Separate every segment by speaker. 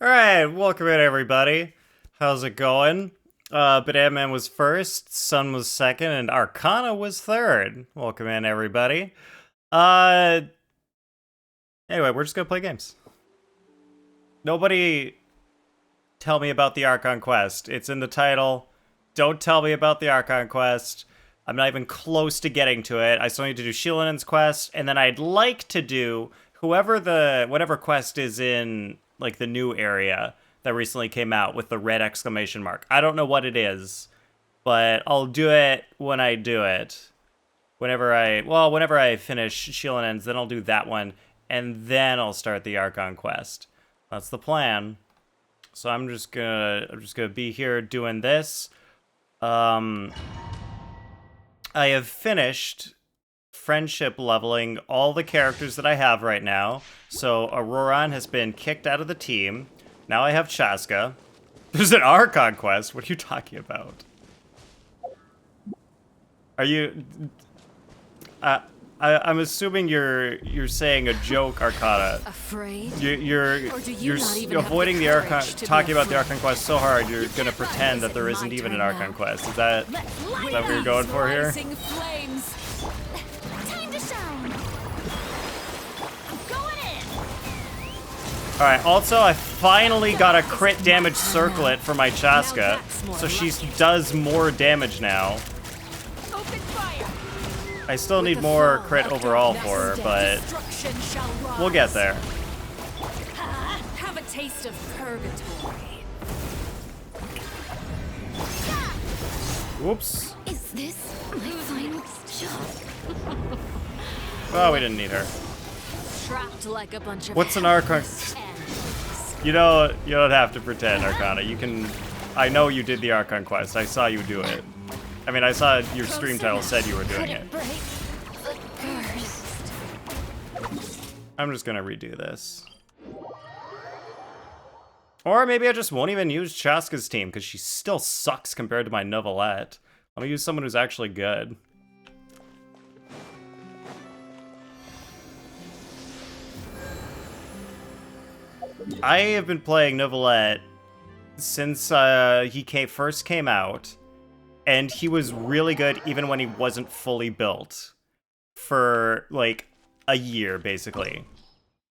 Speaker 1: Alright, welcome in everybody. How's it going? Banana Man was first, Sun was second, and Arcana was third. Welcome in everybody. Anyway, we're just gonna play games. Nobody tell me about the Archon Quest. It's in the title. Don't tell me about the Archon Quest. I'm not even close to getting to it. I still need to do Xilonen's quest, and then I'd like to do whatever quest is in like the new area that recently came out with the red exclamation mark. I don't know what it is, but I'll do it when I do it. Whenever I finish Xilonen's, then I'll do that one, and then I'll start the Archon quest. That's the plan. So I'm just gonna be here doing this. I have finished friendship leveling all the characters that I have right now. So Auroran has been kicked out of the team. Now I have Chaska. There's an Archon quest. What are you talking about? Are you... I'm assuming you're saying a joke, Arcana.
Speaker 2: Afraid?
Speaker 1: You're avoiding the Archon, talking about the Archon quest so hard. You're gonna pretend that there isn't even an Archon quest. Is that what you're going for here?
Speaker 2: Time to shine. Going in.
Speaker 1: All right. Also, I finally got a crit damage circlet for my Chaska, so she does more damage now. I still need more crit overall for her, but we'll get there.
Speaker 2: Have a taste of purgatory.
Speaker 1: Whoops.
Speaker 2: Is this my final shot?
Speaker 1: Oh, we didn't need her.
Speaker 2: Trapped like a bunch of
Speaker 1: What's an Archon? You don't have to pretend, Arcana. You can. I know you did the Archon quest. I saw you do it. I mean, I saw your stream title said you were doing it. I'm just gonna redo this. Or maybe I just won't even use Chaska's team, because she still sucks compared to my Novelette. I'm gonna use someone who's actually good. I have been playing Novelette since he first came out. And he was really good even when he wasn't fully built. For, like, a year, basically.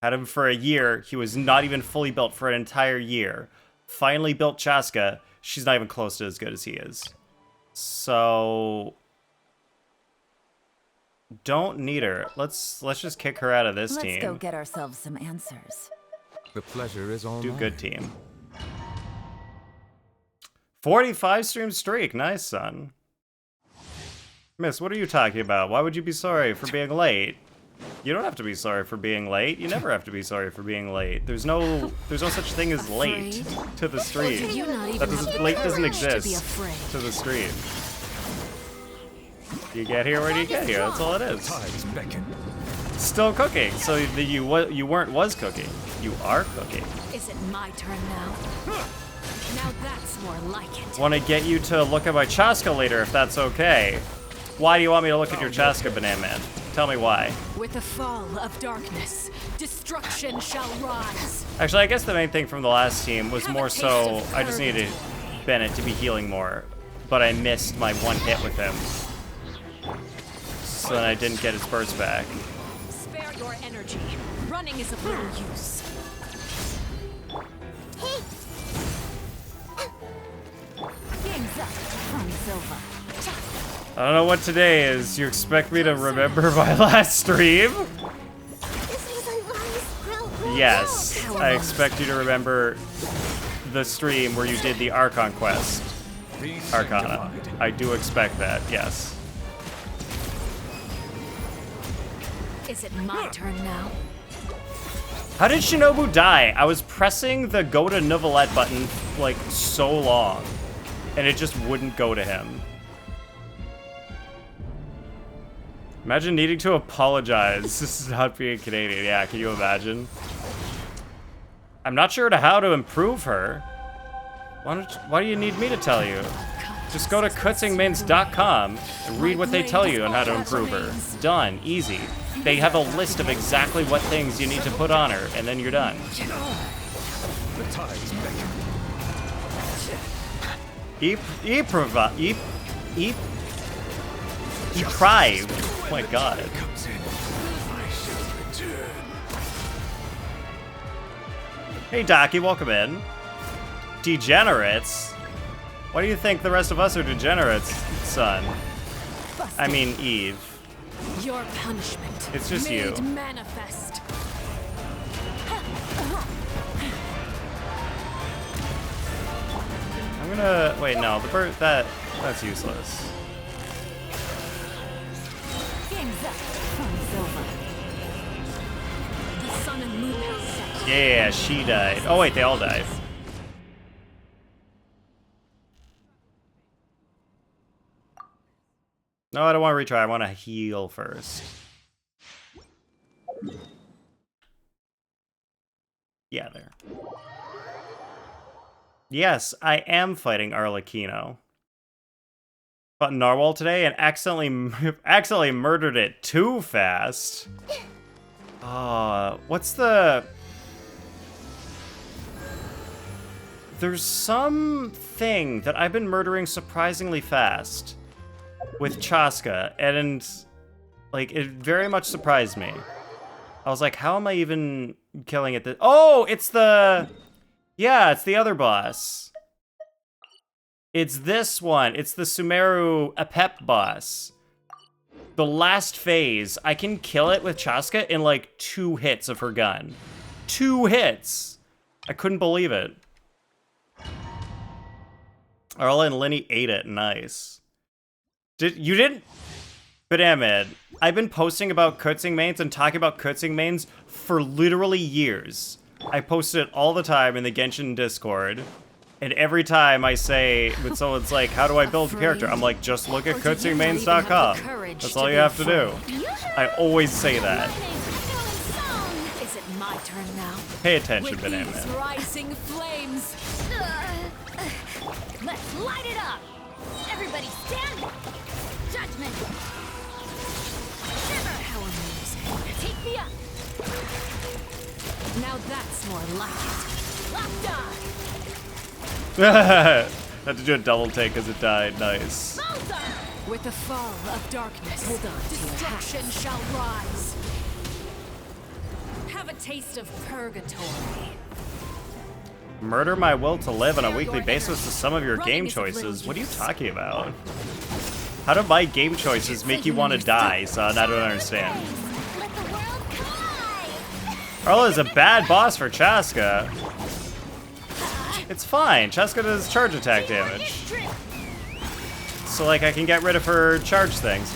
Speaker 1: Had him for a year. He was not even fully built for an entire year. Finally built Chaska. She's not even close to as good as he is. So... don't need her. Let's just kick her out of this team.
Speaker 3: Let's go get ourselves some answers.
Speaker 4: The pleasure is all
Speaker 1: Do
Speaker 4: mine.
Speaker 1: good team. 45 stream streak. Nice, son. Miss, what are you talking about? Why would you be sorry for being late? You don't have to be sorry for being late. You never have to be sorry for being late. There's no such thing as late to the stream. Late doesn't exist to the stream. You get here when you get here. That's all it is.
Speaker 4: Tides beckon.
Speaker 1: Still cooking. So you was cooking. You are cooking.
Speaker 2: Is it my turn now? Now that's more like it.
Speaker 1: Want to get you to look at my Chaska later, if that's okay. Why do you want me to look at your Chaska, Banana Man? Tell me why.
Speaker 2: With the fall of darkness, destruction shall rise.
Speaker 1: Actually, I guess the main thing from the last team was more so I just needed Bennett to be healing more, but I missed my one hit with him, so then I didn't get his burst back.
Speaker 2: Spare your energy. Running is of little use.
Speaker 3: Game's up. From Silva.
Speaker 1: I don't know what today is. You expect me to remember my last stream? Yes, I expect you to remember the stream where you did the Archon quest, Arcana. I do expect that, yes.
Speaker 2: Is it my turn now?
Speaker 1: How did Shinobu die? I was pressing the go to Novelette button like so long, and it just wouldn't go to him. Imagine needing to apologize. This is not being Canadian. Yeah, can you imagine? I'm not sure how to improve her. Why do you need me to tell you? Just go to kutzingmains.com and read what they tell you on how to improve her. Done. Easy. They have a list of exactly what things you need to put on her, and then you're done.
Speaker 4: The tides beckon.
Speaker 1: Deprived. Oh my god.
Speaker 4: Comes in. I shall return.
Speaker 1: Hey Docky, welcome in. Degenerates? Why do you think the rest of us are degenerates, son? I mean Eve.
Speaker 2: Your punishment.
Speaker 1: It's just
Speaker 2: made
Speaker 1: you.
Speaker 2: Manifest.
Speaker 1: I'm gonna wait. No, the bird that's useless.
Speaker 3: Game's up. Fun's over.
Speaker 2: The sun and moon have set.
Speaker 1: Yeah, she died. Oh wait, they all died. No, I don't want to retry. I want to heal first. Yeah, there. Yes, I am fighting Arlecchino. Fought Narwhal today and accidentally murdered it too fast. What's the... There's something that I've been murdering surprisingly fast with Chaska, and like it very much surprised me. I was like, how am I even killing it? Oh, it's the... Yeah, it's the other boss. It's this one. It's the Sumeru Apep boss. The last phase, I can kill it with Chaska in like 2 hits of her gun. 2 hits! I couldn't believe it. Arla and Lenny ate it. Nice. You didn't? But Ahmed, I've been posting about Kutzing mains and talking about Kutzing mains for literally years. I post it all the time in the Genshin Discord. And every time I say, when someone's like, how do I build a character? I'm like, just look at kutzingmains.com. That's all you have to do. I always say that.
Speaker 2: Is it my turn now?
Speaker 1: Pay attention,
Speaker 2: With
Speaker 1: Banana
Speaker 2: these
Speaker 1: Man.
Speaker 2: rising flames.
Speaker 3: Let's light it up. Everybody stand back. Judgment.
Speaker 2: Shiver how amusing.
Speaker 3: Take me up.
Speaker 2: Now that's more like it.
Speaker 3: Locked on.
Speaker 1: Had to do a double take because it died. Nice.
Speaker 3: Bullseye.
Speaker 2: With the fall of darkness,
Speaker 3: Hold on to your
Speaker 2: destruction shall rise. Have a taste of purgatory.
Speaker 1: Murder my will to live on a weekly basis to some of your game choices. What are you talking about? How do my game choices make you want to die, son? I don't understand.
Speaker 3: Let the world collide.
Speaker 1: Arla is a bad boss for Chaska. It's fine. Chaska does charge attack damage. So, like, I can get rid of her charge things.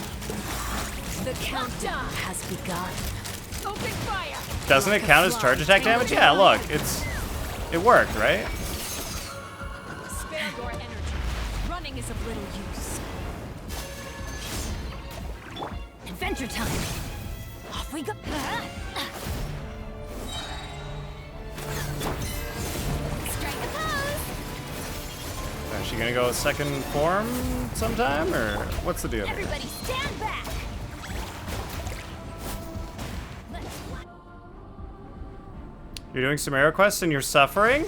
Speaker 2: The countdown has begun. Open fire.
Speaker 1: Doesn't it count as charge attack damage? Yeah, look. It worked, right?
Speaker 2: Spare your energy. Running is of little use.
Speaker 3: Adventure time. Off we go. Strike a pose.
Speaker 1: Is she gonna go second form sometime, or what's the deal here?
Speaker 3: Everybody stand back.
Speaker 1: You're doing Samara quests and you're suffering?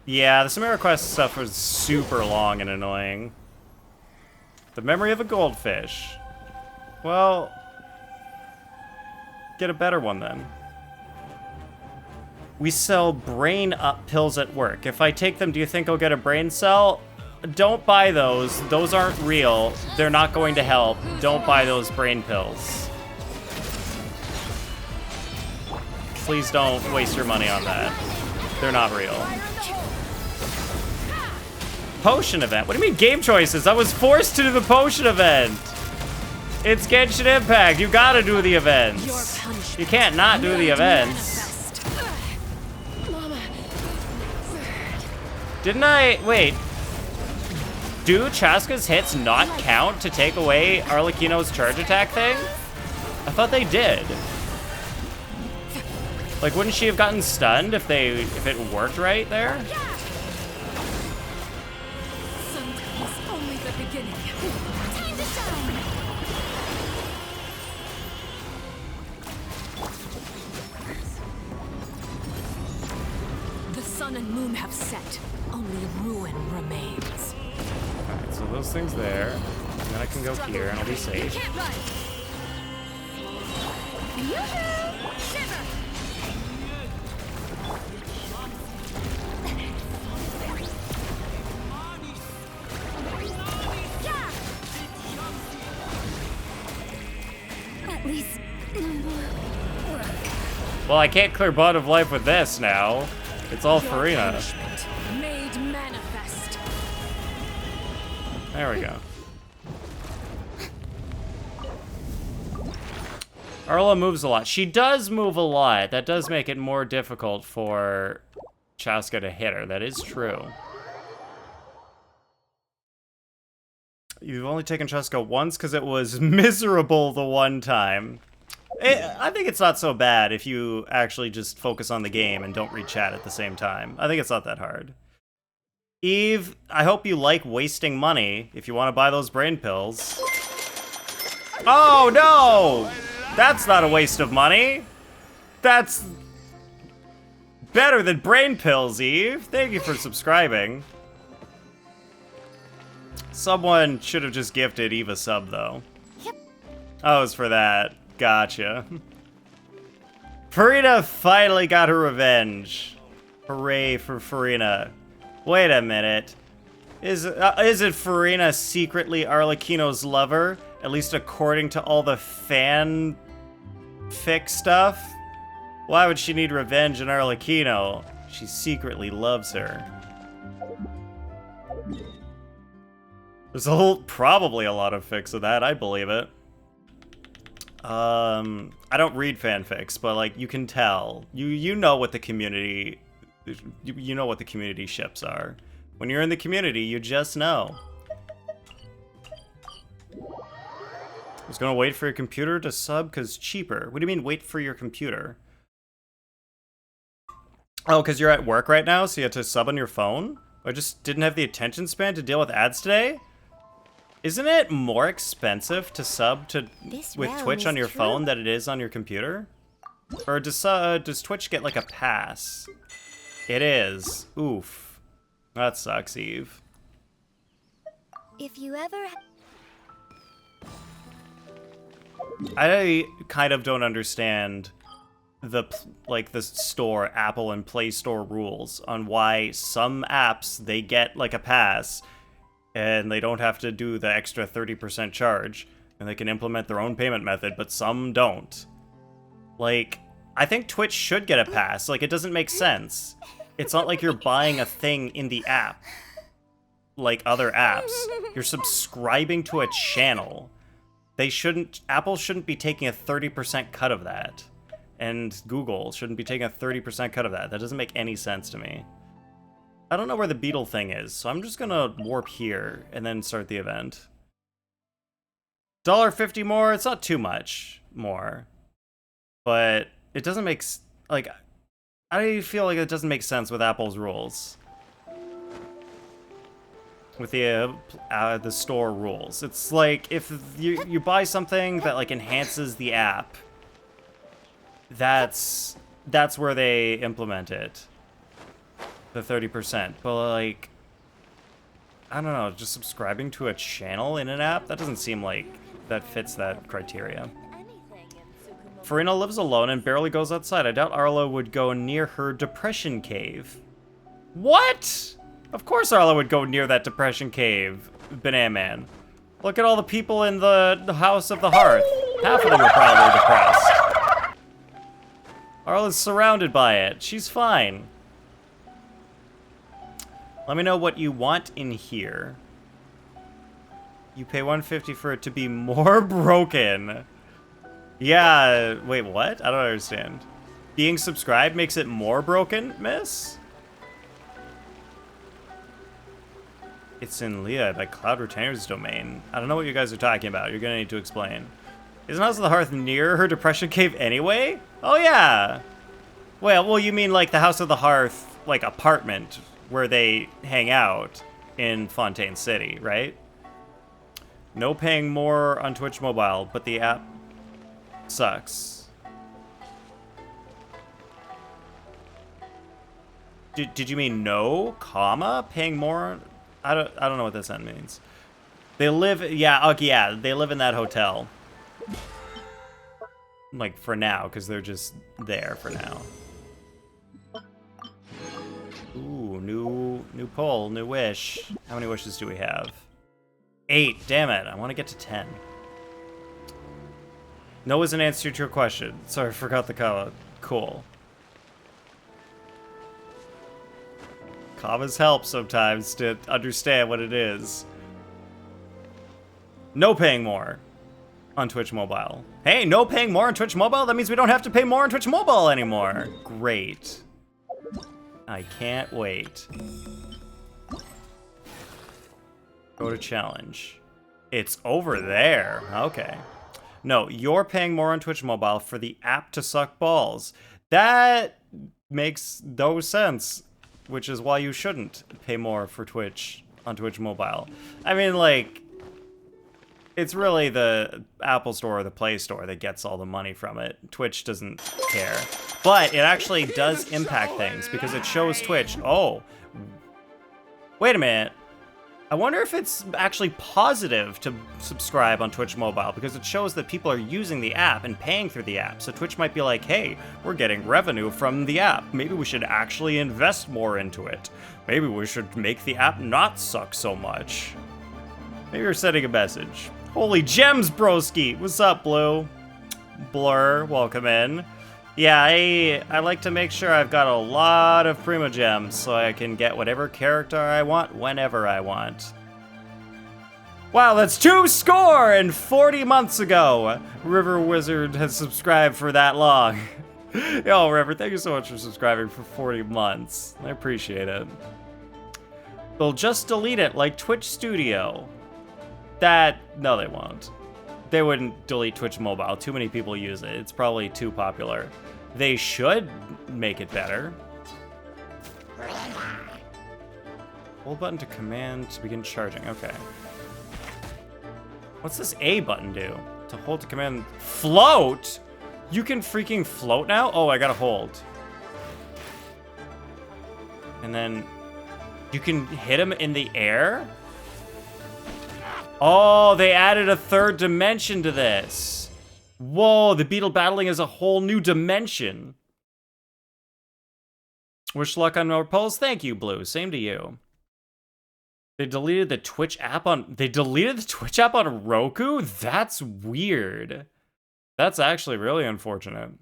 Speaker 1: Yeah, the Samara quest stuff was super long and annoying. The memory of a goldfish. Well, get a better one then. We sell brain up pills at work. If I take them, do you think I'll get a brain cell? Don't buy those. Those aren't real. They're not going to help. Don't buy those brain pills. Please don't waste your money on that. They're not real. Potion event? What do you mean game choices? I was forced to do the potion event. It's Genshin Impact. You gotta do the events. You can't not do the events. Didn't I? Wait. Do Chaska's hits not count to take away Arlecchino's charge attack thing? I thought they did. Like, wouldn't she have gotten stunned if it worked right there?
Speaker 2: Sometimes only the beginning.
Speaker 3: Time to shine.
Speaker 2: The sun sun and moon have set. Only ruin remains.
Speaker 1: Alright, so those things there. And then I can go here and I'll be
Speaker 3: You
Speaker 1: safe.
Speaker 3: can't run. Yoo-hoo! Shiver! Yeah! At least.
Speaker 1: Well, I can't clear Bond of Life with this now. It's all Farina.
Speaker 2: Punishment made manifest.
Speaker 1: There we go. Arla moves a lot. She does move a lot. That does make it more difficult for Chaska to hit her. That is true. You've only taken Chaska once because it was miserable the one time. I think it's not so bad if you actually just focus on the game and don't read chat at the same time. I think it's not that hard. Eve, I hope you like wasting money if you want to buy those brain pills. Oh, no! That's not a waste of money. That's better than brain pills, Eve. Thank you for subscribing. Someone should have just gifted Eve a sub, though.
Speaker 3: Yep.
Speaker 1: Oh, it's for that. Gotcha. Farina finally got her revenge. Hooray for Farina. Wait a minute. Isn't Farina secretly Arlecchino's lover? At least according to all the fan fic stuff? Why would she need revenge on Arlecchino? She secretly loves her. There's probably a lot of fics of that, I believe it. I don't read fanfics, but like you can tell. You know what the community you know what the community ships are. When you're in the community, you just know. I was gonna wait for your computer to sub cause cheaper. What do you mean wait for your computer? Oh, cause you're at work right now, so you had to sub on your phone? Or just didn't have the attention span to deal with ads today? Isn't it more expensive to sub with Twitch on your phone than it is on your computer? Or does Twitch get like a pass? It is. Oof. That sucks, Eve.
Speaker 3: If you ever.
Speaker 1: I kind of don't understand the store, Apple and Play Store rules on why some apps they get like a pass and they don't have to do the extra 30% charge and they can implement their own payment method, but some don't. Like, I think Twitch should get a pass. Like, it doesn't make sense. It's not like you're buying a thing in the app like other apps. You're subscribing to a channel. Apple shouldn't be taking a 30% cut of that. And Google shouldn't be taking a 30% cut of that. That doesn't make any sense to me. I don't know where the beetle thing is, so I'm just gonna warp here and then start the event. $1.50 more, it's not too much more. But it doesn't make, like, I feel like it doesn't make sense with Apple's rules. With the store rules. It's like, if you buy something that, like, enhances the app, that's where they implement it. The 30%. But, like, I don't know, just subscribing to a channel in an app? That doesn't seem like that fits that criteria. Farina lives alone and barely goes outside. I doubt Arlo would go near her depression cave. What? Of course Arlo would go near that depression cave, Banana Man. Look at all the people in the House of the Hearth. Half of them are probably depressed. Arlo's surrounded by it. She's fine. Let me know what you want in here. You pay $1.50 for it to be more broken. Yeah, wait, what? I don't understand. Being subscribed makes it more broken, miss? It's in Leah by Cloud Retainer's domain. I don't know what you guys are talking about. You're gonna need to explain. Isn't House of the Hearth near her depression cave anyway? Oh, yeah. Well, you mean like the House of the Hearth, like, apartment where they hang out in Fontaine City, right? No paying more on Twitch Mobile, but the app sucks. Did you mean no, comma, paying more? I don't know what that sentence means. They live, yeah, okay, yeah, they live in that hotel. Like, for now, because they're just there for now. Ooh, new poll, new wish. How many wishes do we have? 8, damn it, I want to get to 10. No is an answer to your question. Sorry, I forgot the comma. Cool. Commas help sometimes to understand what it is. No paying more on Twitch Mobile. Hey, no paying more on Twitch Mobile? That means we don't have to pay more on Twitch Mobile anymore. Great. I can't wait. Go to challenge. It's over there. Okay. No, you're paying more on Twitch Mobile for the app to suck balls. That makes no sense, which is why you shouldn't pay more for Twitch on Twitch Mobile. I mean, like, it's really the Apple Store or the Play Store that gets all the money from it. Twitch doesn't care. But it actually does impact things because it shows Twitch, oh, wait a minute. I wonder if it's actually positive to subscribe on Twitch Mobile because it shows that people are using the app and paying through the app. So Twitch might be like, hey, we're getting revenue from the app. Maybe we should actually invest more into it. Maybe we should make the app not suck so much. Maybe you're sending a message. Holy gems, broski. What's up, Blue? Blur, welcome in. Yeah, I like to make sure I've got a lot of Prima Gems so I can get whatever character I want whenever I want. Wow, that's 2 score and 40 months ago. River Wizard has subscribed for that long. Yo, River, thank you so much for subscribing for 40 months. I appreciate it. They'll just delete it like Twitch Studio. No, they won't. They wouldn't delete Twitch Mobile. Too many people use it. It's probably too popular. They should make it better. Hold button to command to begin charging. Okay. What's this A button do? To hold to command... Float? You can freaking float now? Oh, I gotta hold. And then... You can hit him in the air? Oh, they added a 3rd dimension to this. Whoa, the beetle battling is a whole new dimension. Wish luck on more polls. Thank you, Blue. Same to you. They deleted the Twitch app on... They deleted the Twitch app on Roku? That's weird. That's actually really unfortunate.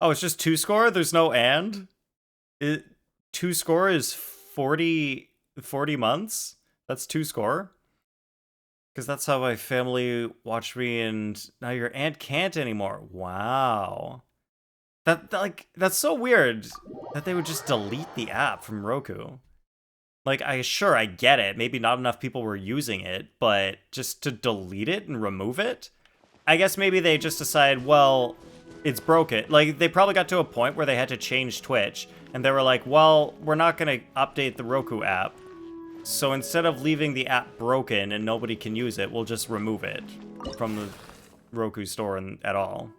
Speaker 1: Oh, it's just 2 score? There's no and? 2 score is 40 months? That's 2 score? Because that's how my family watched me, and now your aunt can't anymore. Wow. That's so weird that they would just delete the app from Roku. Like, I get it. Maybe not enough people were using it, but just to delete it and remove it? I guess maybe they just decided, well, it's broken. Like, they probably got to a point where they had to change Twitch, and they were like, well, we're not going to update the Roku app. So instead of leaving the app broken and nobody can use it, we'll just remove it from the Roku store at all.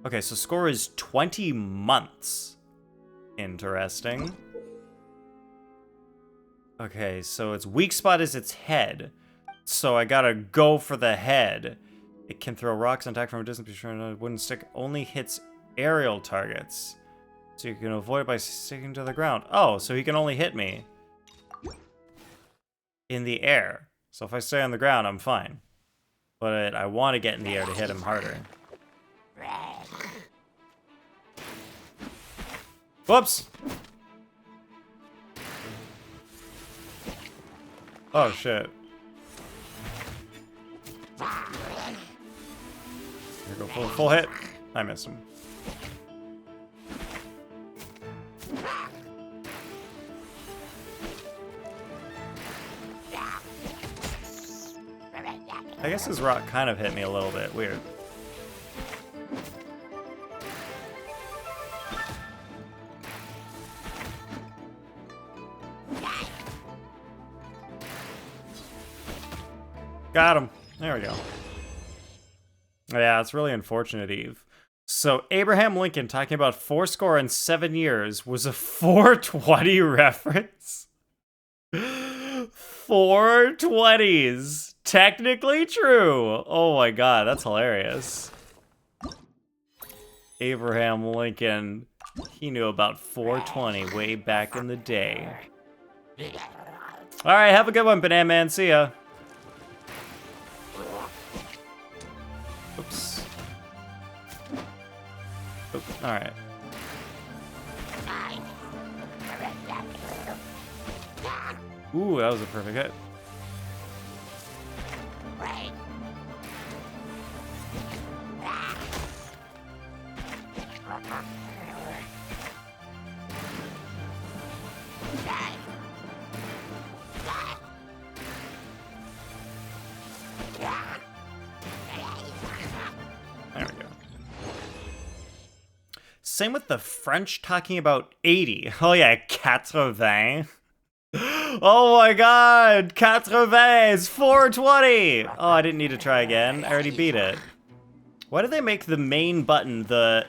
Speaker 1: Okay, so score is 20 months. Interesting. Okay, so its weak spot is its head. So I gotta go for the head. It can throw rocks and attack from a distance, be sure a wooden stick only hits aerial targets. So you can avoid it by sticking to the ground. Oh, so he can only hit me in the air. So if I stay on the ground, I'm fine. But I want to get in the air to hit him harder. Whoops! Oh, shit. Here we go, full hit. I missed him. I guess his rock kind of hit me a little bit. Weird. Got him. There we go. Yeah, it's really unfortunate, Eve. So Abraham Lincoln talking about 7 was a 420 reference. 420s. Technically true. Oh my god, that's hilarious. Abraham Lincoln, he knew about 420 way back in the day. All right, have a good one, Banana Man. See ya. Oops. Oop, all right. Ooh, that was a perfect hit. There we go. Same with the French talking about 80. Oh yeah, 80. Oh my god, 80 is 420. Oh, I didn't need to try again. I already beat it. Why did they make the main button the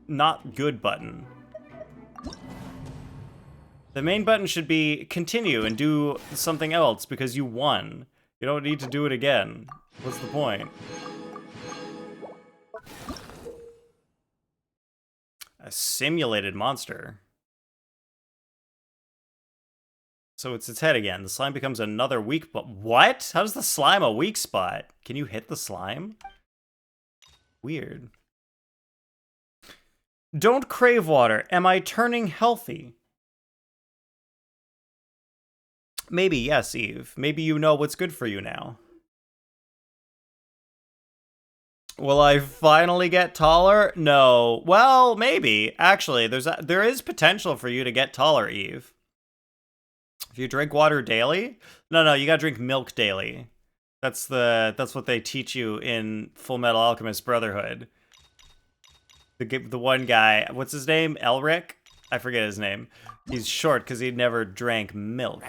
Speaker 1: not good button? The main button should be continue and do something else because you won. You don't need to do it again. What's the point? A simulated monster. So it's its head again. The slime becomes another weak spot. What? How does the slime a weak spot? Can you hit the slime? Weird. Don't crave water. Am I turning healthy? Maybe, yes, Eve. Maybe you know what's good for you now. Will I finally get taller? No. Well, maybe. Actually, there is potential for you to get taller, Eve. If you drink water daily? No, you gotta drink milk daily. That's what they teach you in Full Metal Alchemist Brotherhood. The one guy, what's his name? Elric? I forget his name. He's short because he never drank milk.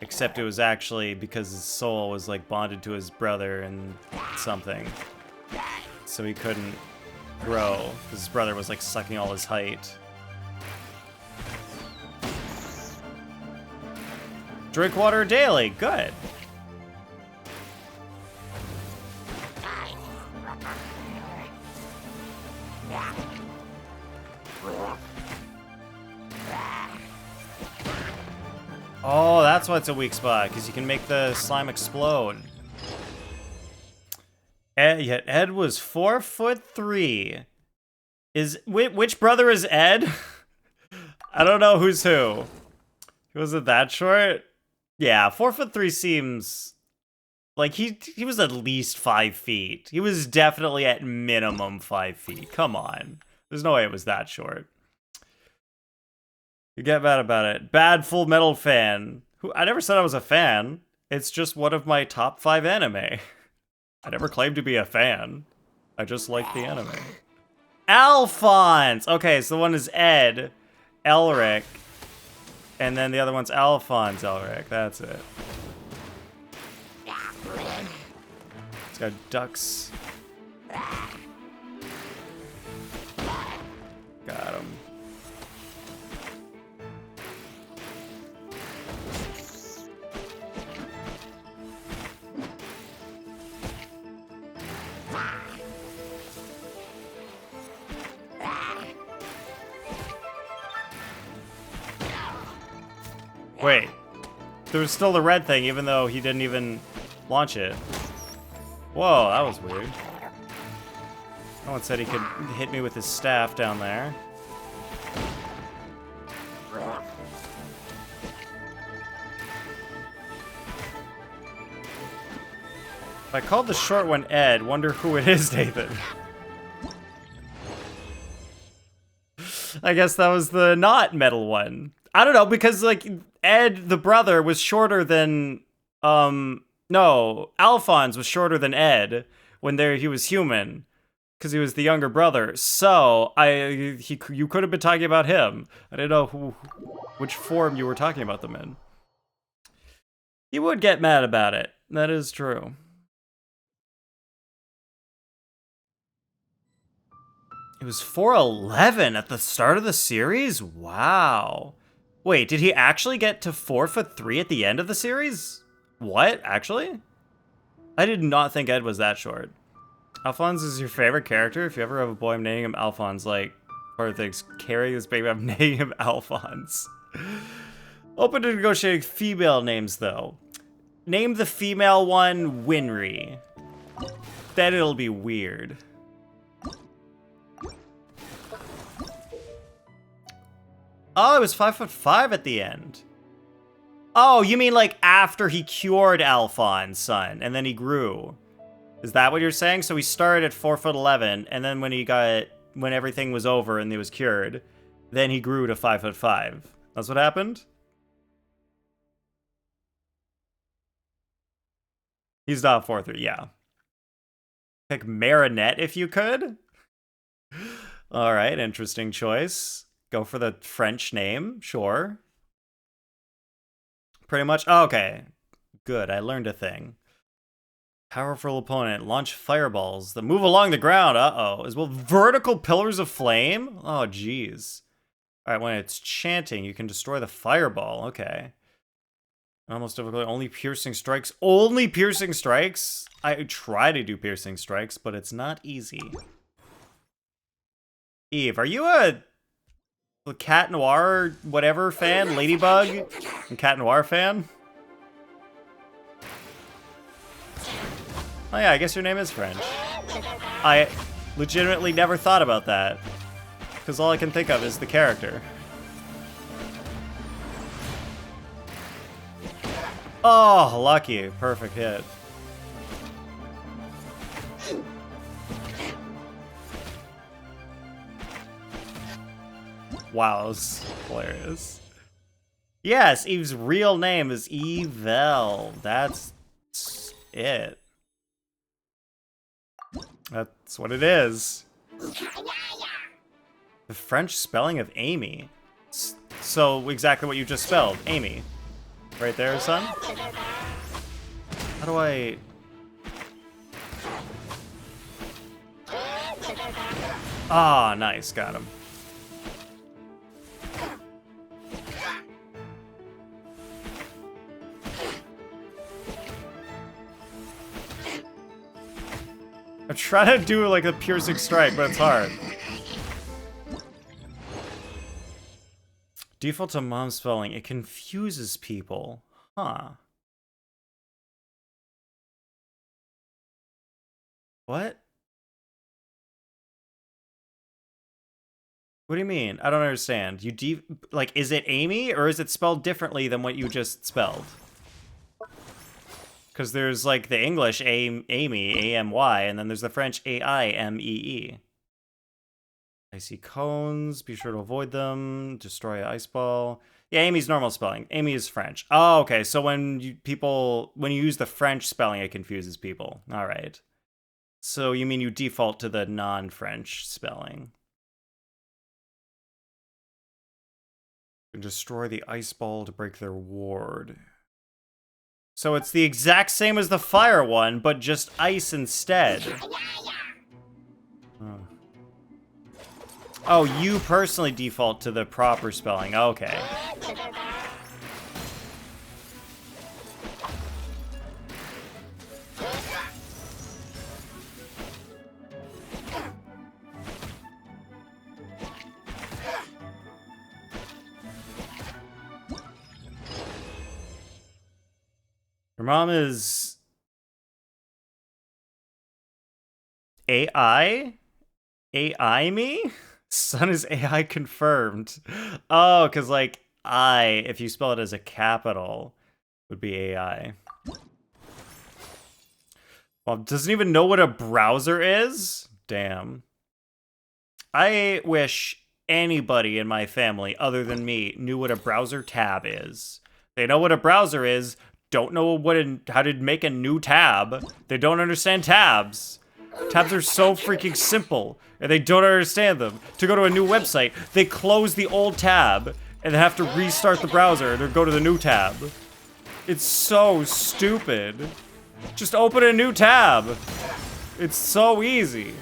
Speaker 1: Except it was actually because his soul was like bonded to his brother and something. So he couldn't grow because his brother was like sucking all his height. Drink water daily. Good. Oh, that's why it's a weak spot, because you can make the slime explode. Yet Ed was 4'3". Which brother is Ed? I don't know who's who. Was it that short? Yeah, 4'3" seems like he was at least 5 feet. He was definitely at minimum 5 feet. Come on. There's no way it was that short. You get mad about it. Bad Full Metal fan. I never said I was a fan. It's just one of my top 5 anime. I never claimed to be a fan. I just like the anime. Alphonse! Okay, so one is Ed, Elric, and then the other one's Alphonse Elric. That's it. It's got ducks. Got him. Wait, there was still the red thing even though he didn't even launch it. Whoa, that was weird. No one said he could hit me with his staff down there. If I called the short one Ed, wonder who it is, Nathan. I guess that was the not metal one. I don't know, because like Ed, the brother, was shorter than no, Alphonse was shorter than Ed when he was human, because he was the younger brother. So you could have been talking about him. I didn't know which form you were talking about them in. He would get mad about it. That is true. It was 4'11" at the start of the series? Wow. Wait, did he actually get to 4'3" at the end of the series? What, actually? I did not think Ed was that short. Alphonse is your favorite character? If you ever have a boy, I'm naming him Alphonse. Like, or things, carry this baby, I'm naming him Alphonse. Open to negotiating female names, though. Name the female one Winry. Then it'll be weird. Oh, it was 5'5" at the end. Oh, you mean like after he cured Alphonse, son, and then he grew. Is that what you're saying? So he started at 4'11", and then when everything was over and he was cured, then he grew to 5'5". That's what happened? He's not 4'3", yeah. Pick Marinette if you could. All right, interesting choice. Go for the French name, sure. Pretty much. Oh, okay, good. I learned a thing. Powerful opponent. Launch fireballs that move along the ground. Uh-oh. As well, vertical pillars of flame. Oh, jeez. All right, when it's chanting, you can destroy the fireball. Okay. Almost difficult. Only piercing strikes. Only piercing strikes? I try to do piercing strikes, but it's not easy. Eve, are you a Cat Noir whatever fan? Ladybug? And Cat Noir fan? Oh yeah, I guess your name is French. I legitimately never thought about that. Because all I can think of is the character. Oh, lucky. Perfect hit. Wow, that was hilarious. Yes, Eve's real name is Evel. That's it. That's what it is. The French spelling of Amy. So exactly what you just spelled, Amy. Right there, son? How do I... Ah, nice, got him. I'm trying to do like a piercing strike, but it's hard. Default to mom spelling. It confuses people. Huh. What? What do you mean? I don't understand. Like, is it Amy, or is it spelled differently than what you just spelled? Because there's, like, the English Amy, A-M-Y, and then there's the French A-I-M-E-E. I see cones. Be sure to avoid them. Destroy an ice ball. Yeah, Amy's normal spelling. Amy is French. Oh, okay. So when you use the French spelling, it confuses people. All right. So you mean you default to the non-French spelling. And destroy the ice ball to break their ward. So it's the exact same as the fire one, but just ice instead. Oh. Oh, you personally default to the proper spelling. Okay. Your mom is AI? AI me? Son is AI confirmed. Oh, because like if you spell it as a capital, would be AI. Well, doesn't even know what a browser is? Damn. I wish anybody in my family other than me knew what a browser tab is. They know what a browser is, don't know how to make a new tab. They don't understand tabs. Tabs are so freaking simple, and they don't understand them. To go to a new website, they close the old tab, and then have to restart the browser to go to the new tab. It's so stupid. Just open a new tab. It's so easy.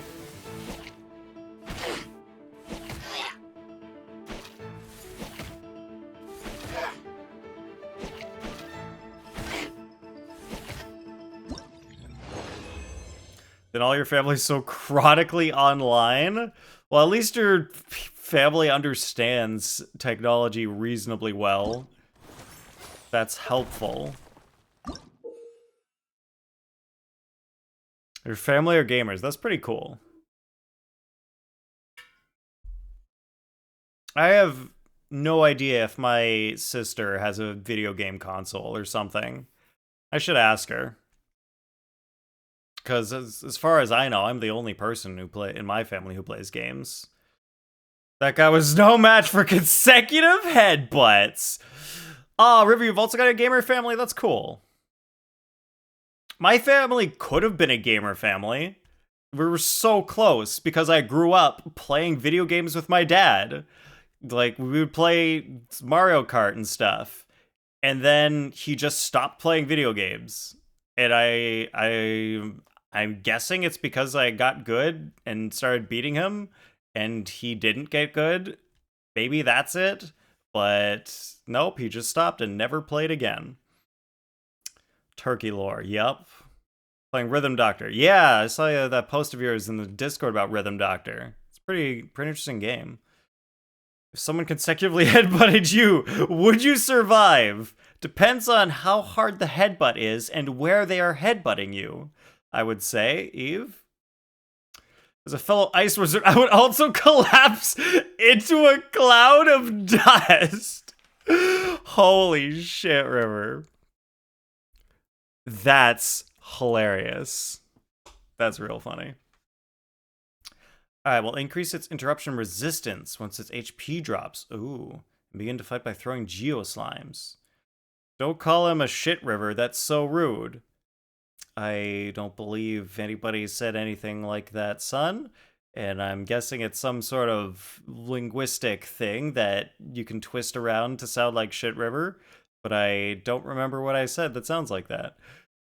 Speaker 1: And all your family's so chronically online? Well, at least your family understands technology reasonably well. That's helpful. Your family are gamers. That's pretty cool. I have no idea if my sister has a video game console or something. I should ask her. Because as far as I know, I'm the only person in my family who plays games. That guy was no match for consecutive headbutts. Oh, River, you've also got a gamer family? That's cool. My family could have been a gamer family. We were so close because I grew up playing video games with my dad. Like, we would play Mario Kart and stuff. And then he just stopped playing video games. And I'm guessing it's because I got good and started beating him, and he didn't get good. Maybe that's it. But nope, he just stopped and never played again. Turkey lore, yep. Playing Rhythm Doctor. Yeah, I saw that post of yours in the Discord about Rhythm Doctor. It's a pretty interesting game. If someone consecutively headbutted you, would you survive? Depends on how hard the headbutt is and where they are headbutting you, I would say, Eve. As a fellow ice wizard, I would also collapse into a cloud of dust. Holy shit, River. That's hilarious. That's real funny. Alright, we'll increase its interruption resistance once its HP drops. Ooh. And begin to fight by throwing Geoslimes. Don't call him a shit, River. That's so rude. I don't believe anybody said anything like that, son. And I'm guessing it's some sort of linguistic thing that you can twist around to sound like shit, River. But I don't remember what I said that sounds like that.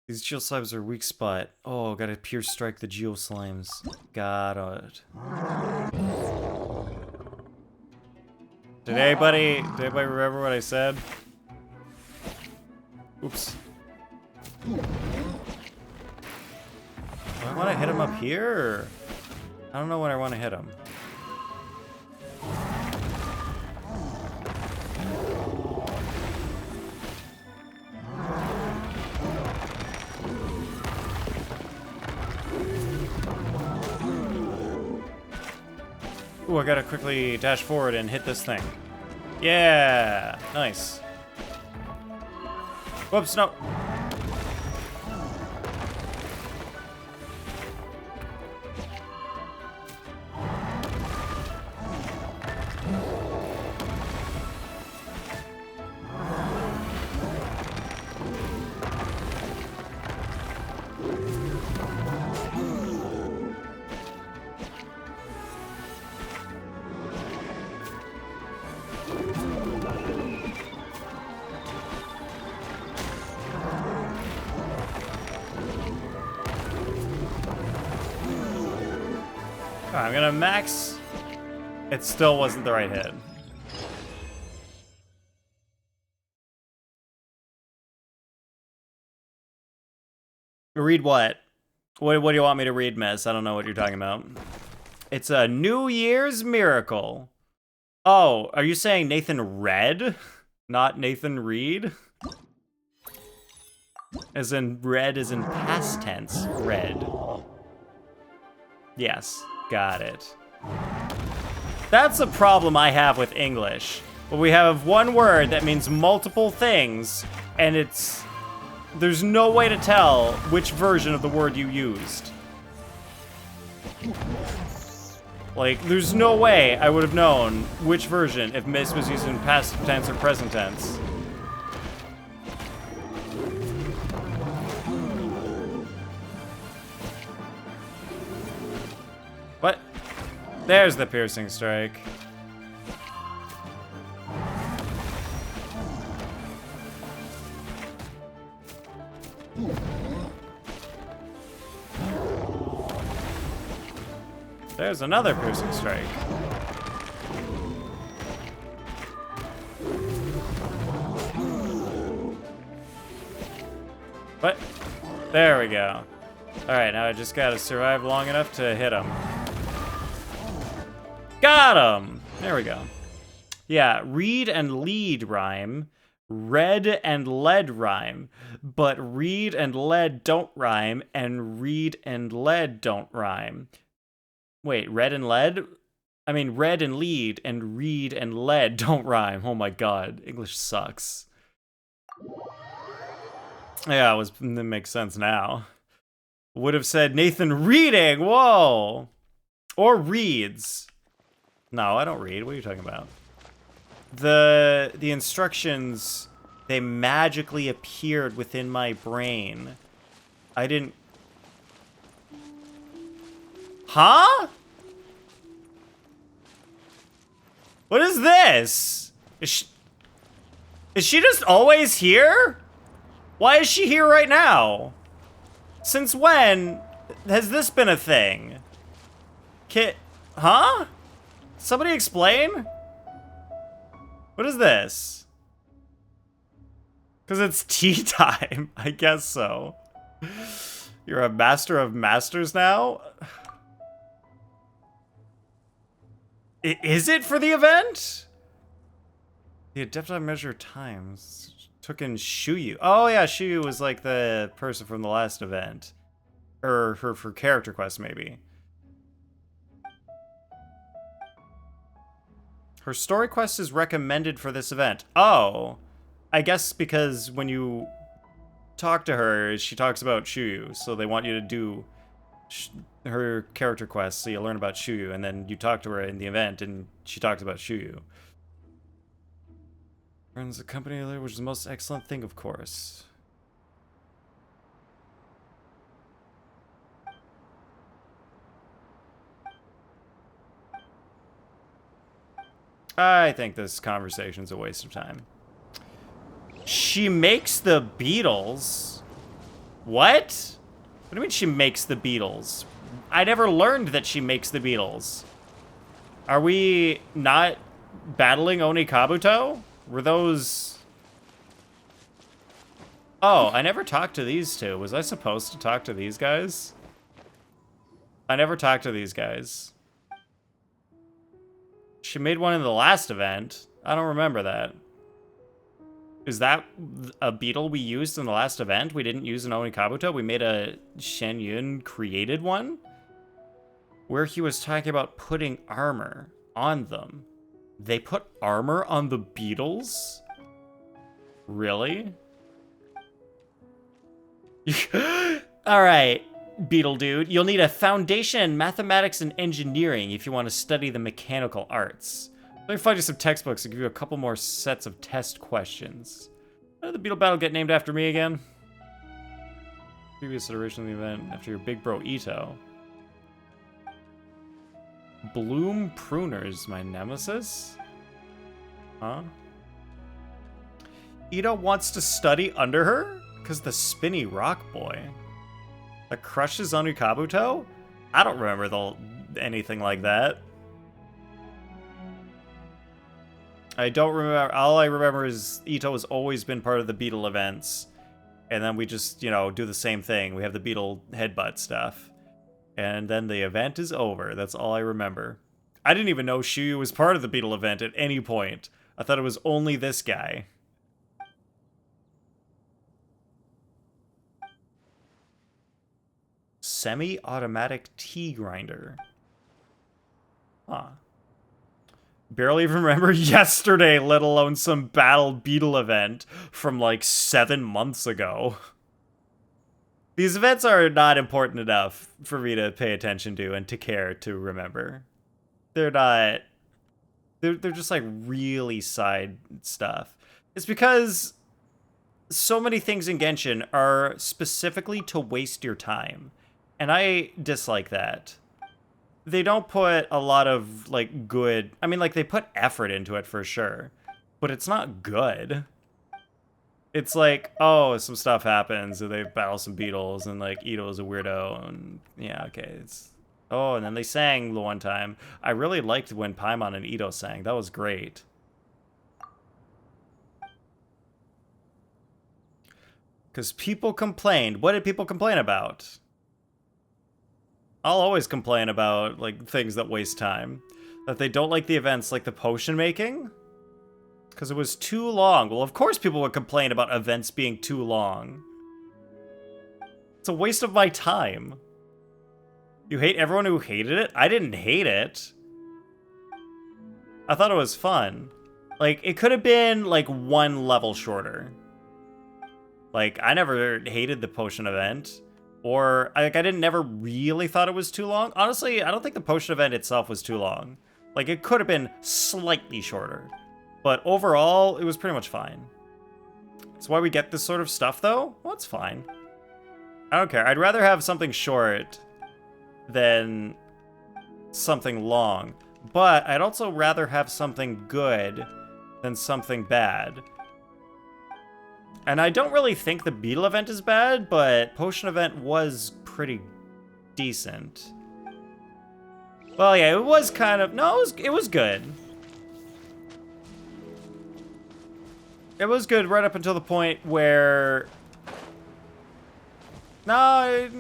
Speaker 1: These Geoslimes are weak spot. Oh, gotta pierce strike the Geoslimes. Got it. Did anybody remember what I said? Oops. Do I want to hit him up here? Or... I don't know when I want to hit him. Ooh, I gotta quickly dash forward and hit this thing. Yeah! Nice. Whoops, no! I'm gonna max. It still wasn't the right hit. Read what? What do you want me to read, miss? I don't know what you're talking about. It's a New Year's miracle. Oh, are you saying Nathan read? Not Nathan Reed? As in read as in past tense, read. Yes. Got it. That's a problem I have with English. But we have one word that means multiple things, and there's no way to tell which version of the word you used. Like, there's no way I would have known which version if Miss was used in past tense or present tense. What? There's the piercing strike. There's another piercing strike. What? There we go. Alright, now I just gotta survive long enough to hit him. Got him! There we go. Yeah, read and lead rhyme. Red and lead rhyme. But read and lead don't rhyme, and read and lead don't rhyme. Wait, red and lead? I mean, red and lead and read and lead don't rhyme. Oh my god, English sucks. Yeah, it makes sense now. Would have said Nathan reading, whoa! Or reads. No, I don't read, what are you talking about? The instructions, they magically appeared within my brain. I didn't... Huh? What is this? Is she just always here? Why is she here right now? Since when has this been a thing? Huh? Somebody explain? What is this? Because it's tea time. I guess so. You're a master of masters now? Is it for the event? The Adepti measure times. Took in Shuyu. Oh yeah, Shuyu was like the person from the last event. Or her for character quest, maybe. Her story quest is recommended for this event. Oh. I guess because when you talk to her, she talks about Shuyu. So they want you to do her character quest so you learn about Shuyu. And then you talk to her in the event and she talks about Shuyu. Runs the company there, which is the most excellent thing, of course. I think this conversation's a waste of time. She makes the beetles? What? What do you mean she makes the beetles? I never learned that she makes the beetles. Are we not battling Oni Kabuto? Were those... Oh, I never talked to these two. Was I supposed to talk to these guys? I never talked to these guys. She made one in the last event. I don't remember that. Is that a beetle we used in the last event? We didn't use an Oni Kabuto? We made a Shen Yun created one? Where he was talking about putting armor on them. They put armor on the beetles? Really? Alright, beetle dude. You'll need a foundation in mathematics and engineering if you want to study the mechanical arts. Let me find you some textbooks and give you a couple more sets of test questions. How did the beetle battle get named after me again? Previous iteration of the event after your big bro Ito. Bloom Pruners, my nemesis? Huh? Ito wants to study under her? Because the spinny rock boy. That crushes Oni Kabuto? I don't remember anything like that. I don't remember. All I remember is Ito has always been part of the Beetle events. And then we just, you know, do the same thing. We have the Beetle headbutt stuff. And then the event is over. That's all I remember. I didn't even know Shuyu was part of the Beetle event at any point. I thought it was only this guy. Semi-automatic tea grinder. Huh. Barely even remember yesterday, let alone some Battle Beetle event from like 7 months ago. These events are not important enough for me to pay attention to and to care to remember. They're not... They're just like really side stuff. It's because so many things in Genshin are specifically to waste your time. And I dislike that. They don't put a lot of, like, good... I mean, like, they put effort into it for sure. But it's not good. It's like, oh, some stuff happens, and they battle some beetles, and, like, Ito's a weirdo, and... Yeah, okay, it's... Oh, and then they sang the one time. I really liked when Paimon and Ito sang. That was great. Because people complained. What did people complain about? I'll always complain about, like, things that waste time. That they don't like the events, like the potion making. Because it was too long. Well, of course people would complain about events being too long. It's a waste of my time. You hate everyone who hated it? I didn't hate it. I thought it was fun. Like, it could have been, like, 1 level shorter. Like, I never hated the potion event. Or, like, I didn't never really thought it was too long. Honestly, I don't think the potion event itself was too long. Like, it could have been slightly shorter. But overall, it was pretty much fine. That's why we get this sort of stuff, though? Well, it's fine. I don't care. I'd rather have something short than something long. But I'd also rather have something good than something bad. And I don't really think the beetle event is bad, but potion event was pretty decent. Well, yeah, it was kind of... No, it was good. It was good right up until the point where... No, it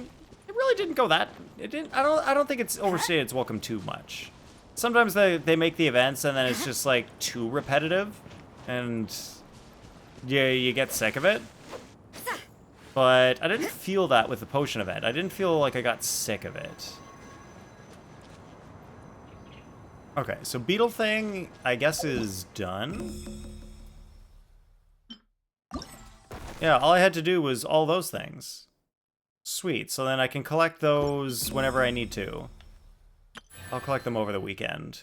Speaker 1: really didn't go that... It didn't. I don't think it's overstated its welcome too much. Sometimes they make the events and then it's just like too repetitive, and you get sick of it. But I didn't feel that with the potion event. I didn't feel like I got sick of it. Okay, so beetle thing, I guess, is done. Yeah, all I had to do was all those things. Sweet, so then I can collect those whenever I need to. I'll collect them over the weekend.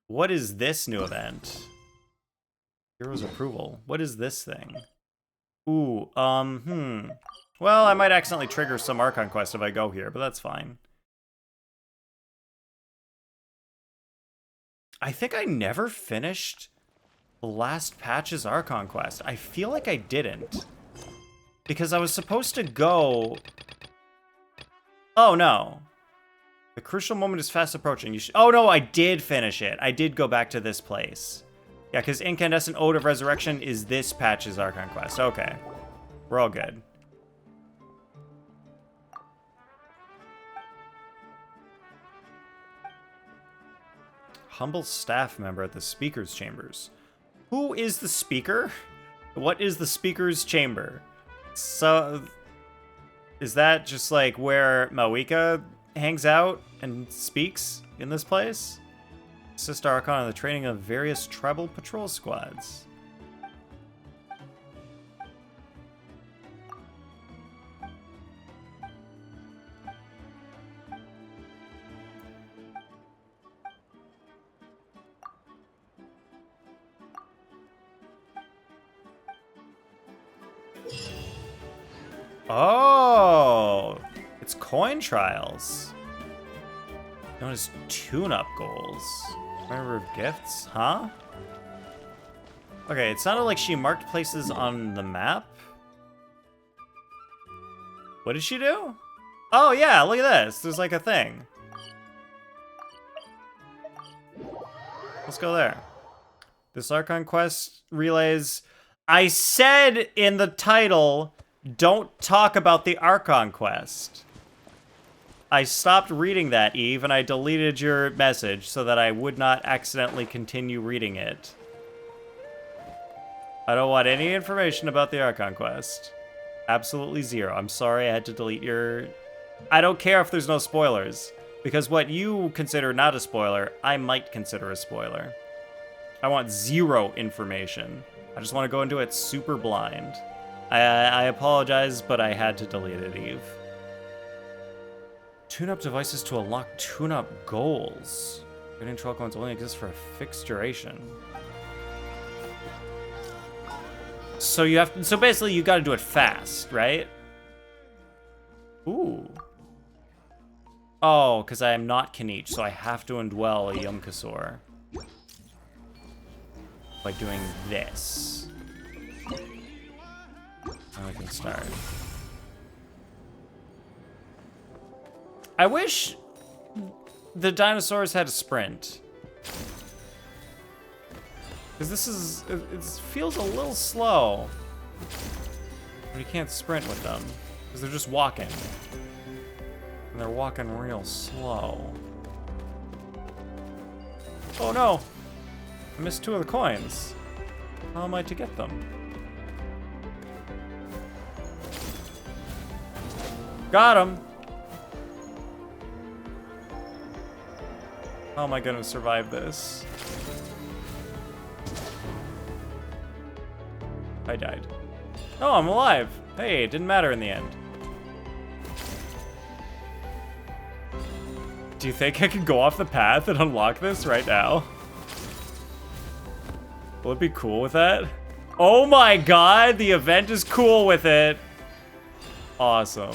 Speaker 1: What is this new event? Hero's approval. What is this thing? Ooh, Well, I might accidentally trigger some Archon quest if I go here, but that's fine. I think I never finished the last patch's Archon quest. I feel like I didn't. Because I was supposed to go... Oh, no. The crucial moment is fast approaching. You should... Oh, no, I did finish it. I did go back to this place. Yeah, because Incandescent Ode of Resurrection is this patch's Archon quest. Okay. We're all good. Humble staff member at the Speaker's Chambers. Who is the Speaker? What is the Speaker's Chamber? So, is that just like where Mawika hangs out and speaks in this place? Assist Archon in the training of various tribal patrol squads. Oh, it's coin trials. Known as tune-up goals. Number of gifts, huh? Okay, it sounded like she marked places on the map. What did she do? Oh yeah, look at this. There's like a thing. Let's go there. This Archon quest relays... I said in the title... Don't talk about the Archon quest. I stopped reading that, Eve, and I deleted your message so that I would not accidentally continue reading it. I don't want any information about the Archon quest. Absolutely zero. I'm sorry I had to delete your... I don't care if there's no spoilers, because what you consider not a spoiler, I might consider a spoiler. I want zero information. I just want to go into it super blind. I apologize, but I had to delete it, Eve. Tune-up devices to unlock tune-up goals. Getting troll coins only exist for a fixed duration. So you have so basically you got to do it fast, right? Ooh. Oh, because I am not Kanich, so I have to indwell a Yum-Kasor by doing this. Now we can start. I wish the dinosaurs had a sprint. Because this is, it feels a little slow. But you can't sprint with them. Because they're just walking. And they're walking real slow. Oh no! I missed 2 of the coins. How am I to get them? Got him! How am I gonna survive this? I died. Oh, I'm alive! Hey, it didn't matter in the end. Do you think I could go off the path and unlock this right now? Will it be cool with that? Oh my god, the event is cool with it. Awesome.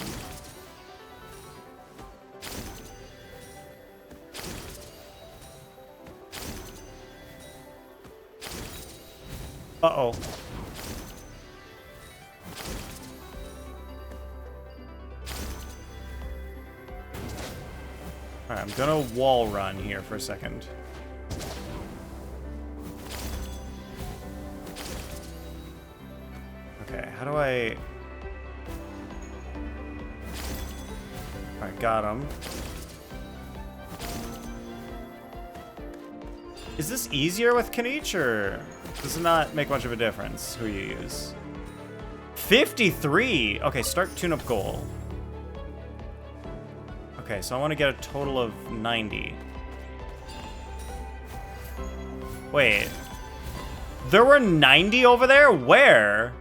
Speaker 1: Uh-oh. Alright, I'm gonna wall run here for a second. Okay, how do I... Alright, got him. Is this easier with Kanich, or does it not make much of a difference who you use? 53! Okay, start tune-up goal. Okay, so I want to get a total of 90. Wait. There were 90 over there? Where?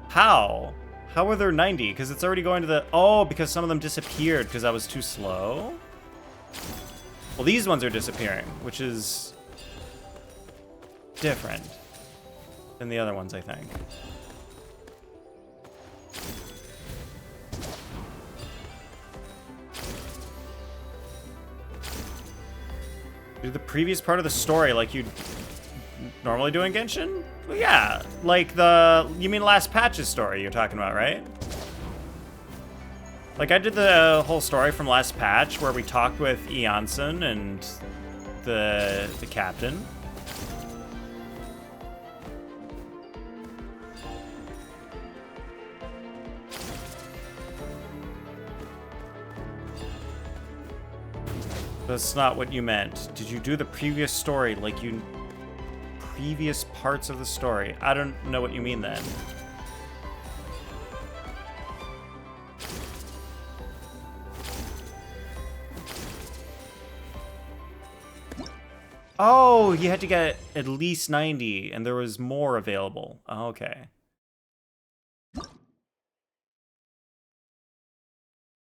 Speaker 1: How? How were there 90? Because it's already going to the... Oh, because some of them disappeared because I was too slow? Well, these ones are disappearing, which is different than the other ones, I think. Do the previous part of the story like you'd normally do in Genshin? Well, yeah, like the... You mean last patch's story you're talking about, right? Like, I did the whole story from last patch where we talked with Xilonen and the captain. That's not what you meant. Did you do the previous story like you... Previous parts of the story? I don't know what you mean then. Oh, you had to get at least 90, and there was more available. Oh, okay.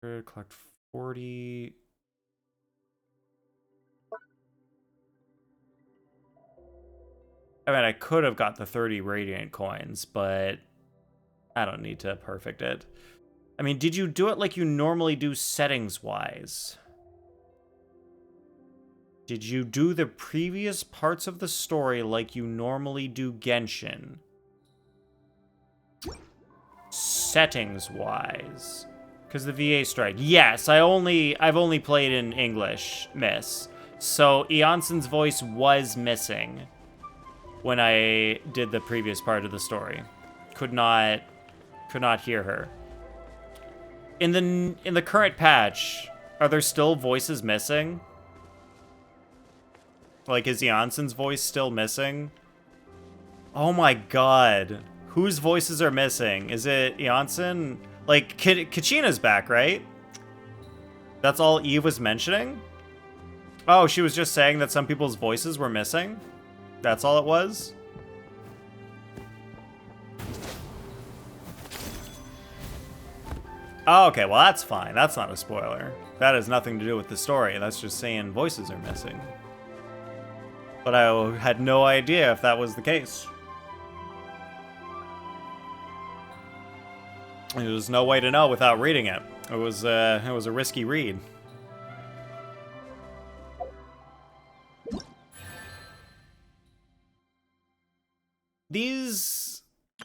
Speaker 1: Collect 40... I mean, I could have got the 30 Radiant coins, but I don't need to perfect it. I mean, did you do it like you normally do settings-wise? Did you do the previous parts of the story like you normally do Genshin? Settings-wise. Because the VA strike. Yes, I've only played in English, miss. So Xilosen's voice was missing when I did the previous part of the story. Could not hear her. In the current patch, are there still voices missing? Like, is Xilosen's voice still missing? Oh my god. Whose voices are missing? Is it Xilosen? Like, Kachina's back, right? That's all Eve was mentioning? Oh, she was just saying that some people's voices were missing? That's all it was? Oh, okay, well that's fine. That's not a spoiler. That has nothing to do with the story. That's just saying voices are missing. But I had no idea if that was the case. There was no way to know without reading it. It was a risky read.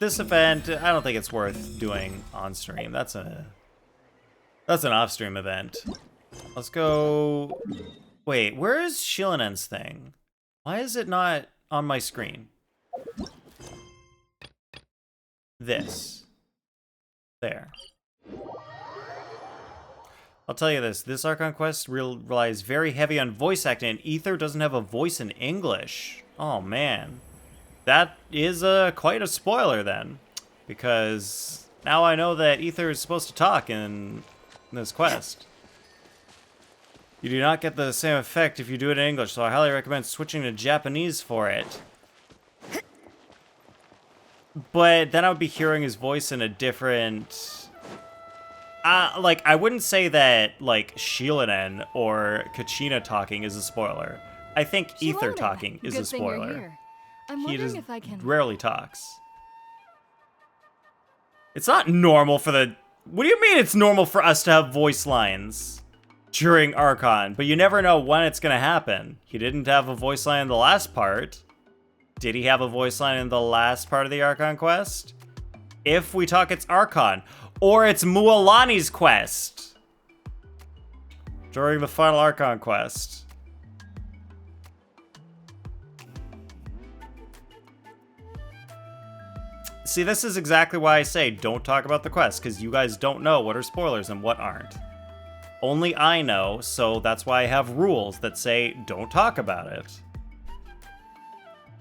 Speaker 1: This event, I don't think it's worth doing on stream. That's an off-stream event. Let's go. Wait, where is Xilonen's thing? Why is it not on my screen? This. There. I'll tell you this Archon quest relies very heavy on voice acting, and Ether doesn't have a voice in English. Oh, man. That is quite a spoiler, then. Because now I know that Ether is supposed to talk in this quest. You do not get the same effect if you do it in English, so I highly recommend switching to Japanese for it. But then I would be hearing his voice in a different... like, I wouldn't say that, like, Xilonen or Kachina talking is a spoiler. I think Ether
Speaker 2: Xilonen,
Speaker 1: talking is a
Speaker 2: good thing you're
Speaker 1: spoiler.
Speaker 2: here. I'm
Speaker 1: He
Speaker 2: wondering
Speaker 1: just
Speaker 2: if I can...
Speaker 1: rarely talks. It's not normal for the... What do you mean it's normal for us to have voice lines during Archon? But you never know when it's going to happen. He didn't have a voice line in the last part. Did he have a voice line in the last part of the Archon quest? If we talk, it's Archon. Or it's Mualani's quest. During the final Archon quest. See, this is exactly why I say don't talk about the quest, because you guys don't know what are spoilers and what aren't. Only I know, so that's why I have rules that say don't talk about it.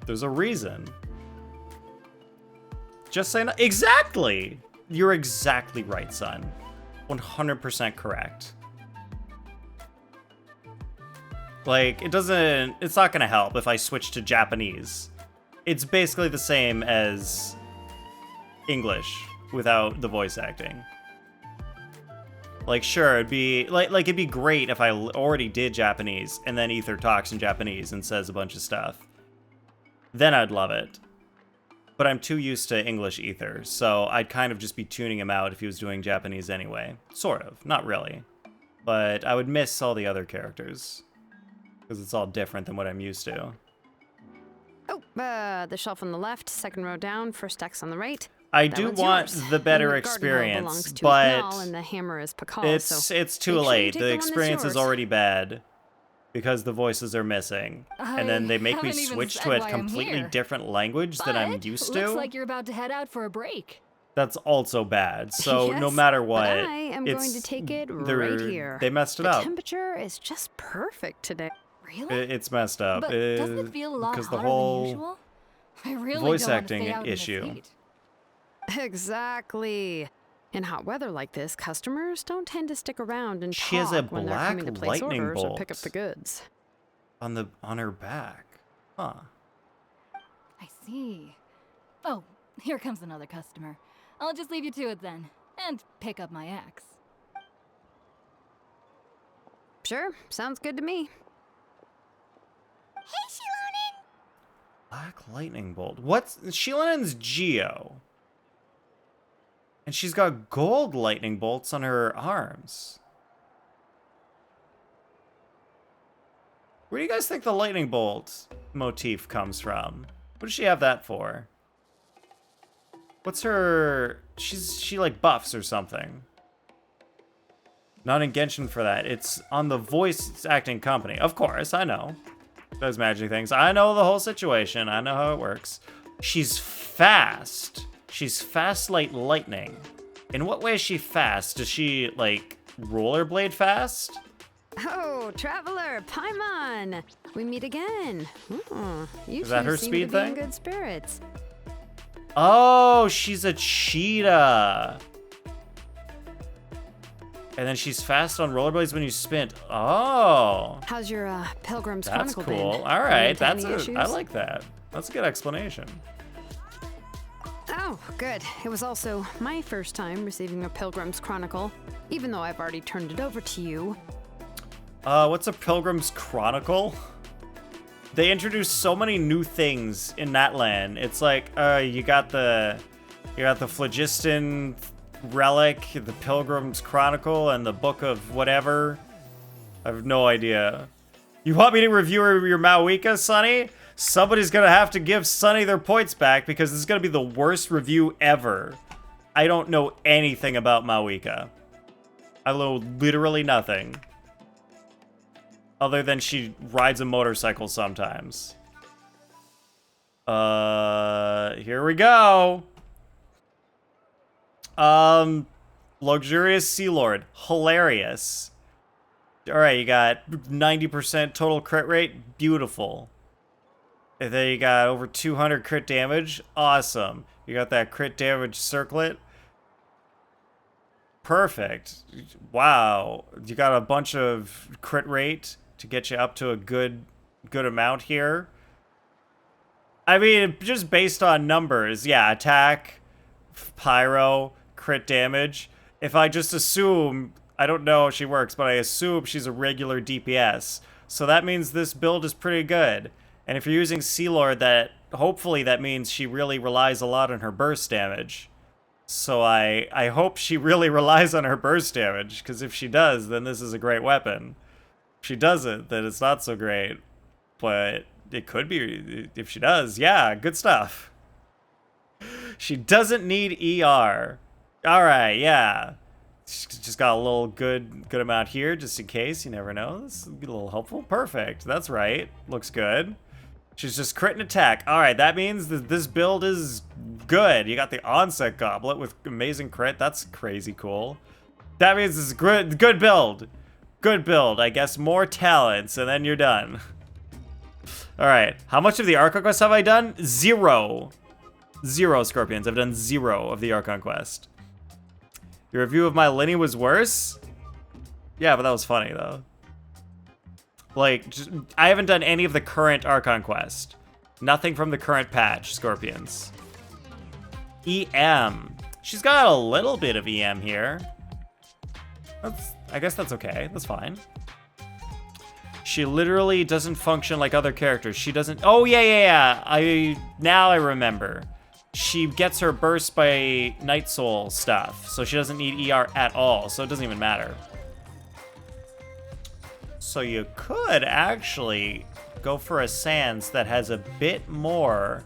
Speaker 1: There's a reason. Just say no. Exactly! You're exactly right, son. 100% correct. Like, it's not gonna help if I switch to Japanese. It's basically the same as English without the voice acting. Like, sure, it'd be like it'd be great if I already did Japanese and then Ether talks in Japanese and says a bunch of stuff. Then I'd love it. But I'm too used to English Ether, so I'd kind of just be tuning him out if he was doing Japanese anyway. Sort of, not really. But I would miss all the other characters because it's all different than what I'm used to.
Speaker 5: Oh, the shelf on the left, second row down, first X on the right.
Speaker 1: I
Speaker 5: That
Speaker 1: do
Speaker 5: one's
Speaker 1: want
Speaker 5: yours.
Speaker 1: the better
Speaker 5: And the garden hoe belongs
Speaker 1: experience,
Speaker 5: to
Speaker 1: but
Speaker 5: Mal and the hammer is Pakal,
Speaker 1: it's too
Speaker 5: make sure you
Speaker 1: late.
Speaker 5: take
Speaker 1: The
Speaker 5: the one that's
Speaker 1: experience is
Speaker 5: yours.
Speaker 1: already bad because the voices are missing, and then they make me
Speaker 2: haven't even
Speaker 1: switch
Speaker 2: said
Speaker 1: to a
Speaker 2: why I'm
Speaker 1: completely
Speaker 2: here.
Speaker 1: different language than I'm
Speaker 2: But
Speaker 1: used
Speaker 2: looks
Speaker 1: to.
Speaker 2: like you're about to head out for a break.
Speaker 1: That's also bad. So no
Speaker 5: Yes,
Speaker 1: matter what,
Speaker 5: but I am going to take it right here.
Speaker 1: They messed it
Speaker 5: the
Speaker 1: up.
Speaker 5: temperature is just perfect today.
Speaker 2: Really?
Speaker 1: It's messed up.
Speaker 2: But doesn't it feel a lot
Speaker 1: because
Speaker 2: hotter
Speaker 1: the whole
Speaker 2: than usual? I really
Speaker 1: voice
Speaker 2: don't want to
Speaker 1: acting
Speaker 2: stay out
Speaker 1: issue.
Speaker 2: In this heat.
Speaker 5: Exactly. In hot weather like this, customers don't tend to stick around and
Speaker 1: She
Speaker 5: talk
Speaker 1: has a
Speaker 5: when they're
Speaker 1: black
Speaker 5: coming to place
Speaker 1: lightning
Speaker 5: orders or
Speaker 1: bolt.
Speaker 5: pick up the goods.
Speaker 1: on her back. Huh.
Speaker 2: I see. Oh, here comes another customer. I'll just leave you to it then, and pick up my axe.
Speaker 5: Sure, sounds good to me.
Speaker 3: Hey, Xilonen!
Speaker 1: Black lightning bolt. What's Shilonen's Geo? And she's got gold lightning bolts on her arms. Where do you guys think the lightning bolt motif comes from? What does she have that for? What's her... She like buffs or something. Not in Genshin for that. It's on the voice acting company. Of course, I know. Those magic things. I know the whole situation. I know how it works. She's fast. She's fast like lightning. In what way is she fast? Does she, like, rollerblade fast?
Speaker 5: Oh, traveler, Paimon! We meet again. You
Speaker 1: Is that
Speaker 5: two
Speaker 1: her
Speaker 5: seem
Speaker 1: speed
Speaker 5: to be
Speaker 1: thing?
Speaker 5: in good spirits.
Speaker 1: Oh, she's a cheetah. And then she's fast on rollerblades when you spin. Oh,
Speaker 5: How's your Pilgrim's
Speaker 1: that's
Speaker 5: Chronicle
Speaker 1: cool.
Speaker 5: been?
Speaker 1: All
Speaker 5: Run
Speaker 1: right,
Speaker 5: into any
Speaker 1: I
Speaker 5: issues?
Speaker 1: like that. That's a good explanation.
Speaker 5: Oh, good. It was also my first time receiving a Pilgrim's Chronicle, even though I've already turned it over to you.
Speaker 1: What's a Pilgrim's Chronicle? They introduced so many new things in that land. It's like, you got the phlogiston relic, the Pilgrim's Chronicle, and the Book of whatever. I have no idea. You want me to review your Mawika, Sonny? Somebody's gonna have to give Sonny their points back because this is gonna be the worst review ever. I don't know anything about Mawika. I know literally nothing. Other than she rides a motorcycle sometimes. Here we go. Luxurious Sea Lord. Hilarious. All right, you got 90% total crit rate. Beautiful. And then you got over 200 crit damage. Awesome. You got that crit damage circlet. Perfect. Wow. You got a bunch of crit rate to get you up to a good amount here. I mean, just based on numbers, yeah, attack, pyro, crit damage. If I just assume, I don't know how she works, but I assume she's a regular DPS. So that means this build is pretty good. And if you're using Xilonen, hopefully that means she really relies a lot on her burst damage. So I hope she really relies on her burst damage, because if she does, then this is a great weapon. If she doesn't, then it's not so great. But it could be if she does. Yeah, good stuff. She doesn't need ER. Alright, yeah. Just got a little good amount here, just in case. You never know. This is a little helpful. Perfect. That's right. Looks good. She's just crit and attack. Alright, that means that this build is good. You got the onset goblet with amazing crit. That's crazy cool. That means it's a good build. Good build. I guess more talents, and then you're done. Alright, how much of the Archon Quest have I done? 0. 0 Scorpions. I've done 0 of the Archon Quest. Your review of my Lenny was worse? Yeah, but that was funny, though. Like, I haven't done any of the current Archon Quest. Nothing from the current patch, Scorpions. EM. She's got a little bit of EM here. I guess that's okay. That's fine. She literally doesn't function like other characters. She doesn't... Oh, yeah. Now I remember. She gets her burst by Night Soul stuff, so she doesn't need ER at all, so it doesn't even matter. So you could actually go for a Sans that has a bit more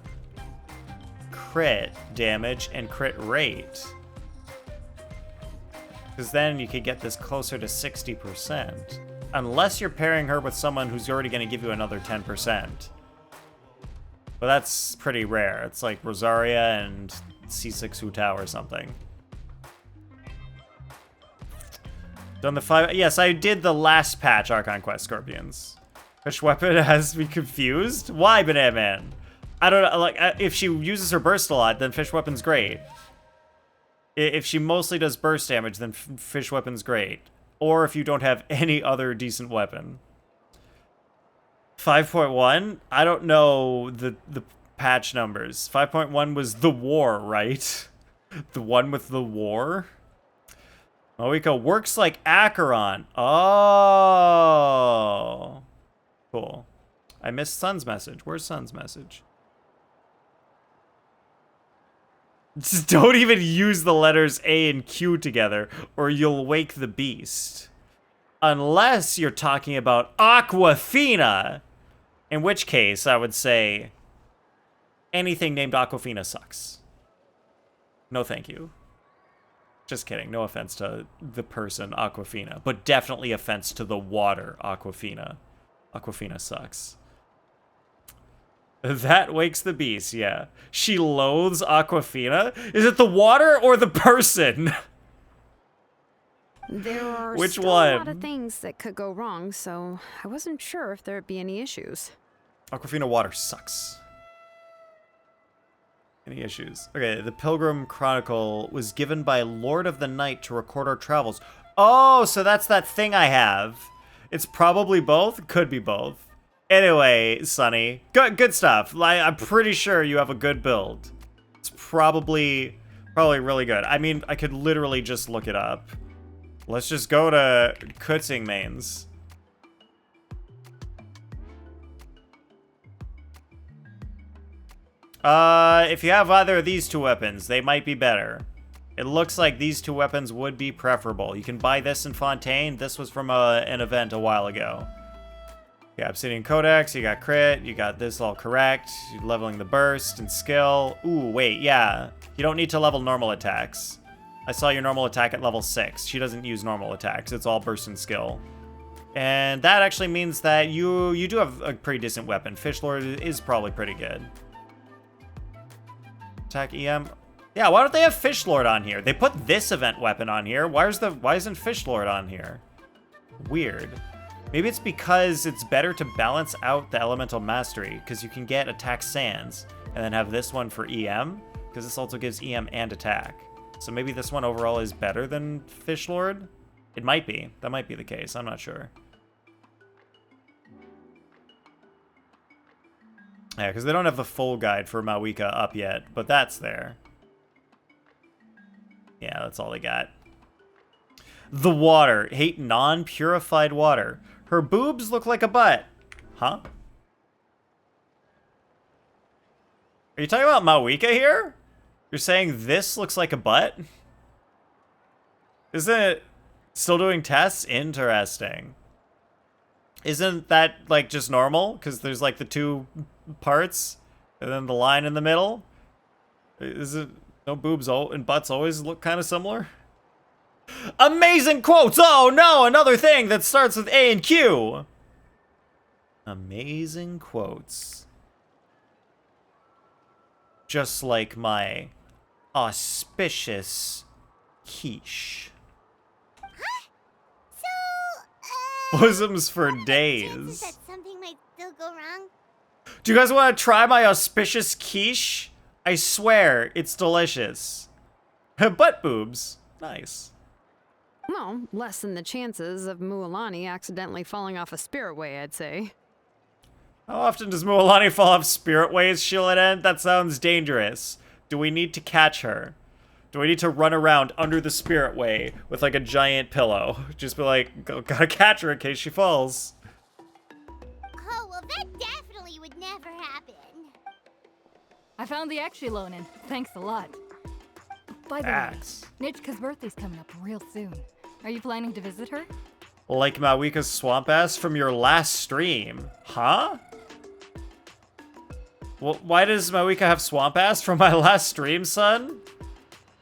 Speaker 1: crit damage and crit rate. Because then you could get this closer to 60%. Unless you're pairing her with someone who's already going to give you another 10%. But that's pretty rare. It's like Rosaria and C6 Hu Tao or something. Done the 5... Yes, I did the last patch Archon Quest, Scorpions. Fish Weapon has me confused? Why, Banana Man? I don't know. Like, if she uses her burst a lot, then Fish Weapon's great. If she mostly does burst damage, then Fish Weapon's great. Or if you don't have any other decent weapon. 5.1? I don't know the patch numbers. 5.1 was the war, right? The one with the war? Moika works like Acheron. Oh. Cool. I missed Sun's message. Where's Sun's message? Just don't even use the letters A and Q together, or you'll wake the beast. Unless you're talking about Aquafina. In which case, I would say anything named Aquafina sucks. No thank you. Just kidding. No offense to the person Aquafina, but definitely offense to the water Aquafina. Aquafina sucks. That wakes the beast, yeah. She loathes Aquafina? Is it the water or the person?
Speaker 5: There are
Speaker 1: Which
Speaker 5: still
Speaker 1: one?
Speaker 5: a lot of things that could go wrong, so I wasn't sure if there'd be any issues.
Speaker 1: Aquafina water sucks. Any issues? Okay, the Pilgrim Chronicle was given by Lord of the Night to record our travels. Oh, so that's that thing I have. It's probably both? Could be both. Anyway, Sunny, good stuff. I'm pretty sure you have a good build. It's probably really good. I mean, I could literally just look it up. Let's just go to Kutzing mains. If you have either of these two weapons, they might be better. It looks like these two weapons would be preferable. You can buy this in Fontaine. This was from an event a while ago. Yeah, Obsidian Codex, you got crit, you got this all correct. You're leveling the burst and skill. Ooh, wait, yeah. You don't need to level normal attacks. I saw your normal attack at level 6. She doesn't use normal attacks. It's all burst and skill. And that actually means that you do have a pretty decent weapon. Fishlord is probably pretty good. Attack EM. Yeah, why don't they have Fishlord on here? They put this event weapon on here. Why isn't Fishlord on here? Weird. Maybe it's because it's better to balance out the elemental mastery, because you can get attack sands, and then have this one for EM, because this also gives EM and attack. So maybe this one overall is better than Fish Lord? It might be. That might be the case. I'm not sure. Yeah, because they don't have the full guide for Mawika up yet, but that's there. Yeah, that's all they got. The water. Hate non-purified water. Her boobs look like a butt. Huh? Are you talking about Mawika here? You're saying this looks like a butt? Isn't it still doing tests? Interesting. Isn't that, like, just normal? Because there's, like, the two parts, and then the line in the middle? Is it... No boobs and butts always look kind of similar? Amazing quotes! Oh no, another thing that starts with A and Q! Amazing quotes. Just like my auspicious quiche. Bosoms for days.
Speaker 3: That something might still go wrong.
Speaker 1: Do you guys want to try my auspicious quiche? I swear, it's delicious. Butt boobs. Nice.
Speaker 5: Well, less than the chances of Mualani accidentally falling off a spirit way, I'd say.
Speaker 1: How often does Mualani fall off spirit ways, Xilonen? That sounds dangerous. Do we need to catch her? Do we need to run around under the spirit way with like a giant pillow? Just be like, gotta catch her in case she falls.
Speaker 3: Oh, well, that definitely would never happen.
Speaker 2: I found the Xilonen. Thanks a lot. By the
Speaker 1: Axe.
Speaker 2: way, Nitchka's birthday's coming up real soon. Are you planning to visit her?
Speaker 1: Like Mawika's swamp ass from your last stream. Huh? Well, why does Mawika have swamp ass from my last stream, son?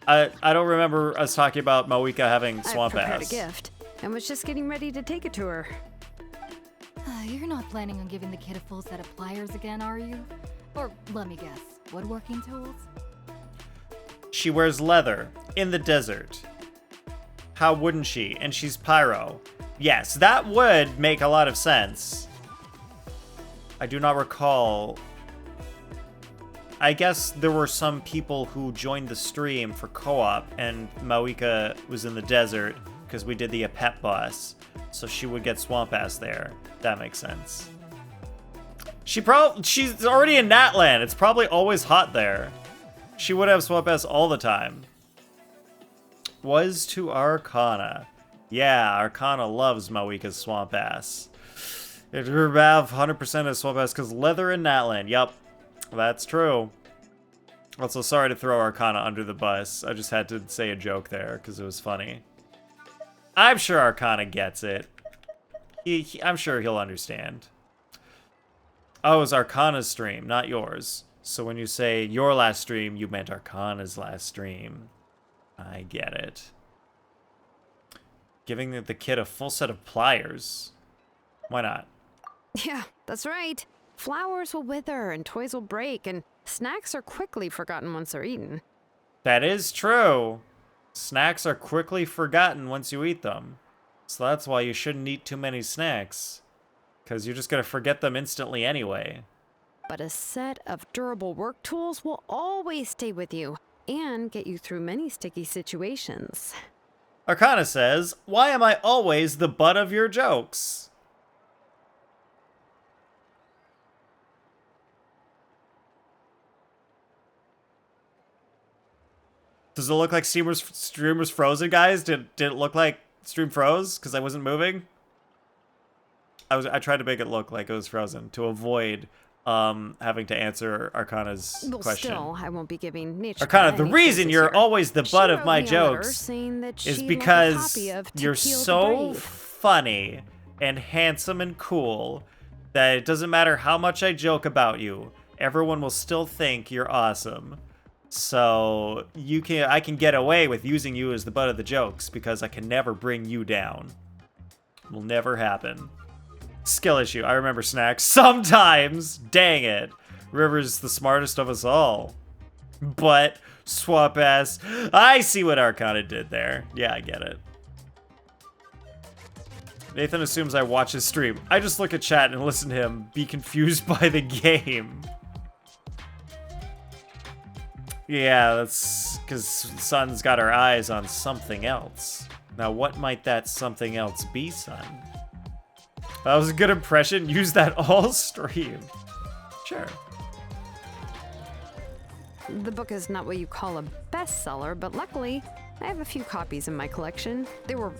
Speaker 1: I don't remember us talking about Mawika having swamp
Speaker 5: I prepared
Speaker 1: ass.
Speaker 5: a gift and was just getting ready to take it to her.
Speaker 2: You're not planning on giving the kid a full set of pliers again, are you? Or, let me guess, woodworking tools?
Speaker 1: She wears leather in the desert. How wouldn't she? And she's pyro. Yes, that would make a lot of sense. I do not recall. I guess there were some people who joined the stream for co-op, and Mawika was in the desert because we did the Apep boss, so she would get swamp ass there. That makes sense. She's already in Natland. It's probably always hot there. She would have swamp ass all the time. Was to Arcana. Yeah, Arcana loves Mawika's swamp ass. It have 100% of swamp ass because leather in Natland. Yup. That's true. Also, sorry to throw Arcana under the bus. I just had to say a joke there because it was funny. I'm sure Arcana gets it. I'm sure he'll understand. Oh, it was Arcana's stream, not yours. So when you say your last stream, you meant Arcana's last stream. I get it. Giving the kid a full set of pliers. Why not?
Speaker 5: Yeah, that's right. Flowers will wither and toys will break, and snacks are quickly forgotten once they're eaten.
Speaker 1: That is true. Snacks are quickly forgotten once you eat them. So that's why you shouldn't eat too many snacks. Because you're just going to forget them instantly anyway.
Speaker 5: But a set of durable work tools will always stay with you and get you through many sticky situations.
Speaker 1: Arcana says, "Why am I always the butt of your jokes?" Does it look like stream was frozen, guys? Did it look like stream froze because I wasn't moving? I tried to make it look like it was frozen to avoid having to answer Arcana's question.
Speaker 5: Still, I won't be giving Niche
Speaker 1: Arcana, the reason you're
Speaker 5: here.
Speaker 1: always the butt
Speaker 5: She
Speaker 1: of my
Speaker 5: wrote me a letter
Speaker 1: jokes
Speaker 5: saying that
Speaker 1: is
Speaker 5: she'd like a
Speaker 1: because
Speaker 5: copy of
Speaker 1: you're
Speaker 5: Tequil
Speaker 1: so
Speaker 5: the Brave.
Speaker 1: funny and handsome and cool that it doesn't matter how much I joke about you, everyone will still think you're awesome. So I can get away with using you as the butt of the jokes because I can never bring you down. It will never happen. Skill issue. I remember snacks. Sometimes. Dang it. River's the smartest of us all. But swap ass. I see what Arcana did there. Yeah, I get it. Nathan assumes I watch his stream. I just look at chat and listen to him be confused by the game. Yeah, that's because Sun's got her eyes on something else. Now, what might that something else be, Sun? That was a good impression. Use that all stream. Sure.
Speaker 5: The book is not what you call a bestseller, but luckily, I have a few copies in my collection. They were...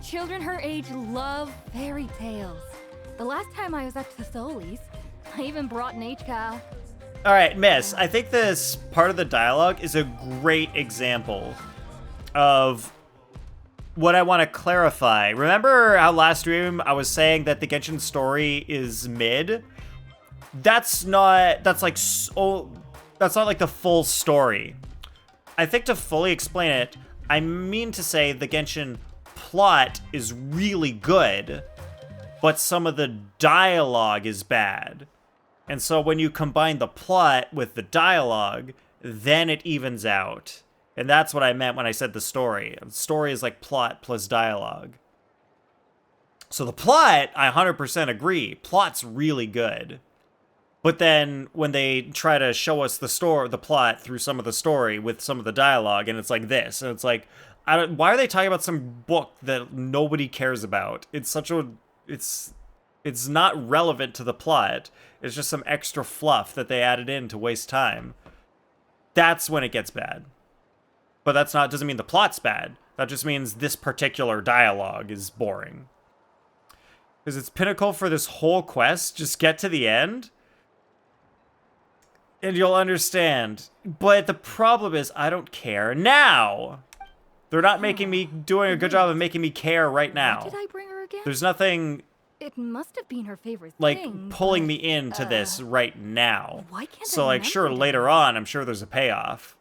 Speaker 2: Children her age love fairy tales. The last time I was at Tholi's, I even brought an H-cow.
Speaker 1: All right, Miss, I think this part of the dialogue is a great example of what I want to clarify. Remember how last stream I was saying that the Genshin story is mid? That's not like the full story. I think to fully explain it, I mean to say the Genshin plot is really good, but some of the dialogue is bad. And so when you combine the plot with the dialogue, then it evens out. And that's what I meant when I said the story. The story is like plot plus dialogue. So the plot, I 100% agree. Plot's really good. But then when they try to show us the plot through some of the story with some of the dialogue, and it's like this, and it's like, why are they talking about some book that nobody cares about? It's not relevant to the plot. It's just some extra fluff that they added in to waste time. That's when it gets bad. But doesn't mean the plot's bad. That just means this particular dialogue is boring. Because it's pinnacle for this whole quest. Just get to the end, and you'll understand. But the problem is, I don't care now. They're not doing a good job of making me care right now.
Speaker 2: Why did I bring her again?
Speaker 1: There's nothing
Speaker 2: It must have been her favorite
Speaker 1: like
Speaker 2: thing.
Speaker 1: pulling
Speaker 2: but,
Speaker 1: me into this right now.
Speaker 2: Why can't
Speaker 1: So
Speaker 2: I
Speaker 1: like sure
Speaker 2: remember
Speaker 1: later
Speaker 2: that?
Speaker 1: on I'm sure there's a payoff.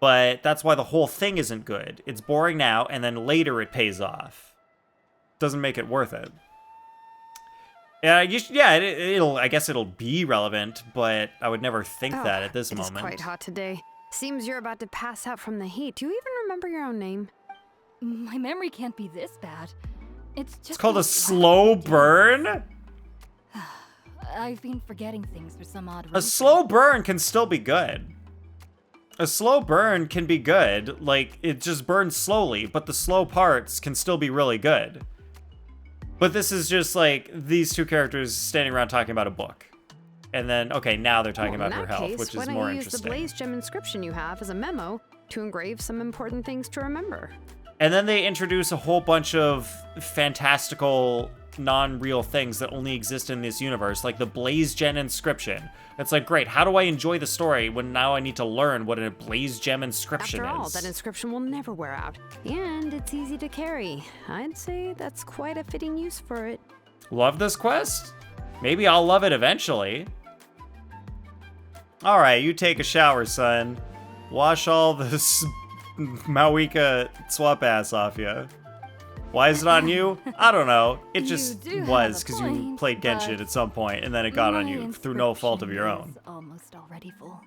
Speaker 1: But that's why the whole thing isn't good. It's boring now and then later it pays off. Doesn't make it worth it. Yeah, I guess it'll be relevant, but I would never think that at this moment.
Speaker 5: It's quite hot today. Seems you're about to pass out from the heat. Do you even remember your own name?
Speaker 2: My memory can't be this bad. It's
Speaker 1: called a
Speaker 2: these
Speaker 1: slow
Speaker 2: last
Speaker 1: burn?
Speaker 2: I've been forgetting things for some odd reason.
Speaker 1: A slow burn can still be good. A slow burn can be good. Like, it just burns slowly, but the slow parts can still be really good. But this is just like these two characters standing around talking about a book. And then, okay, now they're talking about her health, which is more
Speaker 5: Why don't you use
Speaker 1: interesting.
Speaker 5: the Blaze Gem inscription you have as a memo to engrave some important things to remember?
Speaker 1: And then they introduce a whole bunch of fantastical, non-real things that only exist in this universe, like the Blaze Gem inscription. It's like, great, how do I enjoy the story when now I need to learn what a Blaze Gem inscription
Speaker 5: After all,
Speaker 1: is?
Speaker 5: that inscription will never wear out. And it's easy to carry. I'd say that's quite a fitting use for it.
Speaker 1: Love this quest? Maybe I'll love it eventually. Alright, you take a shower, son. Wash all this Mawika swap ass off you. Why is it on you? I don't know. It
Speaker 2: You
Speaker 1: just
Speaker 2: do have
Speaker 1: was
Speaker 2: a
Speaker 1: because you
Speaker 2: point,
Speaker 1: played Genshin
Speaker 2: but
Speaker 1: at some point and then it got on
Speaker 2: My
Speaker 1: you through no fault of your
Speaker 2: inscription
Speaker 1: own.
Speaker 2: is almost already full.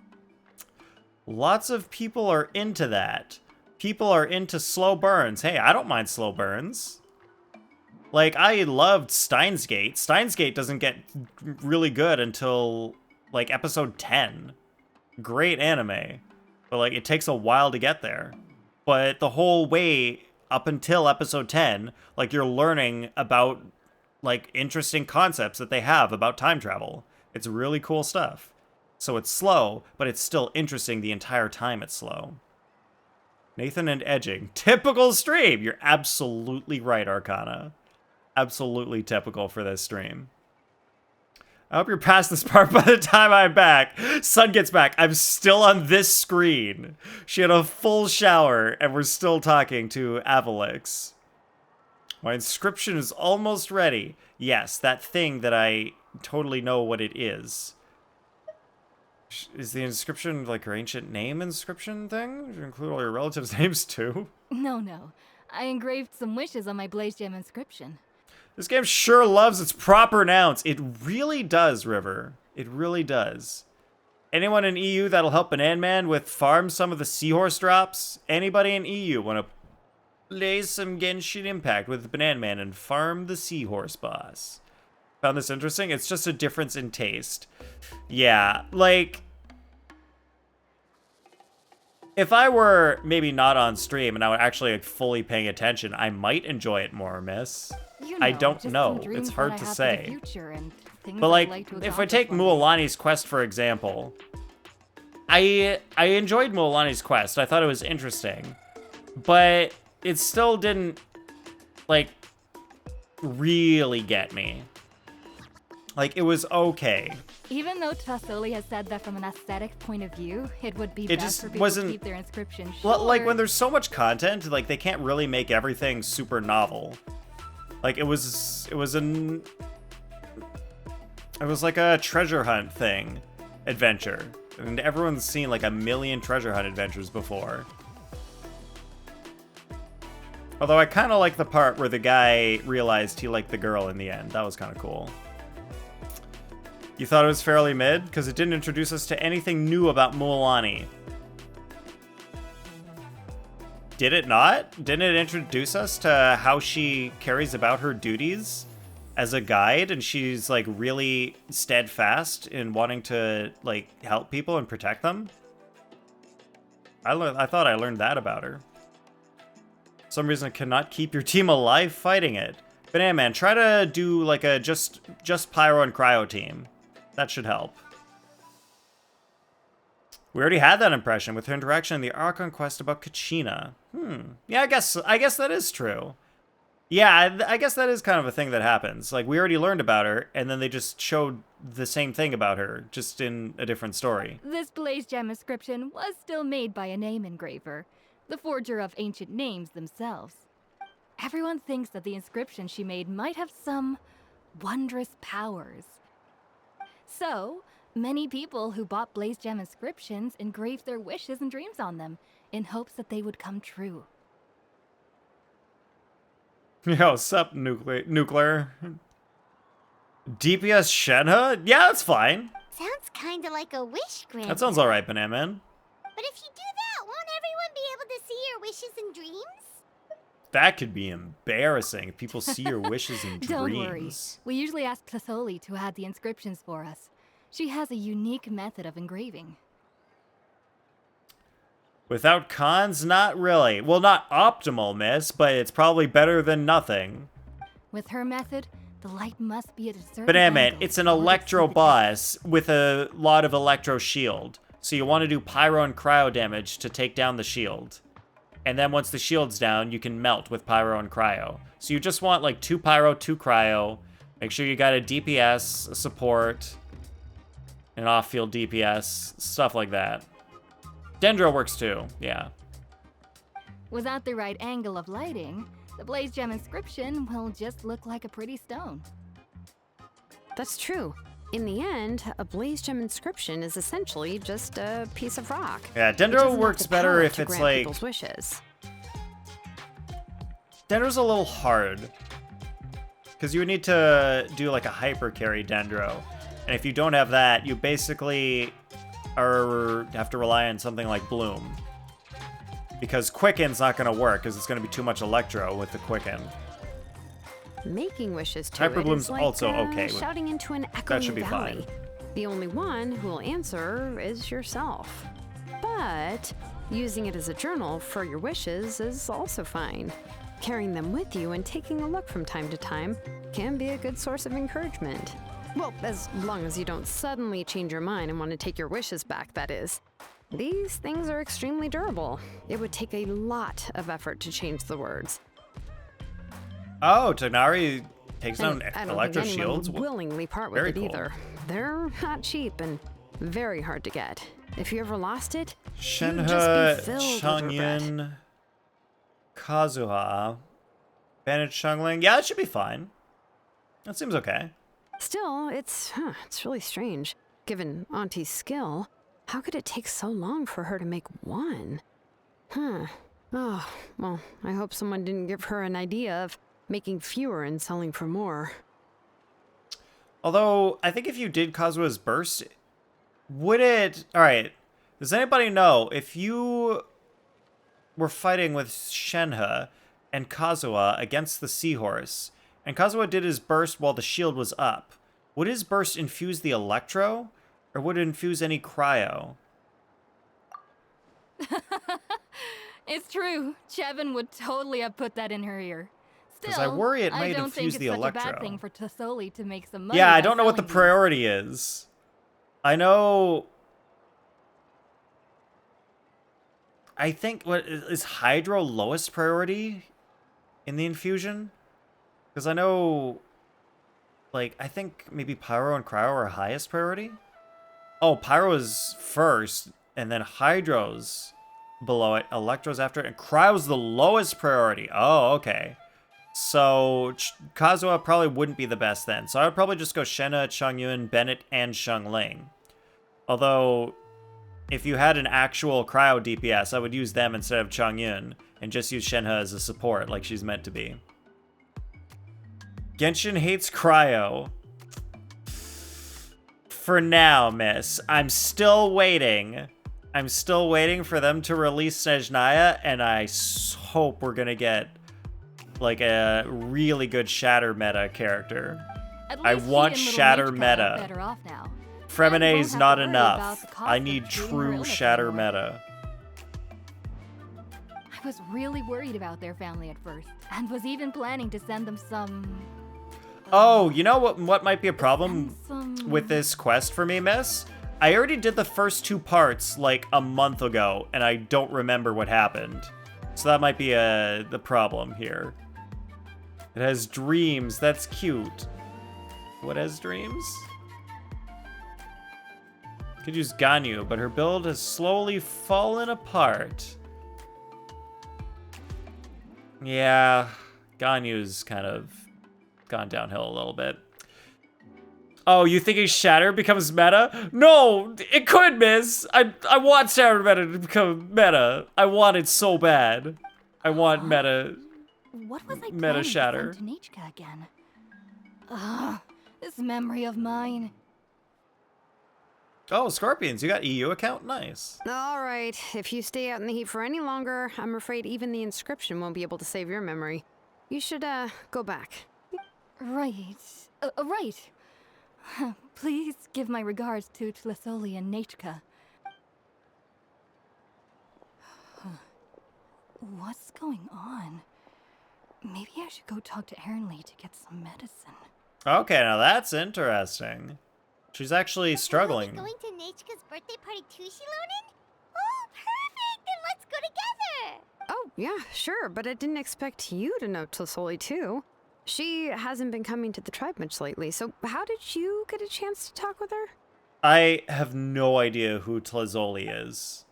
Speaker 1: Lots of people are into that. People are into slow burns. Hey, I don't mind slow burns. Like, I loved Steins Gate. Steins Gate doesn't get really good until, like, episode 10. Great anime. But, like, it takes a while to get there. But the whole way up until episode 10, like, you're learning about, like, interesting concepts that they have about time travel. It's really cool stuff. So it's slow, but it's still interesting the entire time it's slow. Nathan and edging. Typical stream! You're absolutely right, Arcana. Absolutely typical for this stream. I hope you're past this part by the time I'm back. Sun gets back. I'm still on this screen. She had a full shower, and we're still talking to Avalix. My inscription is almost ready. Yes, that thing that I totally know what it is. Is the inscription like her ancient name inscription thing? Should include all your relatives' names too?
Speaker 2: No. I engraved some wishes on my Blaze Gem inscription.
Speaker 1: This game sure loves its proper nouns. It really does, River. It really does. Anyone in EU that'll help Banan Man with farm some of the seahorse drops? Anybody in EU want to Play some Genshin Impact with Banana Man and farm the seahorse boss. Found this interesting? It's just a difference in taste. Yeah, like... If I were maybe not on stream and I were actually like, fully paying attention, I might enjoy it more, miss.
Speaker 2: You know,
Speaker 1: I don't
Speaker 2: just some
Speaker 1: know.
Speaker 2: dreams
Speaker 1: It's hard
Speaker 2: that I
Speaker 1: to
Speaker 2: have for
Speaker 1: say.
Speaker 2: the future and things
Speaker 1: But
Speaker 2: I'd
Speaker 1: like,
Speaker 2: like to
Speaker 1: if I
Speaker 2: accomplish
Speaker 1: take
Speaker 2: one day.
Speaker 1: Mualani's quest for example, I enjoyed Mualani's quest. I thought it was interesting, but it still didn't like really get me. Like it was okay.
Speaker 2: Even though Tassoli has said that from an aesthetic point of view, it would be
Speaker 1: It
Speaker 2: best
Speaker 1: just
Speaker 2: for people
Speaker 1: wasn't-
Speaker 2: to keep their inscription
Speaker 1: Well, like
Speaker 2: short.
Speaker 1: when there's so much content, like they can't really make everything super novel. Like it was like a treasure hunt thing, adventure. And everyone's seen like a million treasure hunt adventures before. Although I kind of like the part where the guy realized he liked the girl in the end. That was kind of cool. You thought it was fairly mid? Because it didn't introduce us to anything new about Mualani. Did it not? Didn't it introduce us to how she carries about her duties as a guide, and she's like really steadfast in wanting to like help people and protect them? I thought I learned that about her. For some reason, cannot keep your team alive fighting it. Banana Man, try to do like a just Pyro and Cryo team. That should help. We already had that impression with her interaction in the Archon quest about Kachina. Yeah, I guess that is true. Yeah, I guess that is kind of a thing that happens. Like, we already learned about her, and then they just showed the same thing about her, just in a different story.
Speaker 2: This Blaze Gem inscription was still made by a name engraver, the forger of ancient names themselves. Everyone thinks that the inscription she made might have some wondrous powers. So, many people who bought Blaze Gem inscriptions engraved their wishes and dreams on them, in hopes that they would come true.
Speaker 1: Yo, sup, Nuclear? DPS Shenhe? Yeah, that's fine.
Speaker 3: Sounds kinda like a wish grant.
Speaker 1: That sounds alright, Banana Man.
Speaker 3: But if you do that, won't everyone be able to see your wishes and dreams?
Speaker 1: That could be embarrassing if people see your wishes and dreams.
Speaker 2: Don't worry. We usually ask Tassoli to add the inscriptions for us. She has a unique method of engraving.
Speaker 1: Without cons, not really. Well, not optimal, miss, but it's probably better than nothing.
Speaker 2: With her method, the light must be at a certain
Speaker 1: Banana Man,
Speaker 2: angle
Speaker 1: it's an
Speaker 2: in order to see
Speaker 1: electro
Speaker 2: the
Speaker 1: boss with a lot of electro shield. So you want to do pyro and cryo damage to take down the shield. And then once the shield's down, you can melt with pyro and cryo. So you just want like 2 pyro, 2 cryo. Make sure you got a DPS, a support, an off-field DPS, stuff like that. Dendro works too, yeah.
Speaker 2: Without the right angle of lighting, the Blaze Gem inscription will just look like a pretty stone.
Speaker 5: That's true. In the end, a Blaze Gem inscription is essentially just a piece of rock.
Speaker 1: Yeah,
Speaker 5: It doesn't
Speaker 1: Dendro
Speaker 5: have
Speaker 1: works
Speaker 5: the
Speaker 1: better
Speaker 5: power
Speaker 1: if
Speaker 5: to
Speaker 1: it's
Speaker 5: grant
Speaker 1: like...
Speaker 5: people's wishes.
Speaker 1: Dendro's a little hard. Because you would need to do like a hyper carry Dendro. And if you don't have that, you basically have to rely on something like Bloom. Because Quicken's not going to work, because it's going to be too much Electro with the Quicken.
Speaker 5: Making wishes to
Speaker 1: Hyper
Speaker 5: it
Speaker 1: Bloom's
Speaker 5: is like
Speaker 1: also okay.
Speaker 5: shouting into an echoing
Speaker 1: should be
Speaker 5: valley.
Speaker 1: fine.
Speaker 5: The only one who will answer is yourself. But using it as a journal for your wishes is also fine. Carrying them with you and taking a look from time to time can be a good source of encouragement. Well, as long as you don't suddenly change your mind and want to take your wishes back, that is. These things are extremely durable. It would take a lot of effort to change the words.
Speaker 1: Oh, Tighnari takes down
Speaker 5: And I don't
Speaker 1: Electro
Speaker 5: think anyone
Speaker 1: Shields?
Speaker 5: would willingly part with
Speaker 1: Very
Speaker 5: it
Speaker 1: cool.
Speaker 5: either. They're not cheap and very hard to get. If you ever lost it, you'd
Speaker 1: Shenhe,
Speaker 5: just be filled with regret.
Speaker 1: Changyin, Kazuha, Bandit Shungling. Yeah, it should be fine. That seems okay.
Speaker 5: Still, it's really strange. Given Auntie's skill, how could it take so long for her to make one? Oh, well, I hope someone didn't give her an idea of making fewer and selling for more.
Speaker 1: Although, I think if you did Kazuha's Burst, would it... Alright, does anybody know, if you were fighting with Shenhe, and Kazuha against the seahorse, and Kazuha did his burst while the shield was up. Would his burst infuse the electro, or would it infuse any cryo?
Speaker 2: It's true. Chevin would totally have put that in her ear.
Speaker 1: 'Cause I worry it might
Speaker 2: I don't
Speaker 1: infuse
Speaker 2: think
Speaker 1: the
Speaker 2: it's such a bad
Speaker 1: electro.
Speaker 2: thing for Tassoli to make some money.
Speaker 1: Yeah, I
Speaker 2: by
Speaker 1: don't know what the
Speaker 2: selling these.
Speaker 1: priority is. I know... I think, what is Hydro lowest priority in the infusion? Because I know, like, I think maybe Pyro and Cryo are highest priority? Oh, Pyro's first, and then Hydro's below it, Electro's after it, and Cryo's the lowest priority. Oh, okay. So, Kazuha probably wouldn't be the best then. So I would probably just go Shenhe, Chongyun, Bennett, and Xiangling. Although, if you had an actual Cryo DPS, I would use them instead of Chongyun, and just use Shenhe as a support like she's meant to be. Genshin hates Cryo. For now, miss. I'm still waiting. I'm still waiting for them to release Snezhnaya, and I hope we're gonna get like a really good Shatter meta character.
Speaker 2: At
Speaker 1: I
Speaker 2: least he
Speaker 1: want
Speaker 2: and little
Speaker 1: Shatter
Speaker 2: Mage Cat
Speaker 1: meta.
Speaker 2: are better off now.
Speaker 1: Fremine
Speaker 2: won't
Speaker 1: is
Speaker 2: have
Speaker 1: not
Speaker 2: to worry
Speaker 1: enough.
Speaker 2: about the cost
Speaker 1: I
Speaker 2: of
Speaker 1: need
Speaker 2: treating her
Speaker 1: true
Speaker 2: illness
Speaker 1: Shatter
Speaker 2: anymore.
Speaker 1: meta.
Speaker 2: I was really worried about their family at first, and was even planning to send them some...
Speaker 1: Oh, you know what might be a problem
Speaker 2: some...
Speaker 1: with this quest for me, miss? I already did the first 2 parts like a month ago, and I don't remember what happened. So that might be the problem here. It has dreams. That's cute. What has dreams? Could use Ganyu, but her build has slowly fallen apart. Yeah, Ganyu's kind of gone downhill a little bit. Oh, you thinking Shatter becomes meta? No, it could, miss. I want Shatter meta to become meta. I want it so bad. I want meta.
Speaker 2: What was I
Speaker 1: Meta
Speaker 2: planning
Speaker 1: Shatter.
Speaker 2: to send to Nichka again? Ugh, this memory of mine.
Speaker 1: Oh, Scorpions, you got EU account? Nice.
Speaker 5: All right, if you stay out in the heat for any longer, I'm afraid even the inscription won't be able to save your memory. You should, go back.
Speaker 2: Right. Right. Please give my regards to Tassoli and Nichka. What's going on? Maybe I should go talk to Ernly to get some medicine.
Speaker 1: Okay, now that's interesting. She's actually struggling.
Speaker 3: Are we going to Nichka's birthday party too, Xilonen? Oh, perfect! Then let's go together!
Speaker 5: Oh, yeah, sure, but I didn't expect you to know Tassoli too. She hasn't been coming to the tribe much lately, so how did you get a chance to talk with her?
Speaker 1: I have no idea who Tlazoli is.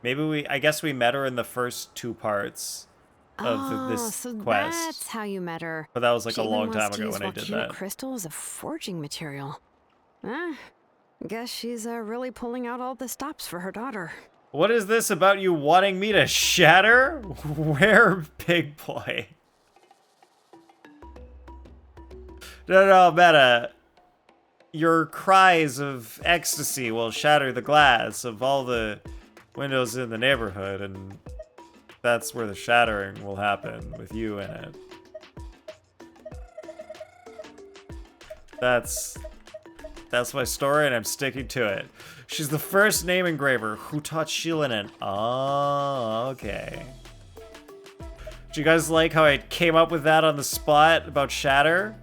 Speaker 1: Maybe I guess we met her in the first 2 parts of this
Speaker 5: so
Speaker 1: quest.
Speaker 5: That's how you met her.
Speaker 1: But that was like
Speaker 5: She
Speaker 1: a
Speaker 5: even
Speaker 1: long
Speaker 5: wants
Speaker 1: time
Speaker 5: to
Speaker 1: ago
Speaker 5: use
Speaker 1: when I did
Speaker 5: volcano
Speaker 1: that.
Speaker 5: crystal as a forging material. Guess she's really pulling out all the stops for her daughter.
Speaker 1: What is this about you wanting me to shatter? Where, big boy? No, Meta. Your cries of ecstasy will shatter the glass of all the windows in the neighborhood, and that's where the shattering will happen with you in it. That's my story, and I'm sticking to it. She's the first name engraver who taught Xilonen. Oh, okay. Do you guys like how I came up with that on the spot about Shatter?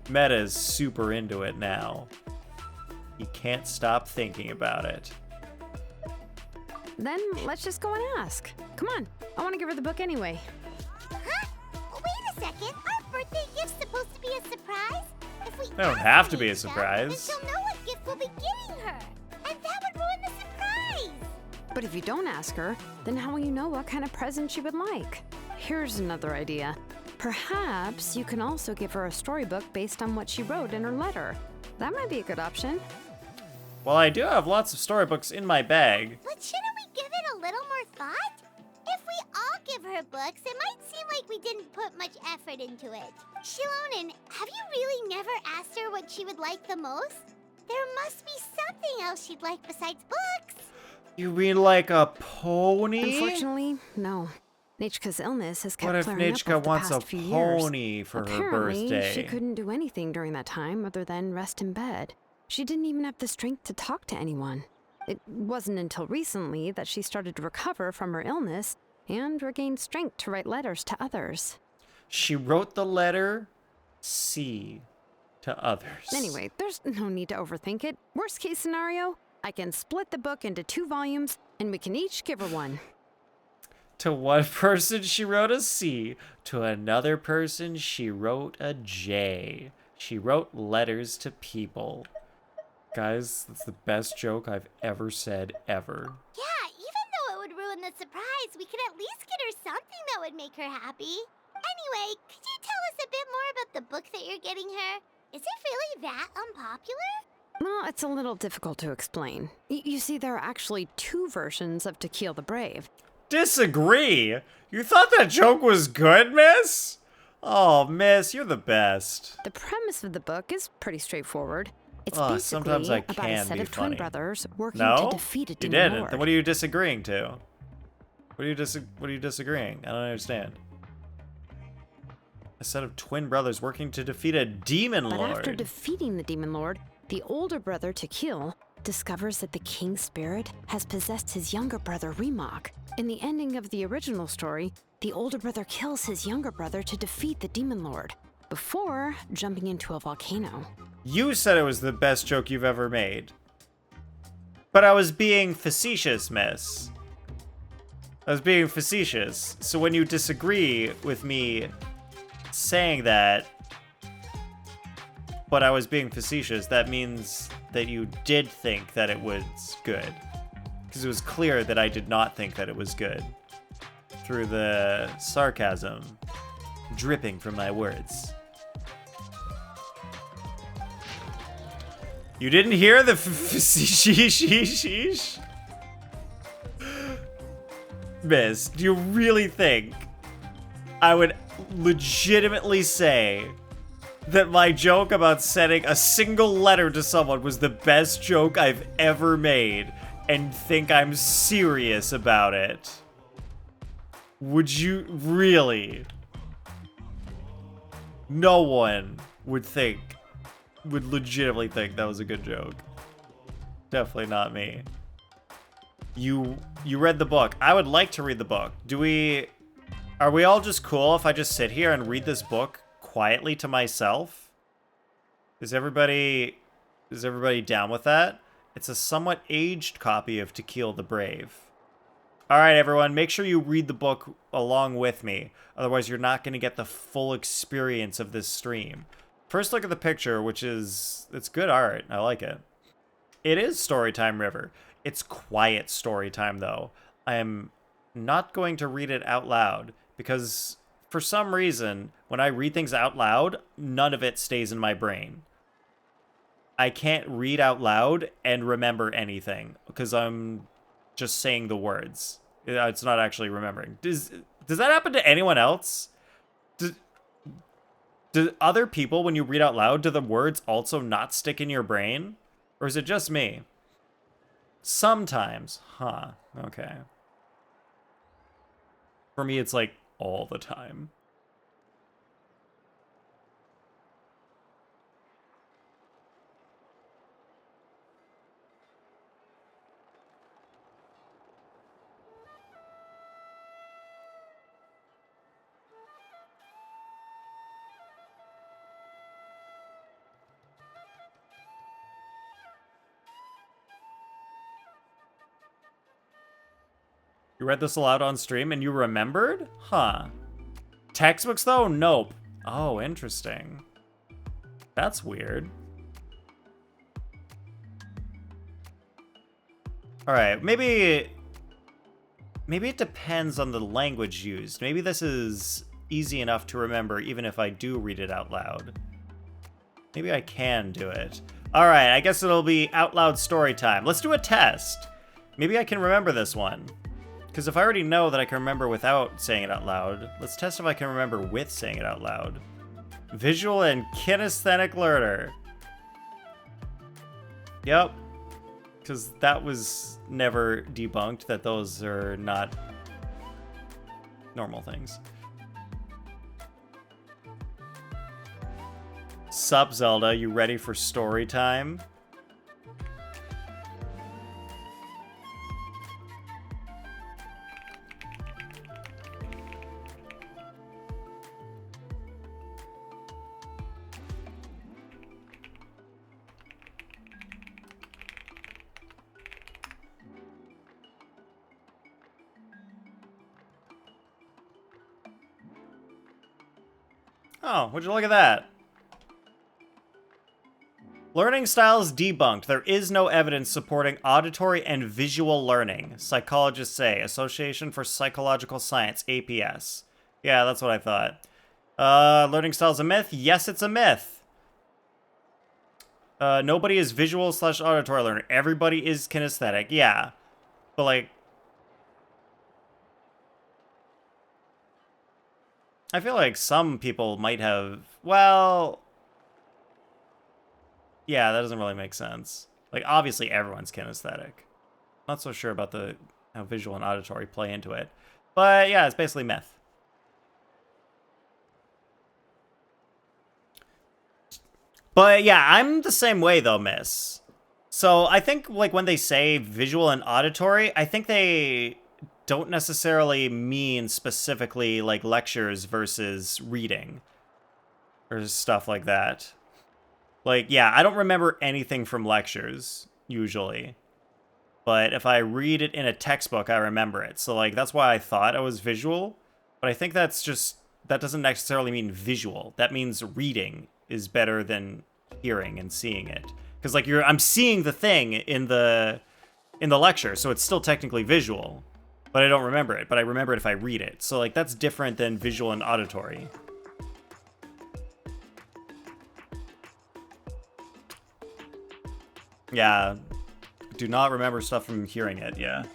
Speaker 1: Meta's super into it now. He can't stop thinking about it.
Speaker 5: Then let's just go and ask. Come on, I want to give her the book anyway.
Speaker 3: Huh? Wait a second. Our birthday gift's supposed to be a surprise? If we
Speaker 1: They don't
Speaker 3: ask
Speaker 1: have to be a
Speaker 3: Nichka,
Speaker 1: surprise.
Speaker 3: then she'll know what gift we'll be giving her. And that would ruin the surprise.
Speaker 5: But if you don't ask her, then how will you know what kind of present she would like? Here's another idea. Perhaps you can also give her a storybook based on what she wrote in her letter. That might be a good option.
Speaker 1: Well, I do have lots of storybooks in my bag.
Speaker 3: But shouldn't we give it a little more thought? If we all give her books, it might seem like we didn't put much effort into it. Xilonen, have you really never asked her what she would like the most? There must be something else she'd like besides books.
Speaker 1: You mean like a pony?
Speaker 5: Unfortunately, no. Nechka's illness has kept
Speaker 1: What if
Speaker 5: flaring up
Speaker 1: Nechka
Speaker 5: over the
Speaker 1: wants a
Speaker 5: past few years.
Speaker 1: pony for her
Speaker 5: Apparently,
Speaker 1: birthday?
Speaker 5: she couldn't do anything during that time other than rest in bed. She didn't even have the strength to talk to anyone. It wasn't until recently that she started to recover from her illness and regained strength to write letters to others.
Speaker 1: She wrote the letter C to others.
Speaker 5: Anyway, there's no need to overthink it. Worst case scenario, I can split the book into 2 volumes and we can each give her one.
Speaker 1: To one person, she wrote a C. To another person, she wrote a J. She wrote letters to people. Guys, that's the best joke I've ever said, ever.
Speaker 3: Yeah, even though it would ruin the surprise, we could at least get her something that would make her happy. Anyway, could you tell us a bit more about the book that you're getting her? Is it really that unpopular?
Speaker 5: Well, it's a little difficult to explain. You see, there are actually 2 versions of Tequil the Brave.
Speaker 1: Disagree? You thought that joke was good, miss? Oh, miss, you're the best.
Speaker 5: The premise of the book is pretty straightforward. It's
Speaker 1: Oh,
Speaker 5: basically
Speaker 1: sometimes I
Speaker 5: about a
Speaker 1: can
Speaker 5: set
Speaker 1: be
Speaker 5: of
Speaker 1: funny.
Speaker 5: twin brothers working
Speaker 1: No?
Speaker 5: to defeat a
Speaker 1: You
Speaker 5: demon
Speaker 1: didn't.
Speaker 5: lord.
Speaker 1: Then what are you disagreeing to? What are you disagreeing? I don't understand. A set of twin brothers working to defeat a demon
Speaker 5: But
Speaker 1: lord.
Speaker 5: after defeating the demon lord, the older brother Tequil discovers that the king's spirit has possessed his younger brother Rimac. In the ending of the original story, the older brother kills his younger brother to defeat the demon lord, before jumping into a volcano.
Speaker 1: You said it was the best joke you've ever made. But I was being facetious, miss. I was being facetious. So when you disagree with me saying that, but I was being facetious, that means that you did think that it was good. Because it was clear that I did not think that it was good. Through the sarcasm dripping from my words. You didn't hear the sheesh? Miss, do you really think I would legitimately say that my joke about sending a single letter to someone was the best joke I've ever made and think I'm serious about it? Would you really? No one would legitimately think that was a good joke. Definitely not me. You read the book. I would like to read the book. Are we all just cool if I just sit here and read this book quietly to myself? Is everybody down with that? It's a somewhat aged copy of Tequil the Brave. All right, everyone, make sure you read the book along with me. Otherwise, you're not going to get the full experience of this stream. First, look at the picture, it's good art. I like it. It is Storytime River. It's quiet story time, though. I am not going to read it out loud because for some reason, when I read things out loud, none of it stays in my brain. I can't read out loud and remember anything because I'm just saying the words. It's not actually remembering. Does that happen to anyone else? Do other people, when you read out loud, do the words also not stick in your brain? Or is it just me? Sometimes. Huh. Okay. For me, it's like all the time. You read this aloud on stream and you remembered? Huh. Textbooks though? Nope. Oh, interesting. That's weird. Alright, maybe it depends on the language used. Maybe this is easy enough to remember even if I do read it out loud. Maybe I can do it. Alright, I guess it'll be out loud story time. Let's do a test. Maybe I can remember this one. Because if I already know that I can remember without saying it out loud, let's test if I can remember with saying it out loud. Visual and kinesthetic learner. Yep. Because that was never debunked, that those are not normal things. Sup, Zelda? You ready for story time? Oh, would you look at that? Learning styles debunked. There is no evidence supporting auditory and visual learning. Psychologists say. Association for Psychological Science, APS. Yeah, that's what I thought. Learning styles a myth? Yes, it's a myth. Nobody is visual / auditory learner. Everybody is kinesthetic. Yeah. But like, I feel like some people might have, well, yeah, that doesn't really make sense. Like, obviously everyone's kinesthetic. Not so sure about how visual and auditory play into it. But yeah, it's basically myth. But yeah, I'm the same way though, miss. So I think like when they say visual and auditory, I think they don't necessarily mean specifically like lectures versus reading or stuff like that. Like, yeah, I don't remember anything from lectures usually, but if I read it in a textbook, I remember it. So like, that's why I thought I was visual, but I think that doesn't necessarily mean visual. That means reading is better than hearing and seeing it. Because like I'm seeing the thing in the lecture, so it's still technically visual. But I don't remember it, but I remember it if I read it. So, like, that's different than visual and auditory. Yeah. Do not remember stuff from hearing it, yeah.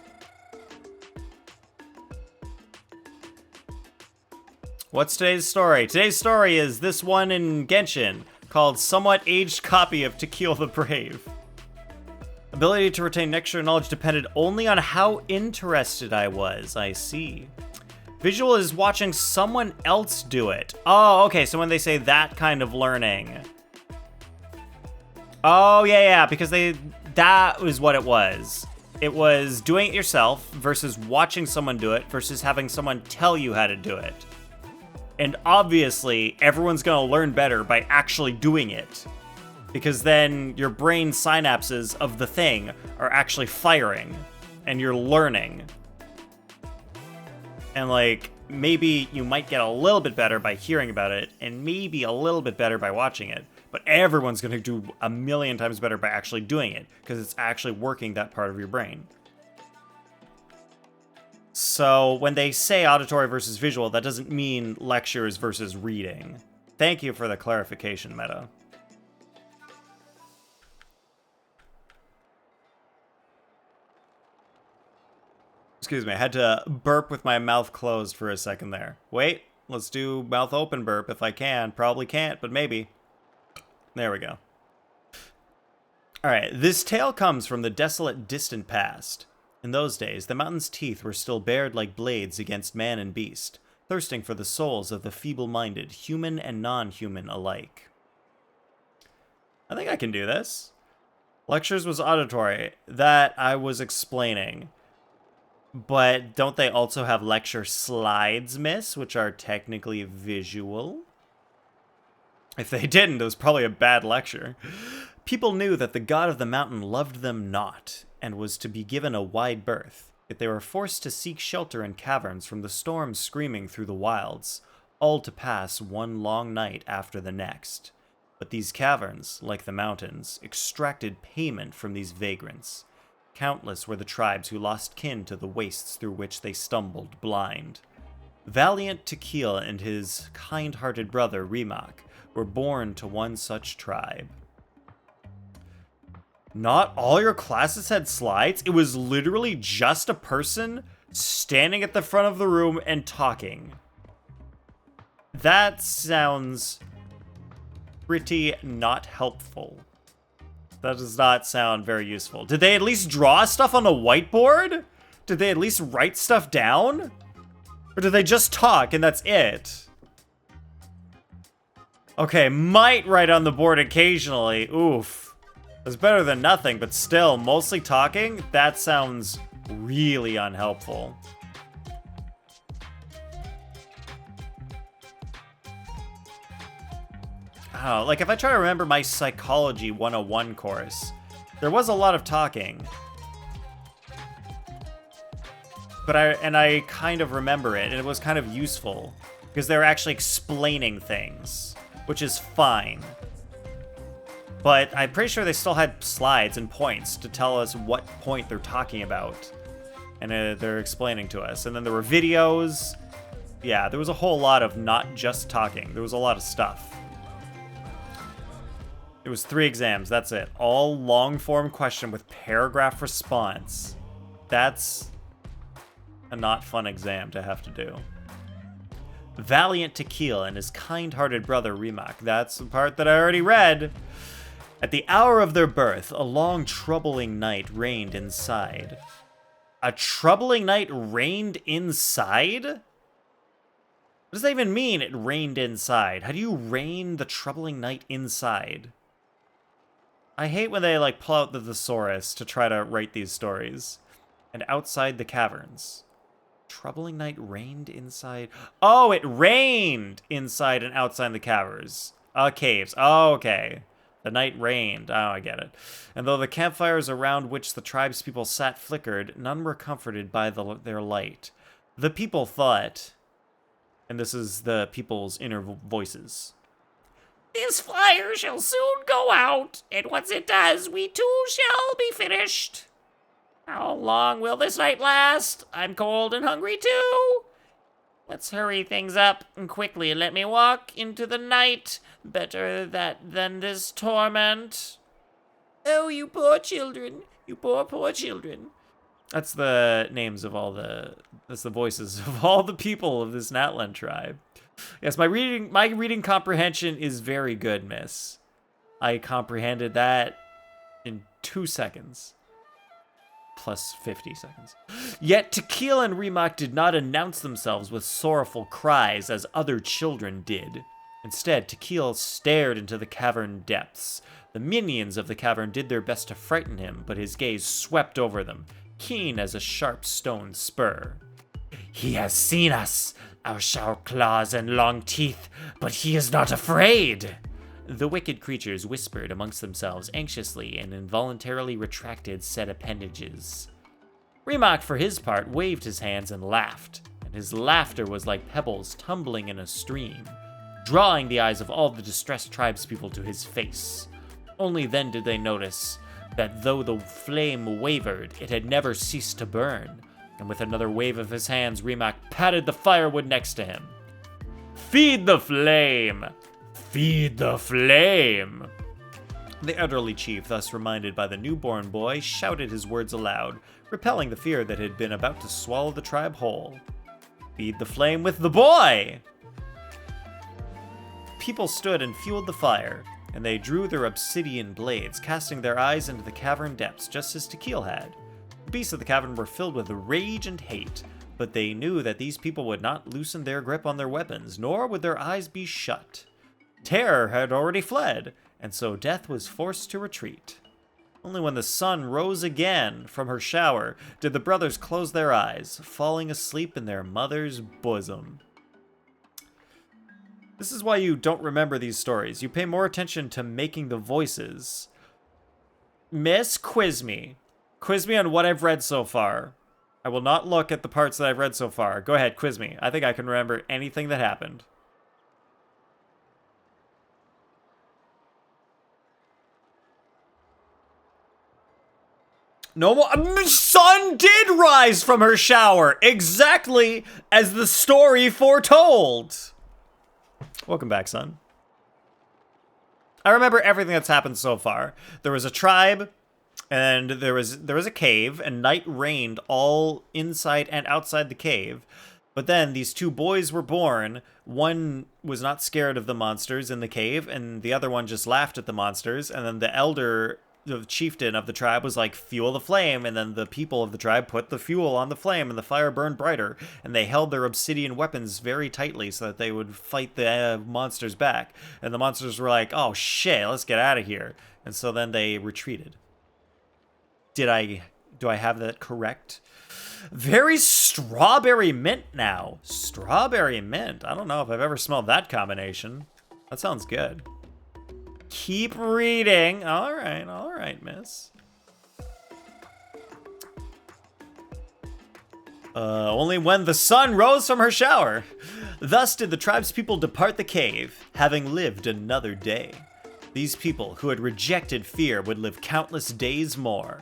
Speaker 1: What's today's story? Today's story is this one in Genshin, called Somewhat Aged Copy of Tequil the Brave. Ability to retain nectar knowledge depended only on how interested I was. I see. Visual is watching someone else do it. Oh, okay, so when they say that kind of learning. Oh, yeah, because that was what it was. It was doing it yourself versus watching someone do it versus having someone tell you how to do it. And obviously, everyone's gonna learn better by actually doing it. Because then your brain synapses of the thing are actually firing, and you're learning. And like, maybe you might get a little bit better by hearing about it, and maybe a little bit better by watching it, but everyone's gonna do a million times better by actually doing it, because it's actually working that part of your brain. So when they say auditory versus visual, that doesn't mean lectures versus reading. Thank you for the clarification, Meta. Excuse me, I had to burp with my mouth closed for a second there. Wait, let's do mouth open burp if I can. Probably can't, but maybe. There we go. Alright, this tale comes from the desolate, distant past. In those days, the mountain's teeth were still bared like blades against man and beast, thirsting for the souls of the feeble-minded, human and non-human alike. I think I can do this. Lectures was auditory. That I was explaining. But don't they also have lecture slides, miss, which are technically visual? If they didn't, it was probably a bad lecture. People knew that the god of the mountain loved them not, and was to be given a wide berth, yet they were forced to seek shelter in caverns from the storms screaming through the wilds, all to pass one long night after the next. But these caverns, like the mountains, extracted payment from these vagrants. Countless were the tribes who lost kin to the wastes through which they stumbled blind. Valiant Tequil and his kind-hearted brother Rimac were born to one such tribe. Not all your classes had slides? It was literally just a person standing at the front of the room and talking. That sounds pretty not helpful. That does not sound very useful. Did they at least draw stuff on a whiteboard? Did they at least write stuff down? Or did they just talk and that's it? Okay, might write on the board occasionally. Oof. That's better than nothing, but still, mostly talking? That sounds really unhelpful. Oh, like if I try to remember my Psychology 101 course, there was a lot of talking. But I kind of remember it, and it was kind of useful, because they were actually explaining things, which is fine. But I'm pretty sure they still had slides and points to tell us what point they're talking about. And they're explaining to us. And then there were videos. Yeah, there was a whole lot of not just talking. There was a lot of stuff. It was 3 exams, that's it. All long-form question with paragraph response. That's a not fun exam to have to do. Valiant Tequil and his kind-hearted brother Rimac. That's the part that I already read. At the hour of their birth, a long, troubling night reigned inside. A troubling night reigned inside? What does that even mean, it rained inside? How do you reign the troubling night inside? I hate when they, like, pull out the thesaurus to try to write these stories. And outside the caverns. Troubling night reigned inside... Oh, it rained inside and outside the caverns. Caves. Oh, okay. The night rained. Oh, I get it. And though the campfires around which the tribespeople sat flickered, none were comforted by their light. The people thought... And this is the people's inner voices. This fire shall soon go out, and once it does, we too shall be finished. How long will this night last? I'm cold and hungry too. Let's hurry things up and quickly let me walk into the night. Better that than this torment. Oh, you poor children. You poor children. That's the names of that's the voices of all the people of this Natlan tribe. Yes, my reading comprehension is very good, miss. I comprehended that in 2 seconds. Plus 50 seconds. Yet Tequil and Rimac did not announce themselves with sorrowful cries as other children did. Instead, Tequil stared into the cavern depths. The minions of the cavern did their best to frighten him, but his gaze swept over them, keen as a sharp stone spur. He has seen us, our sharp claws and long teeth, but he is not afraid. The wicked creatures whispered amongst themselves anxiously and involuntarily retracted said appendages. Rimac, for his part, waved his hands and laughed, and his laughter was like pebbles tumbling in a stream, drawing the eyes of all the distressed tribespeople to his face. Only then did they notice that though the flame wavered, it had never ceased to burn, and with another wave of his hands, Rimac patted the firewood next to him. Feed the flame! Feed the flame! The elderly chief, thus reminded by the newborn boy, shouted his words aloud, repelling the fear that had been about to swallow the tribe whole. Feed the flame with the boy! People stood and fueled the fire, and they drew their obsidian blades, casting their eyes into the cavern depths just as Tequil had. The beasts of the cavern were filled with rage and hate, but they knew that these people would not loosen their grip on their weapons, nor would their eyes be shut. Terror had already fled, and so Death was forced to retreat. Only when the sun rose again from her shower did the brothers close their eyes, falling asleep in their mother's bosom. This is why you don't remember these stories. You pay more attention to making the voices. Miss, quiz me. Quiz me on what I've read so far. I will not look at the parts that I've read so far. Go ahead, quiz me. I think I can remember anything that happened. No more. Sun did rise from her shower, exactly as the story foretold. Welcome back, son. I remember everything that's happened so far. There was a tribe, and there was a cave, and night reigned all inside and outside the cave. But then these 2 boys were born. One was not scared of the monsters in the cave, and the other one just laughed at the monsters. And then the elder the chieftain of the tribe was like, fuel the flame, and then the people of the tribe put the fuel on the flame, and the fire burned brighter, and they held their obsidian weapons very tightly so that they would fight the monsters back. And the monsters were like, oh shit, let's get out of here. And so then they retreated. Do I have that correct? Very strawberry mint now. Strawberry mint. I don't know if I've ever smelled that combination. That sounds good. Keep reading. All right, miss. Only when the sun rose from her shower. Thus did the tribespeople depart the cave, having lived another day. These people who had rejected fear would live countless days more.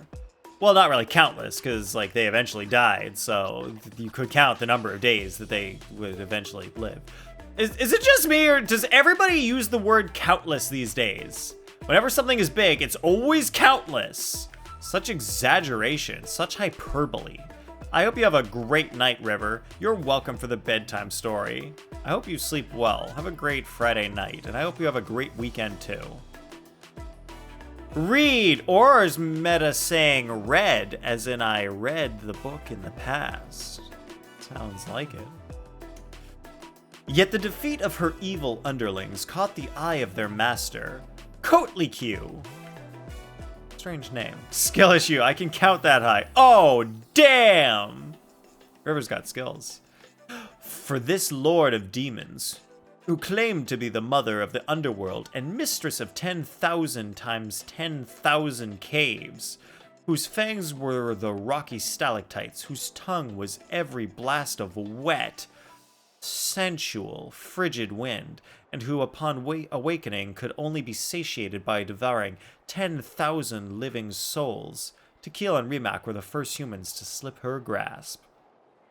Speaker 1: Well, not really countless, because like they eventually died, so you could count the number of days that they would eventually live. Is it just me, or does everybody use the word countless these days? Whenever something is big, it's always countless. Such exaggeration, such hyperbole. I hope you have a great night, River. You're welcome for the bedtime story. I hope you sleep well. Have a great Friday night, and I hope you have a great weekend too. Read, or is meta saying read, as in I read the book in the past. Sounds like it. Yet the defeat of her evil underlings caught the eye of their master, Coatlicue. Strange name. Skill issue, I can count that high. Oh, damn! River's got skills. For this lord of demons, who claimed to be the mother of the underworld and mistress of 10,000 times 10,000 caves, whose fangs were the rocky stalactites, whose tongue was every blast of wet, sensual, frigid wind, and who upon awakening could only be satiated by devouring 10,000 living souls, Tequil and Rimac were the first humans to slip her grasp.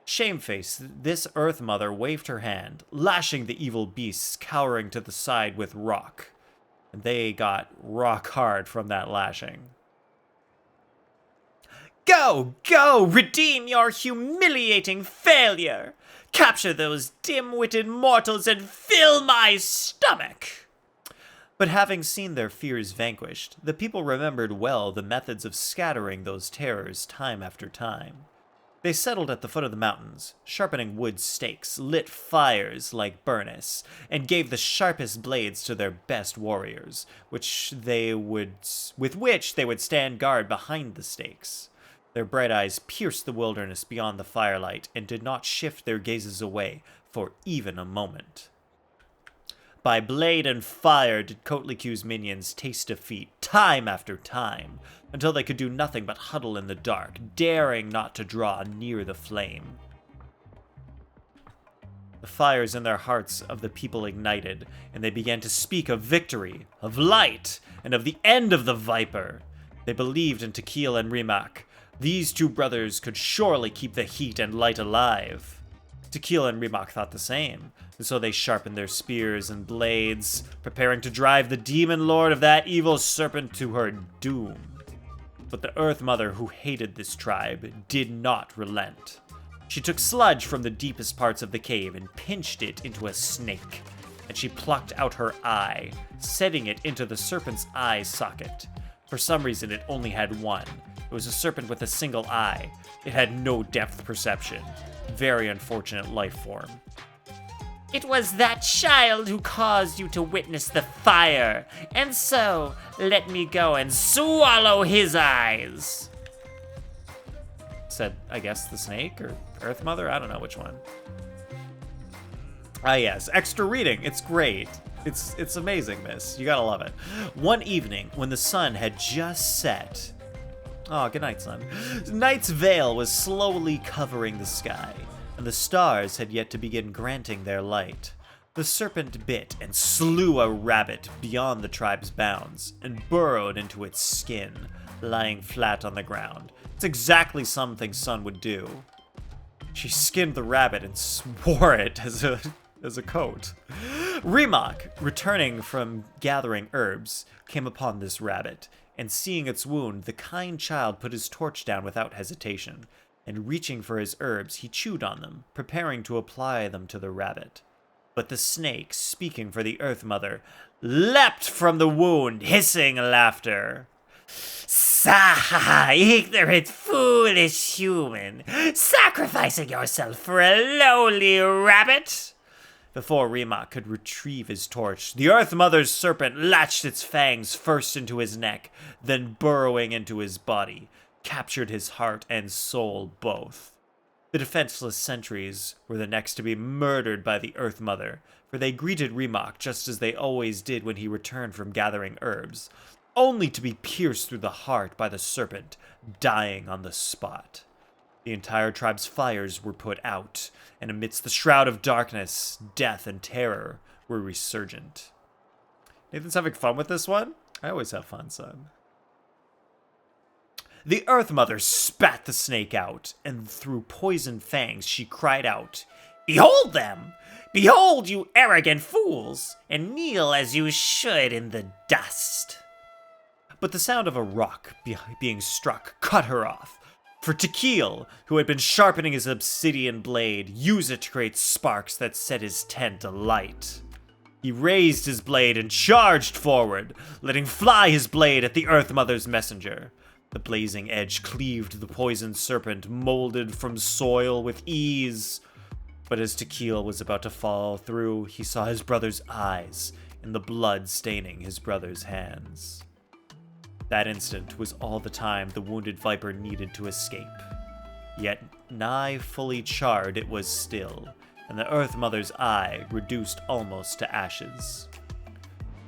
Speaker 1: Shamefaced, this Earth Mother waved her hand, lashing the evil beasts cowering to the side with rock. And they got rock hard from that lashing. Go, go, redeem your humiliating failure! Capture those dim-witted mortals and fill my stomach! But having seen their fears vanquished, the people remembered well the methods of scattering those terrors time after time. They settled at the foot of the mountains, sharpening wood stakes, lit fires like burnis, and gave the sharpest blades to their best warriors, with which they would stand guard behind the stakes. Their bright eyes pierced the wilderness beyond the firelight and did not shift their gazes away for even a moment. By blade and fire did Coatlicue's minions taste defeat time after time, until they could do nothing but huddle in the dark, daring not to draw near the flame. The fires in their hearts of the people ignited, and they began to speak of victory, of light, and of the end of the Viper. They believed in Tequil and Rimac. These two brothers could surely keep the heat and light alive. Tequil and Rimac thought the same, and so they sharpened their spears and blades, preparing to drive the demon lord of that evil serpent to her doom. But the Earth Mother, who hated this tribe, did not relent. She took sludge from the deepest parts of the cave and pinched it into a snake, and she plucked out her eye, setting it into the serpent's eye socket. For some reason, it only had one. It was a serpent with a single eye. It had no depth perception. Very unfortunate life form. It was that child who caused you to witness the fire, and so let me go and swallow his eyes. Said, I guess, the snake or Earth Mother? I don't know which one. Ah yes, extra reading. It's great. It's amazing, miss. You gotta love it. One evening, when the sun had just set... Oh, good night, sun. Night's veil was slowly covering the sky, and the stars had yet to begin granting their light. The serpent bit and slew a rabbit beyond the tribe's bounds, and burrowed into its skin, lying flat on the ground. It's exactly something Sun would do. She skinned the rabbit and wore it as a coat. Rimac, returning from gathering herbs, came upon this rabbit, and seeing its wound, the kind child put his torch down without hesitation, and reaching for his herbs, he chewed on them, preparing to apply them to the rabbit. But the snake, speaking for the Earth Mother, leapt from the wound, hissing laughter. Sigh, ignorant, foolish human, sacrificing yourself for a lowly rabbit. Before Rimac could retrieve his torch, the Earth Mother's serpent latched its fangs first into his neck, then burrowing into his body, captured his heart and soul both. The defenseless sentries were the next to be murdered by the Earth Mother, for they greeted Rimac just as they always did when he returned from gathering herbs, only to be pierced through the heart by the serpent, dying on the spot. The entire tribe's fires were put out, and amidst the shroud of darkness, death and terror were resurgent. Nathan's having fun with this one? I always have fun, son. The Earth Mother spat the snake out, and through poisoned fangs she cried out, "Behold them! Behold, you arrogant fools, and kneel as you should in the dust." But the sound of a rock being struck cut her off, for Tequil, who had been sharpening his obsidian blade, used it to create sparks that set his tent alight. He raised his blade and charged forward, letting fly his blade at the Earth Mother's messenger. The blazing edge cleaved the poisoned serpent, molded from soil with ease. But as Tequil was about to fall through, he saw his brother's eyes and the blood staining his brother's hands. That instant was all the time the wounded viper needed to escape. Yet, nigh fully charred it was still, and the Earth Mother's eye reduced almost to ashes.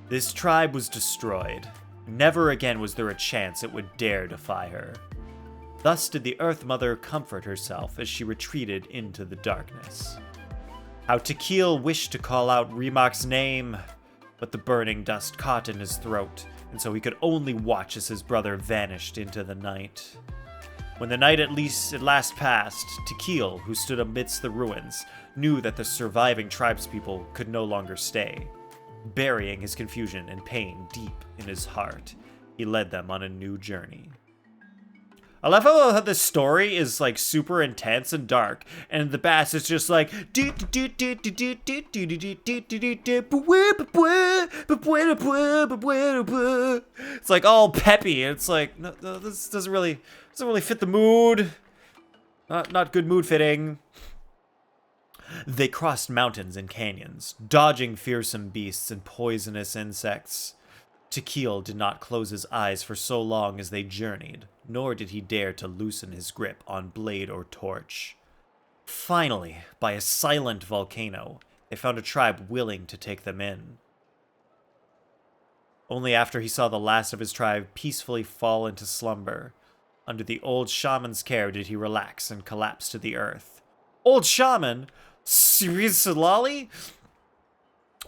Speaker 1: This tribe was destroyed. Never again was there a chance it would dare defy her. Thus did the Earth Mother comfort herself as she retreated into the darkness. How Tequil wished to call out Rimac's name, but the burning dust caught in his throat, and so he could only watch as his brother vanished into the night. When the night at last passed, Tequil, who stood amidst the ruins, knew that the surviving tribespeople could no longer stay. Burying his confusion and pain deep in his heart, he led them on a new journey. I love how this story is like super intense and dark, and the bass is just like it's like all peppy. It's like no, this doesn't really fit the mood. Not good mood fitting. They crossed mountains and canyons, dodging fearsome beasts and poisonous insects. Tequil did not close his eyes for so long as they journeyed, nor did he dare to loosen his grip on blade or torch. Finally, by a silent volcano, they found a tribe willing to take them in. Only after he saw the last of his tribe peacefully fall into slumber, under the old shaman's care did he relax and collapse to the earth. Old shaman? Seriously?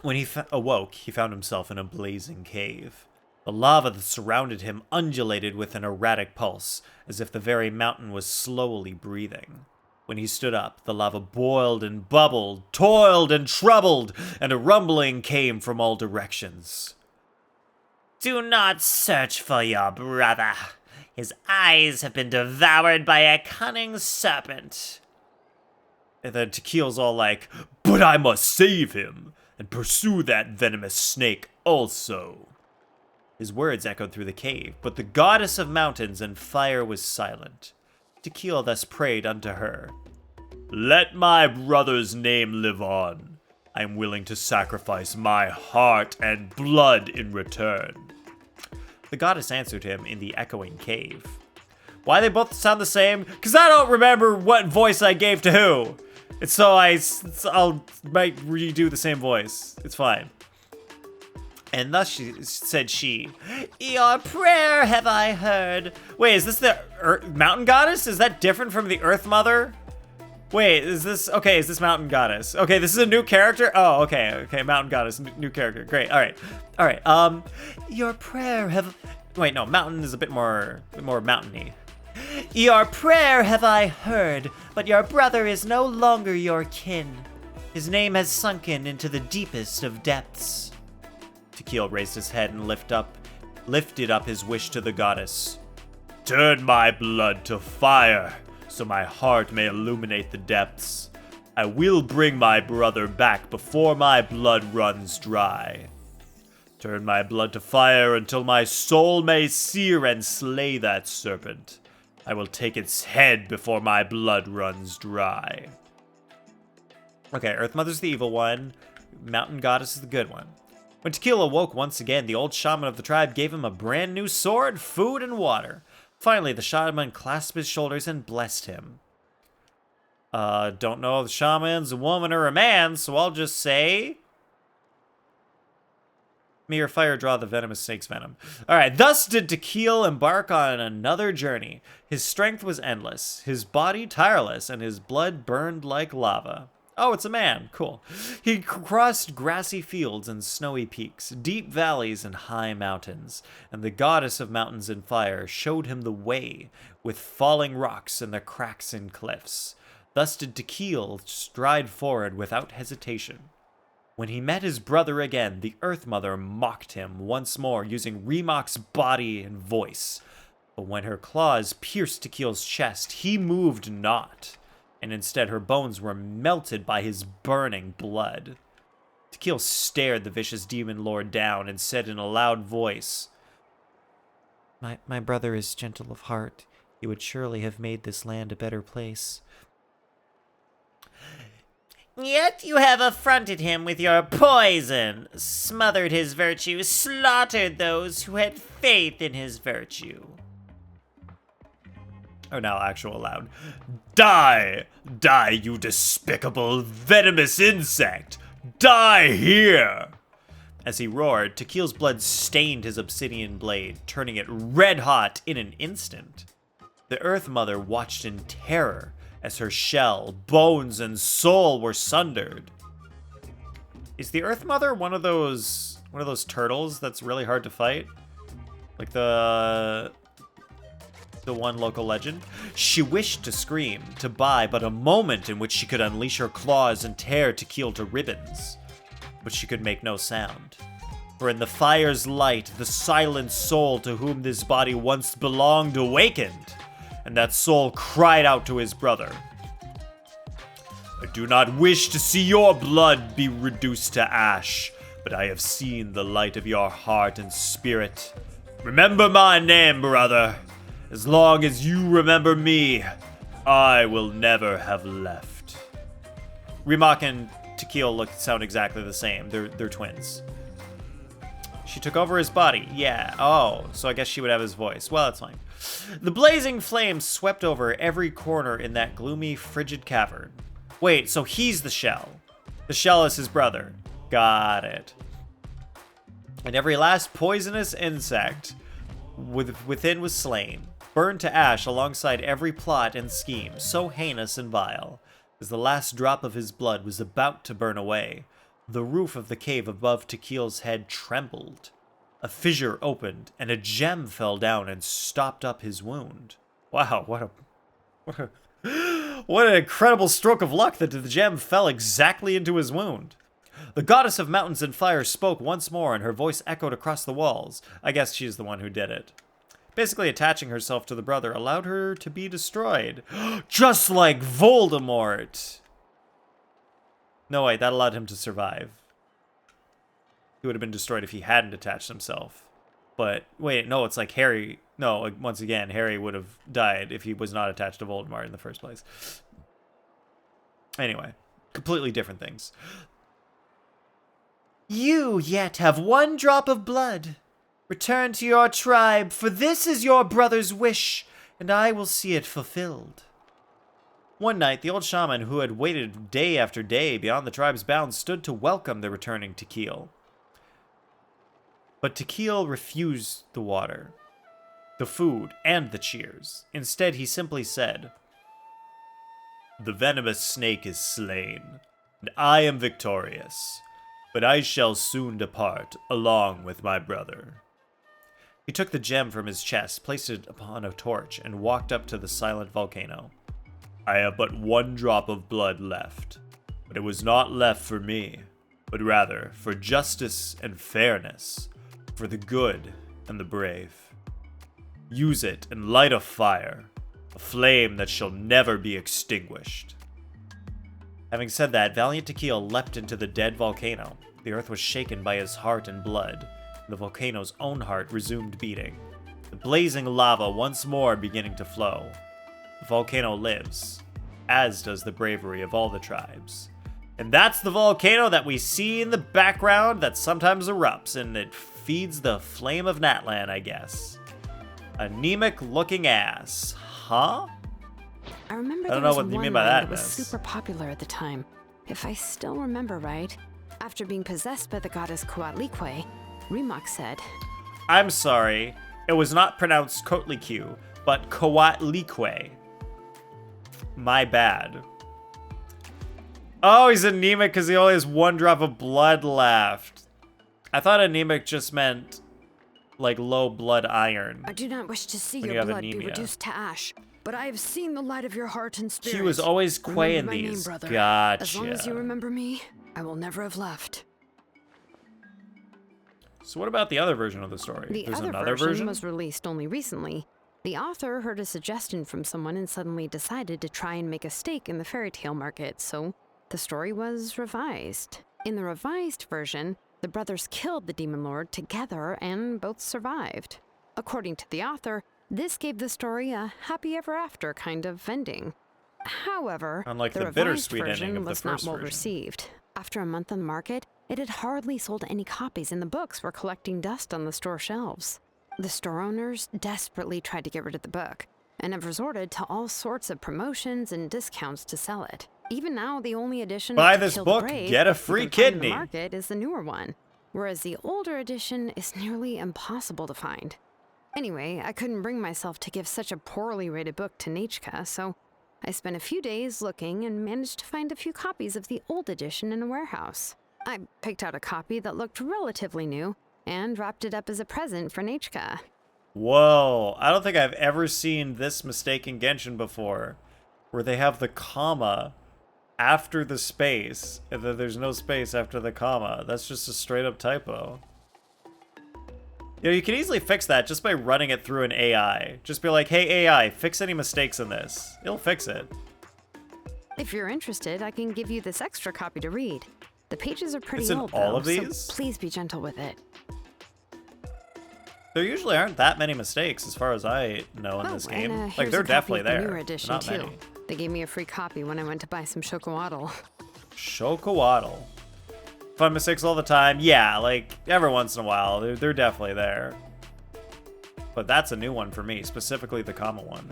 Speaker 1: When he awoke, he found himself in a blazing cave. The lava that surrounded him undulated with an erratic pulse, as if the very mountain was slowly breathing. When he stood up, the lava boiled and bubbled, toiled and troubled, and a rumbling came from all directions. "Do not search for your brother. His eyes have been devoured by a cunning serpent." And then Tequil's all like, "But I must save him and pursue that venomous snake also." His words echoed through the cave, but the goddess of mountains and fire was silent. Tequil thus prayed unto her, "Let my brother's name live on. I am willing to sacrifice my heart and blood in return." The goddess answered him in the echoing cave. Why they both sound the same? Because I don't remember what voice I gave to who. And so I'll might redo the same voice. It's fine. And thus said she, "Your prayer have I heard." Wait, is this the mountain goddess? Is that different from the Earth Mother? Wait, is this mountain goddess? Okay, this is a new character? Oh, okay, mountain goddess, new character. Great, all right. Your prayer have... Wait, no, mountain is a bit more mountainy. "Your prayer have I heard, but your brother is no longer your kin. His name has sunken into the deepest of depths." Tequil raised his head and lifted up his wish to the goddess. "Turn my blood to fire, so my heart may illuminate the depths. I will bring my brother back before my blood runs dry." Turn my blood to fire until my soul may sear and slay that serpent. I will take its head before my blood runs dry. Okay, Earth Mother's the evil one. Mountain Goddess is the good one. When Tequil awoke once again, the old shaman of the tribe gave him a brand new sword, food, and water. Finally, the shaman clasped his shoulders and blessed him. Don't know if the shaman's a woman or a man, so I'll just say... May your fire draw the venomous snake's venom. Alright, thus did Tequil embark on another journey. His strength was endless, his body tireless, and his blood burned like lava. Oh, it's a man. Cool. He crossed grassy fields and snowy peaks, deep valleys and high mountains, and the goddess of mountains and fire showed him the way, with falling rocks and the cracks in cliffs. Thus did Tequil stride forward without hesitation. When he met his brother again, the Earth Mother mocked him once more, using Rimac's body and voice. But when her claws pierced Tequil's chest, he moved not, and instead her bones were melted by his burning blood. Tequil stared the vicious demon lord down and said in a loud voice, My brother is gentle of heart. He would surely have made this land a better place. Yet you have affronted him with your poison, smothered his virtue, slaughtered those who had faith in his virtue. Oh, now actual loud. Die! Die, you despicable, venomous insect! Die here! As he roared, Tequil's blood stained his obsidian blade, turning it red hot in an instant. The Earth Mother watched in terror as her shell, bones, and soul were sundered. Is the Earth Mother one of those turtles that's really hard to fight? Like the one local legend? She wished to scream, to buy but a moment in which she could unleash her claws and tear Tequil to ribbons. But she could make no sound. For in the fire's light, the silent soul to whom this body once belonged awakened, and that soul cried out to his brother. I do not wish to see your blood be reduced to ash, but I have seen the light of your heart and spirit. Remember my name, brother. As long as you remember me, I will never have left. Rimac and Tequil sound exactly the same. They're twins. She took over his body. Yeah. Oh, so I guess she would have his voice. Well, that's fine. The blazing flames swept over every corner in that gloomy, frigid cavern. Wait, so he's the shell. The shell is his brother. Got it. And every last poisonous insect within was slain, burned to ash alongside every plot and scheme, so heinous and vile. As the last drop of his blood was about to burn away, the roof of the cave above Tequil's head trembled. A fissure opened, and a gem fell down and stopped up his wound. Wow, what an incredible stroke of luck that the gem fell exactly into his wound. The goddess of mountains and fire spoke once more, and her voice echoed across the walls. I guess she's the one who did it. Basically, attaching herself to the brother allowed her to be destroyed. Just like Voldemort! No, wait, that allowed him to survive. He would have been destroyed if he hadn't attached himself. But, wait, no, it's like Harry... No, like, once again, Harry would have died if he was not attached to Voldemort in the first place. Anyway, completely different things. You yet have one drop of blood. Return to your tribe, for this is your brother's wish, and I will see it fulfilled. One night, the old shaman who had waited day after day beyond the tribe's bounds stood to welcome the returning Tequil. But Tequil refused the water, the food, and the cheers. Instead, he simply said, The venomous snake is slain, and I am victorious, but I shall soon depart along with my brother. He took the gem from his chest, placed it upon a torch, and walked up to the silent volcano. I have but one drop of blood left, but it was not left for me, but rather for justice and fairness, for the good and the brave. Use it and light a fire, a flame that shall never be extinguished. Having said that, valiant Tequil leapt into the dead volcano. The earth was shaken by his heart and blood. The volcano's own heart resumed beating, the blazing lava once more beginning to flow. The volcano lives, as does the bravery of all the tribes. And that's the volcano that we see in the background that sometimes erupts, and it feeds the flame of Natlan, I guess. Anemic-looking ass. Huh?
Speaker 5: I remember
Speaker 1: I don't
Speaker 5: there
Speaker 1: know
Speaker 5: was
Speaker 1: what you
Speaker 5: one
Speaker 1: mean by
Speaker 5: line
Speaker 1: that,
Speaker 5: that was
Speaker 1: miss.
Speaker 5: super popular at the time. If I still remember right, after being possessed by the goddess Coatlicue, Rimac said,
Speaker 1: I'm sorry. It was not pronounced Kotliku, but Coatlicue. My bad. Oh, he's anemic because he only has 1 drop of blood left. I thought anemic just meant, like, low blood iron.
Speaker 5: I do not wish to see
Speaker 1: When you
Speaker 5: your
Speaker 1: have
Speaker 5: blood be
Speaker 1: anemia.
Speaker 5: reduced to ash, but I have seen the light of your heart and spirit.
Speaker 1: He was always Quay in
Speaker 5: Remember my name,
Speaker 1: these.
Speaker 5: brother.
Speaker 1: Gotcha.
Speaker 5: As long as you remember me, I will never have left.
Speaker 1: So what about the other version of the story?
Speaker 5: The
Speaker 1: There's
Speaker 5: other
Speaker 1: another
Speaker 5: version was released only recently. The author heard a suggestion from someone and suddenly decided to try and make a stake in the fairy tale market, so the story was revised. In the revised version, the brothers killed the demon lord together and both survived. According to the author, this gave the story a happy ever after kind of ending. However,
Speaker 1: Unlike the
Speaker 5: revised
Speaker 1: bittersweet
Speaker 5: version
Speaker 1: ending of the
Speaker 5: was not
Speaker 1: first
Speaker 5: well
Speaker 1: version.
Speaker 5: received. After a month on the market, it had hardly sold any copies, and the books were collecting dust on the store shelves. The store owners desperately tried to get rid of the book, and have resorted to all sorts of promotions and discounts to sell it. Even now, the only edition
Speaker 1: Buy
Speaker 5: of
Speaker 1: this
Speaker 5: Tequil
Speaker 1: book,
Speaker 5: and Rimac
Speaker 1: get a
Speaker 5: you
Speaker 1: free
Speaker 5: can find in
Speaker 1: kidney.
Speaker 5: the market is the newer one, whereas the older edition is nearly impossible to find. Anyway, I couldn't bring myself to give such a poorly rated book to Nechka, so I spent a few days looking and managed to find a few copies of the old edition in a warehouse. I picked out a copy that looked relatively new and wrapped it up as a present for Nechka.
Speaker 1: Whoa, I don't think I've ever seen this mistake in Genshin before, where they have the comma after the space, and then there's no space after the comma. That's just a straight up typo. You know, you can easily fix that just by running it through an AI. Just be like, hey AI, fix any mistakes in this. It'll fix it.
Speaker 5: If you're interested, I can give you this extra copy to read. The pages are pretty
Speaker 1: It's in
Speaker 5: old,
Speaker 1: all
Speaker 5: though,
Speaker 1: of these?
Speaker 5: so please be gentle with it.
Speaker 1: There usually aren't that many mistakes as far as I know in this game.
Speaker 5: And,
Speaker 1: Like,
Speaker 5: here's
Speaker 1: they're
Speaker 5: a copy
Speaker 1: definitely
Speaker 5: of the
Speaker 1: there.
Speaker 5: newer edition,
Speaker 1: Not
Speaker 5: too.
Speaker 1: many.
Speaker 5: They gave me a free copy when I went to buy some chocowaddle.
Speaker 1: Chocowaddle. Fun mistakes all the time. Yeah, like, every once in a while. They're definitely there. But that's a new one for me, specifically the comma one.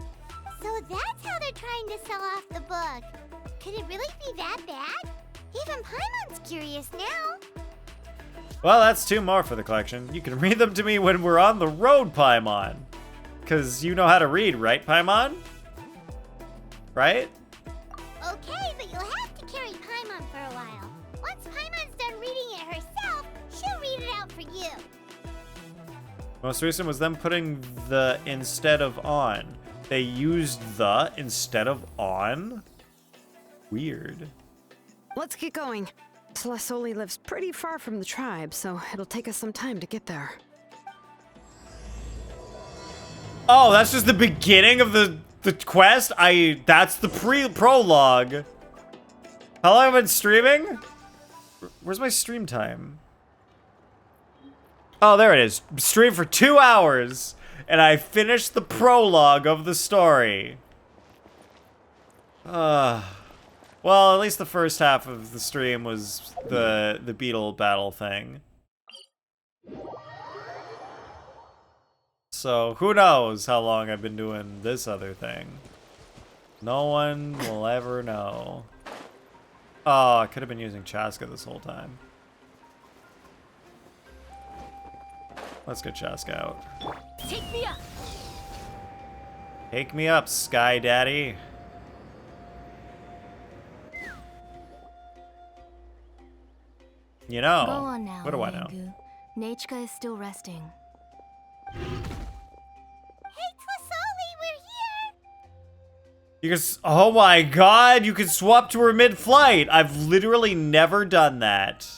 Speaker 3: So that's how they're trying to sell off the book. Could it really be that bad? Even Paimon's curious now.
Speaker 1: Well, that's 2 more for the collection. You can read them to me when we're on the road, Paimon. Because you know how to read, right, Paimon? Right?
Speaker 3: Okay, but you'll have to carry Paimon for a while. Once Paimon's done reading it herself, she'll read it out for you.
Speaker 1: Most recent was them putting the instead of on. They used the instead of on? Weird.
Speaker 5: Let's get going. Celesoli lives pretty far from the tribe, so it'll take us some time to get there.
Speaker 1: Oh, that's just the beginning of the quest? That's the prologue. How long have I been streaming? Where's my stream time? Oh, there it is. Stream for 2 hours, and I finished the prologue of the story. Well, at least the first half of the stream was the beetle battle thing. So, who knows how long I've been doing this other thing. No one will ever know. Oh, I could have been using Chaska this whole time. Let's get Chaska out.
Speaker 2: Take me up!
Speaker 1: Take me up, Sky Daddy. You know,
Speaker 2: Go on now,
Speaker 1: what do I know?
Speaker 2: Olengu. Nechka is still resting.
Speaker 3: Hey, Tlasoli, we're here!
Speaker 1: You can, oh my god, you can swap to her mid-flight. I've literally never done that.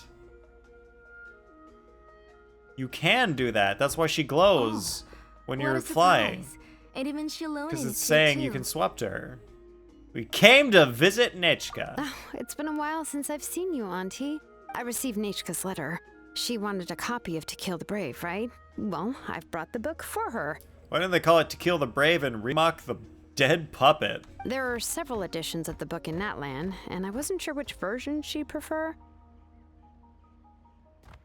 Speaker 1: You can do that. That's why she glows when
Speaker 2: What
Speaker 1: you're
Speaker 2: a
Speaker 1: flying.
Speaker 2: surprise. And even Xilonen
Speaker 1: Because
Speaker 2: is
Speaker 1: it's
Speaker 2: here
Speaker 1: saying
Speaker 2: too.
Speaker 1: you can swap to her. We came to visit Nechka.
Speaker 5: Oh, it's been a while since I've seen you, Auntie. I received Nechka's letter. She wanted a copy of To Kill the Brave, right? Well, I've brought the book for her.
Speaker 1: Why didn't they call it Tequil the Brave and Rimac the Dead Puppet?
Speaker 5: There are several editions of the book in Natlan, and I wasn't sure which version she'd prefer.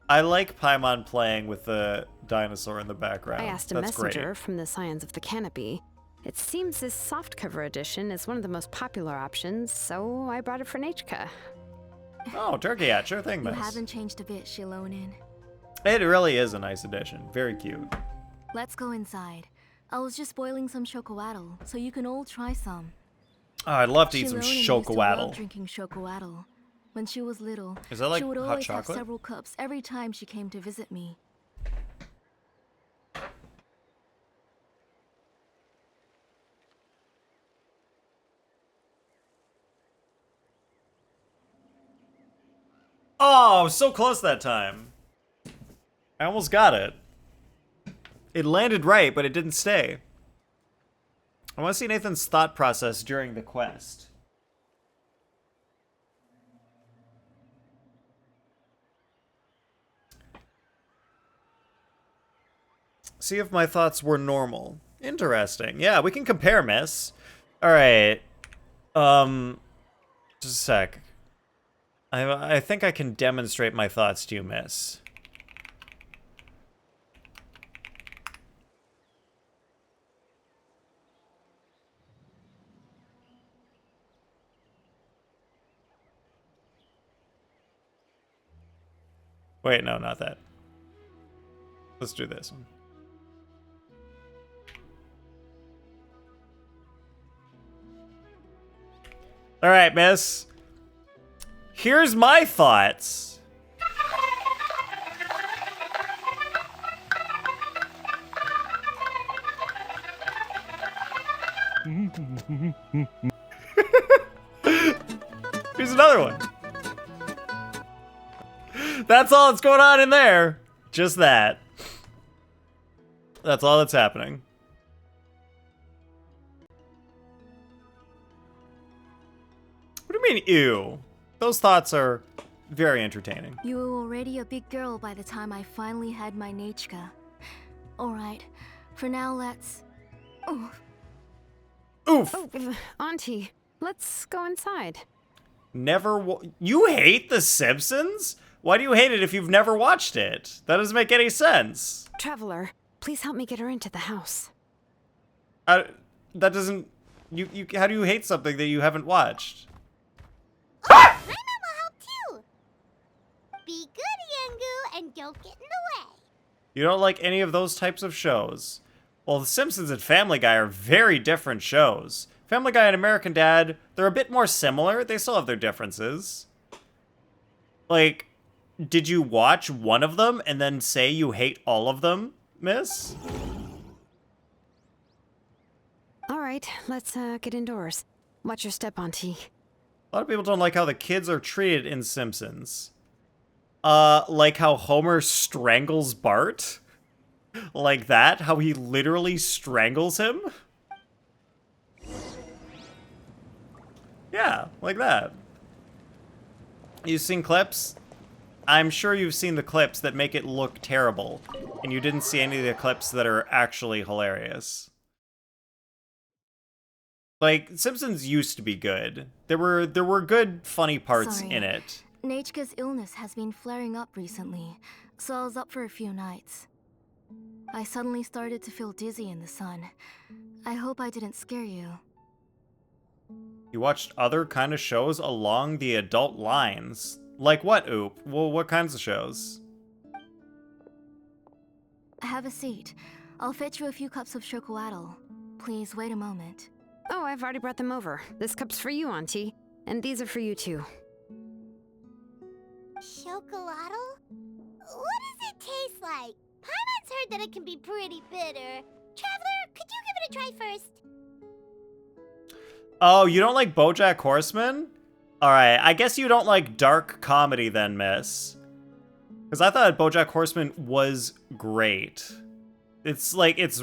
Speaker 1: I like Paimon playing with the dinosaur in the background.
Speaker 5: I asked a
Speaker 1: That's
Speaker 5: messenger
Speaker 1: great.
Speaker 5: from the Scions of the Canopy. It seems this softcover edition is one of the most popular options, so I brought it for Nachka.
Speaker 1: Oh, turkey hat. Sure thing,
Speaker 2: You
Speaker 1: miss.
Speaker 2: haven't changed a bit, Xilonen.
Speaker 1: It really is a nice addition. Very cute.
Speaker 2: Let's go inside. I was just boiling some chocolatl, so you can all try some.
Speaker 1: Oh, I'd love to eat some
Speaker 2: Xilonen used to love
Speaker 1: chocolatl.
Speaker 2: drinking chocolatl. When she was little,
Speaker 1: Is that like
Speaker 2: she would
Speaker 1: hot
Speaker 2: always have
Speaker 1: chocolate?
Speaker 2: several cups every time she came to visit me.
Speaker 1: Oh, so close that time. I almost got it. It landed right, but it didn't stay. I want to see Nathan's thought process during the quest. See if my thoughts were normal. Interesting. Yeah, we can compare, miss. Alright. Just a sec. I think I can demonstrate my thoughts to you, miss. Wait, no, not that. Let's do this one. All right, miss. Here's my thoughts. Here's another one. That's all that's going on in there. Just that. That's all that's happening. What do you mean, ew? Those thoughts are very entertaining.
Speaker 2: You were already a big girl by the time I finally had my Nachka. Alright, for now let's... Oh,
Speaker 1: Oof.
Speaker 5: Oh, Auntie, let's go inside.
Speaker 1: You hate The Simpsons? Why do you hate it if you've never watched it? That doesn't make any sense.
Speaker 5: Traveler, please help me get her into the house.
Speaker 1: That doesn't... How do you hate something that you haven't watched?
Speaker 3: My mom will help too. Be good, Yangu, and don't get in the way.
Speaker 1: You don't like any of those types of shows. Well, The Simpsons and Family Guy are very different shows. Family Guy and American Dad, they're a bit more similar. They still have their differences. Like, did you watch one of them and then say you hate all of them, miss?
Speaker 5: All right, let's get indoors. Watch your step, Auntie.
Speaker 1: A lot of people don't like how the kids are treated in Simpsons. Like how Homer strangles Bart? Like that? How he literally strangles him? Yeah, like that. You've seen clips? I'm sure you've seen the clips that make it look terrible, and you didn't see any of the clips that are actually hilarious. Like, Simpsons used to be good. There were good, funny parts
Speaker 2: Sorry.
Speaker 1: in it.
Speaker 2: Nachka's illness has been flaring up recently, so I was up for a few nights. I suddenly started to feel dizzy in the sun. I hope I didn't scare you.
Speaker 1: You watched other kind of shows along the adult lines. Like what, Oop? Well, what kinds of shows?
Speaker 2: Have a seat. I'll fetch you a few cups of chocolatl. Please wait a moment.
Speaker 5: Oh, I've already brought them over. This cup's for you, Auntie. And these are for you, too.
Speaker 3: Chocolatl? What does it taste like? Paimon's heard that it can be pretty bitter. Traveler, could you give it a try first?
Speaker 1: Oh, you don't like BoJack Horseman? Alright, I guess you don't like dark comedy then, miss. Because I thought BoJack Horseman was great. It's like, it's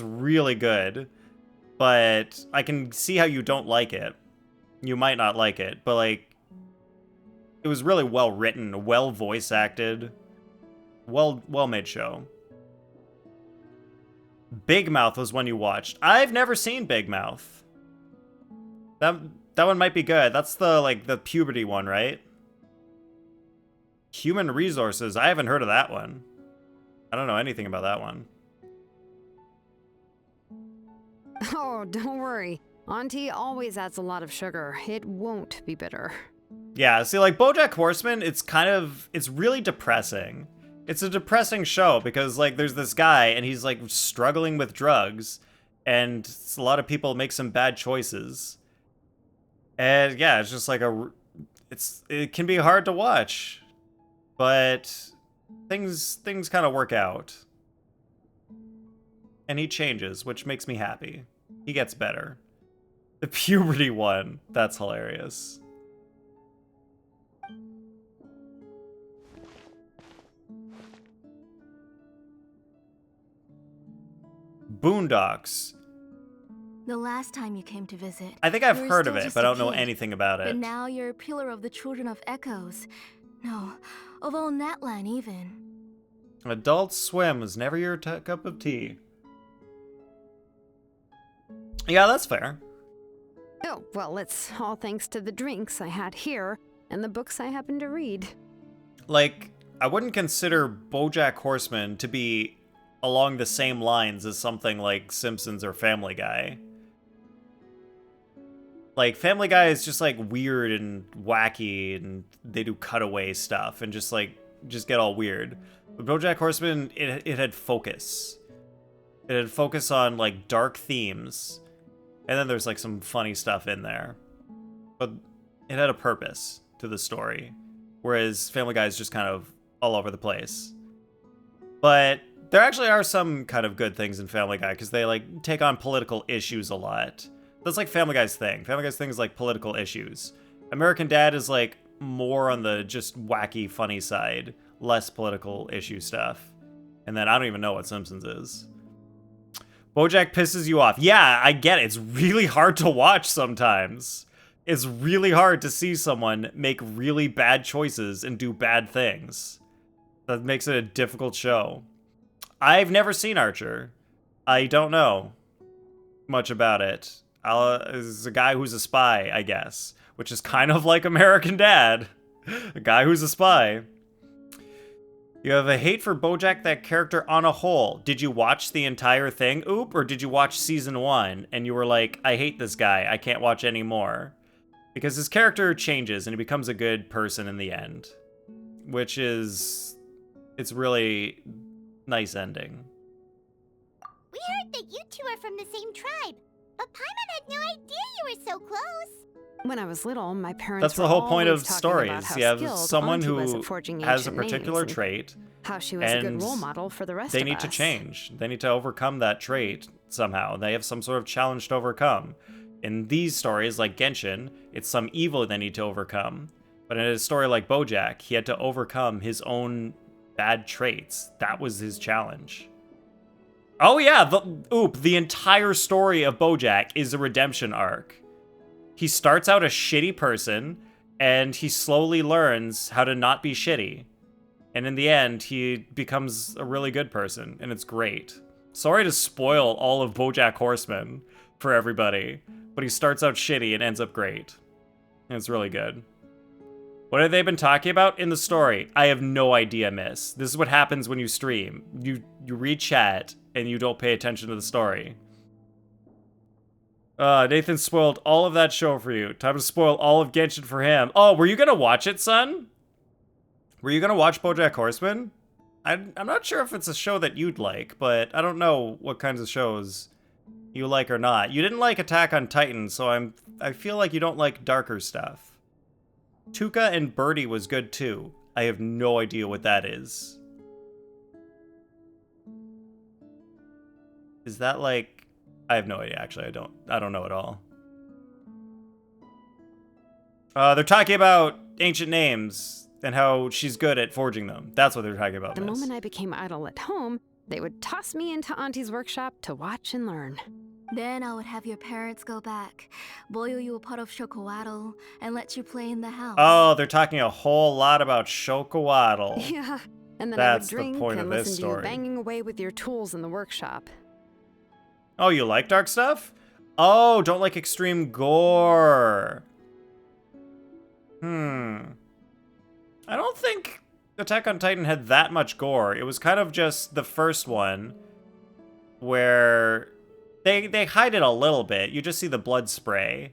Speaker 1: really good. But I can see how you don't like it. You might not like it, but like, it was really well written, well voice acted. Well-made show. Big Mouth was one you watched. I've never seen Big Mouth. That one might be good. That's the puberty one, right? Human Resources. I haven't heard of that one. I don't know anything about that one.
Speaker 5: Oh, don't worry. Auntie always adds a lot of sugar. It won't be bitter.
Speaker 1: Yeah, see, like, BoJack Horseman, it's really depressing. It's a depressing show because, like, there's this guy and he's, like, struggling with drugs and a lot of people make some bad choices. And, yeah, it's just like it can be hard to watch, but things kind of work out. And he changes, which makes me happy. He gets better. The puberty one, that's hilarious. Boondocks.
Speaker 6: The last time you came to visit,
Speaker 1: I think I've
Speaker 6: you were
Speaker 1: heard of
Speaker 6: still
Speaker 1: it,
Speaker 6: just
Speaker 1: but I
Speaker 6: a
Speaker 1: don't know
Speaker 6: kid.
Speaker 1: anything about it.
Speaker 6: But now you're a pillar of the children of echoes. No, of all Natlan even.
Speaker 1: Adult Swim was never your cup of tea. Yeah, that's fair.
Speaker 5: Oh, well, it's all thanks to the drinks I had here and the books I happen to read.
Speaker 1: Like, I wouldn't consider BoJack Horseman to be along the same lines as something like Simpsons or Family Guy. Like, Family Guy is just, like, weird and wacky, and they do cutaway stuff, and just get all weird. But BoJack Horseman, it had focus. It had focus on, like, dark themes, and then there's, like, some funny stuff in there. But it had a purpose to the story, whereas Family Guy is just kind of all over the place. But there actually are some kind of good things in Family Guy, because they, like, take on political issues a lot. That's like Family Guy's thing. Family Guy's thing is like political issues. American Dad is like more on the just wacky, funny side, less political issue stuff. And then I don't even know what Simpsons is. BoJack pisses you off. Yeah, I get it. It's really hard to watch sometimes. It's really hard to see someone make really bad choices and do bad things. That makes it a difficult show. I've never seen Archer. I don't know much about it. Is a guy who's a spy, I guess, which is kind of like American Dad. A guy who's a spy. You have a hate for BoJack, that character on a whole. Did you watch the entire thing, Oop, or did you watch season 1 and you were like, I hate this guy, I can't watch anymore? Because his character changes and he becomes a good person in the end, which is, it's really nice ending.
Speaker 3: We heard that you two are from the same tribe, but Paimon had no idea you were so close.
Speaker 5: When I was little, my parents
Speaker 1: That's the
Speaker 5: were
Speaker 1: whole point
Speaker 5: always
Speaker 1: of
Speaker 5: talking
Speaker 1: stories.
Speaker 5: about how
Speaker 1: You have
Speaker 5: skilled
Speaker 1: someone
Speaker 5: Auntie was
Speaker 1: who
Speaker 5: at forging
Speaker 1: has a
Speaker 5: ancient
Speaker 1: particular
Speaker 5: names and
Speaker 1: trait,
Speaker 5: how she was a good
Speaker 1: and
Speaker 5: role model for the rest
Speaker 1: they
Speaker 5: of
Speaker 1: need to
Speaker 5: us.
Speaker 1: change. They need to overcome that trait somehow. They have some sort of challenge to overcome. In these stories, like Genshin, it's some evil they need to overcome. But in a story like BoJack, he had to overcome his own bad traits. That was his challenge. Oh yeah, the entire story of BoJack is a redemption arc. He starts out a shitty person, and he slowly learns how to not be shitty. And in the end, he becomes a really good person, and it's great. Sorry to spoil all of BoJack Horseman for everybody, but he starts out shitty and ends up great. And it's really good. What have they been talking about in the story? I have no idea, miss. This is what happens when you stream. You read chat, and you don't pay attention to the story. Nathan spoiled all of that show for you. Time to spoil all of Genshin for him. Oh, were you gonna watch it, son? Were you gonna watch BoJack Horseman? I'm not sure if it's a show that you'd like, but I don't know what kinds of shows you like or not. You didn't like Attack on Titan, so I feel like you don't like darker stuff. Tuca and Birdie was good too. I have no idea what that is. Is that like... I have no idea, actually. I don't know at all. They're talking about ancient names and how she's good at forging them. That's what they're talking about,
Speaker 5: The
Speaker 1: miss.
Speaker 5: moment I became idle at home, they would toss me into Auntie's workshop to watch and learn.
Speaker 6: Then I would have your parents go back, boil you a pot of chocolatl, and let you play in the house.
Speaker 1: Oh, they're talking a whole lot about Shokowaddle.
Speaker 5: Yeah, And then
Speaker 1: That's
Speaker 5: I
Speaker 1: the
Speaker 5: would drink
Speaker 1: point of
Speaker 5: and
Speaker 1: this
Speaker 5: listen to you
Speaker 1: story.
Speaker 5: banging away with your tools in the workshop.
Speaker 1: Oh, you like dark stuff? Oh, don't like extreme gore. I don't think Attack on Titan had that much gore. It was kind of just the first one where they hide it a little bit. You just see the blood spray.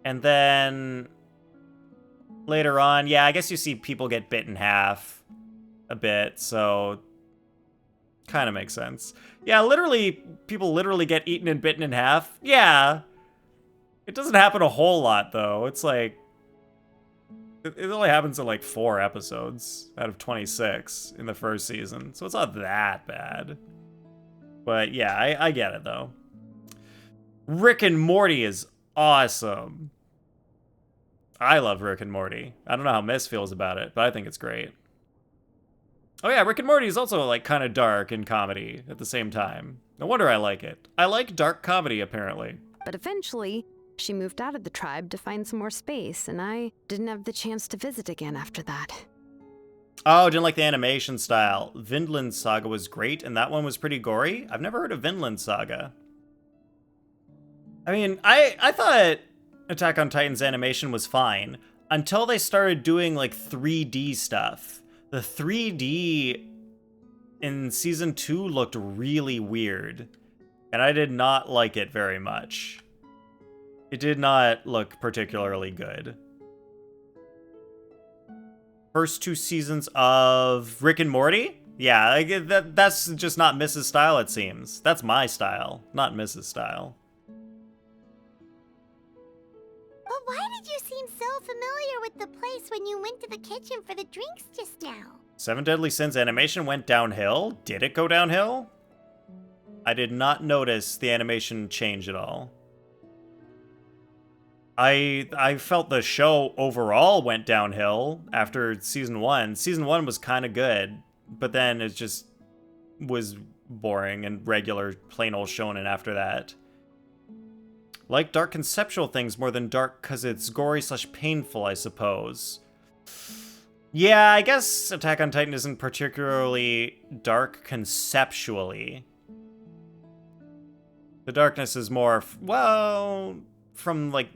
Speaker 1: And then later on, yeah, I guess you see people get bit in half a bit, so kind of makes sense. Yeah, literally, people literally get eaten and bitten in half. Yeah. It doesn't happen a whole lot, though. It's like, it only happens in like 4 episodes out of 26 in the first season, so it's not that bad. But yeah, I get it, though. Rick and Morty is awesome. I love Rick and Morty. I don't know how Miss feels about it, but I think it's great. Oh yeah, Rick and Morty is also like kind of dark and comedy at the same time. No wonder I like it. I like dark comedy, apparently.
Speaker 5: But eventually, she moved out of the tribe to find some more space, and I didn't have the chance to visit again after that.
Speaker 1: Oh, didn't like the animation style. Vinland Saga was great, and that one was pretty gory. I've never heard of Vinland Saga. I mean, I thought Attack on Titan's animation was fine until they started doing like 3D stuff. The 3D in season 2 looked really weird, and I did not like it very much. It did not look particularly good. First 2 seasons of Rick and Morty? Yeah, that's just not Mrs. style, it seems. That's my style, not Mrs. style.
Speaker 3: But why did you seem so familiar with the place when you went to the kitchen for the drinks just now?
Speaker 1: Seven Deadly Sins animation went downhill? Did it go downhill? I did not notice the animation change at all. I felt the show overall went downhill after season 1. Season 1 was kind of good, but then it just was boring and regular plain old shonen after that. Like dark conceptual things more than dark because it's gory/painful, I suppose. Yeah, I guess Attack on Titan isn't particularly dark conceptually. The darkness is more, well, from like,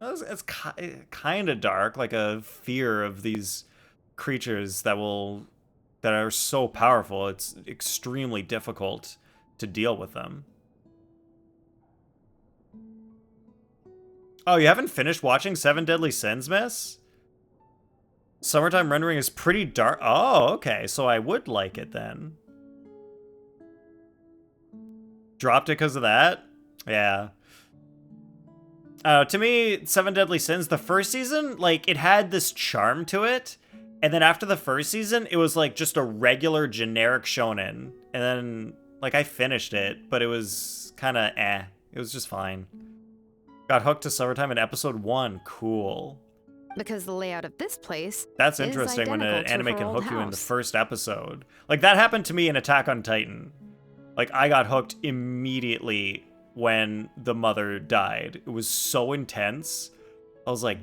Speaker 1: it's kind of dark, like a fear of these creatures that are so powerful, it's extremely difficult to deal with them. Oh, you haven't finished watching Seven Deadly Sins, miss? Summertime rendering is pretty dark. Oh, okay, so I would like it then. Dropped it because of that? Yeah. To me, Seven Deadly Sins, the first season, like, it had this charm to it. And then after the first season, it was, like, just a regular generic shonen. And then, like, I finished it, but it was kind of eh. It was just fine. Got hooked to Summertime in episode 1. Cool.
Speaker 5: Because the layout of this place
Speaker 1: That's
Speaker 5: is
Speaker 1: interesting when an
Speaker 5: identical to
Speaker 1: anime
Speaker 5: her
Speaker 1: can
Speaker 5: old
Speaker 1: hook you in the
Speaker 5: house.
Speaker 1: first episode. Like, that happened to me in Attack on Titan. Like, I got hooked immediately when the mother died. It was so intense. I was like,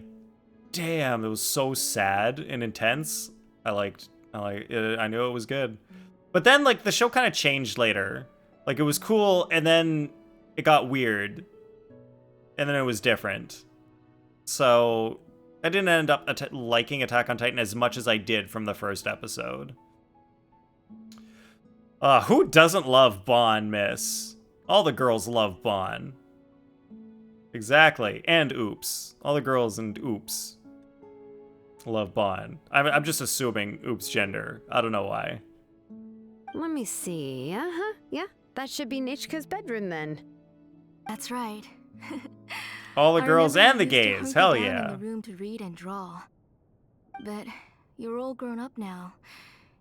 Speaker 1: damn, it was so sad and intense. I liked it. I knew it was good. But then, like, the show kind of changed later. Like, it was cool, and then it got weird. And then it was different. So I didn't end up liking Attack on Titan as much as I did from the first episode. Who doesn't love Bon, miss? All the girls love Bon. Exactly. And Oops. All the girls and Oops love Bon. I'm just assuming Oops gender. I don't know why.
Speaker 5: Let me see. Yeah, that should be Nichika's bedroom then.
Speaker 6: That's right.
Speaker 1: All the
Speaker 6: I
Speaker 1: girls
Speaker 6: remember
Speaker 1: and the
Speaker 6: you used to
Speaker 1: gays.
Speaker 6: hunker
Speaker 1: Hell
Speaker 6: down
Speaker 1: yeah.
Speaker 6: in the room to read and draw. But you're all grown up now.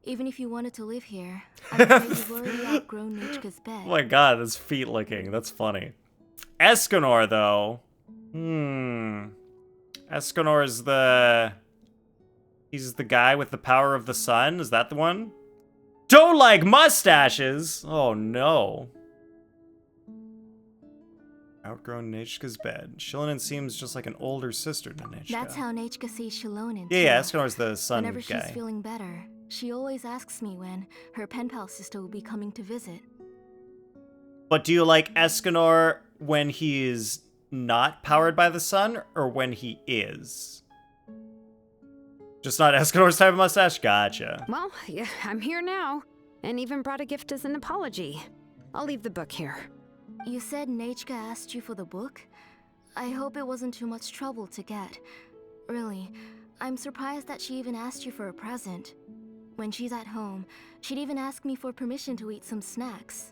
Speaker 6: Even if you wanted to live here, I'm afraid you've already outgrown Nichika's bed.
Speaker 1: Oh my god, that's feet licking. That's funny. Escanor, though. Escanor is he's the guy with the power of the sun? Is that the one? Don't like mustaches! Oh no. Outgrown Nichika's bed. Xilonen seems just like an older sister to Nichika.
Speaker 6: That's how Nichika sees Xilonen.
Speaker 1: Yeah,
Speaker 6: too.
Speaker 1: Escanor's the sun
Speaker 6: Whenever
Speaker 1: guy.
Speaker 6: she's feeling better, She always asks me when her pen pal sister will be coming to visit.
Speaker 1: But do you like Escanor when he's not powered by the sun, or when he is? Just not Escanor's type of mustache? Gotcha.
Speaker 5: Well, yeah, I'm here now, and even brought a gift as an apology. I'll leave the book here.
Speaker 6: You said Nachka asked you for the book? I hope it wasn't too much trouble to get. Really, I'm surprised that she even asked you for a present. When she's at home, she'd even ask me for permission to eat some snacks.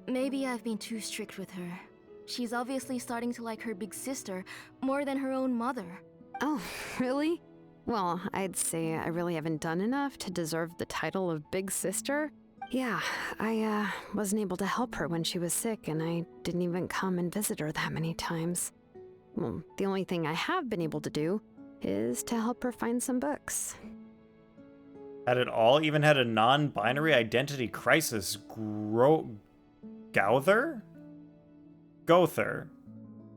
Speaker 6: Maybe I've been too strict with her. She's obviously starting to like her big sister more than her own mother.
Speaker 5: Oh, really? Well, I'd say I really haven't done enough to deserve the title of Big Sister. Yeah, I wasn't able to help her when she was sick, and I didn't even come and visit her that many times. Well, the only thing I have been able to do is to help her find some books.
Speaker 1: Had it all? Even had a non-binary identity crisis. Gowther? Gother.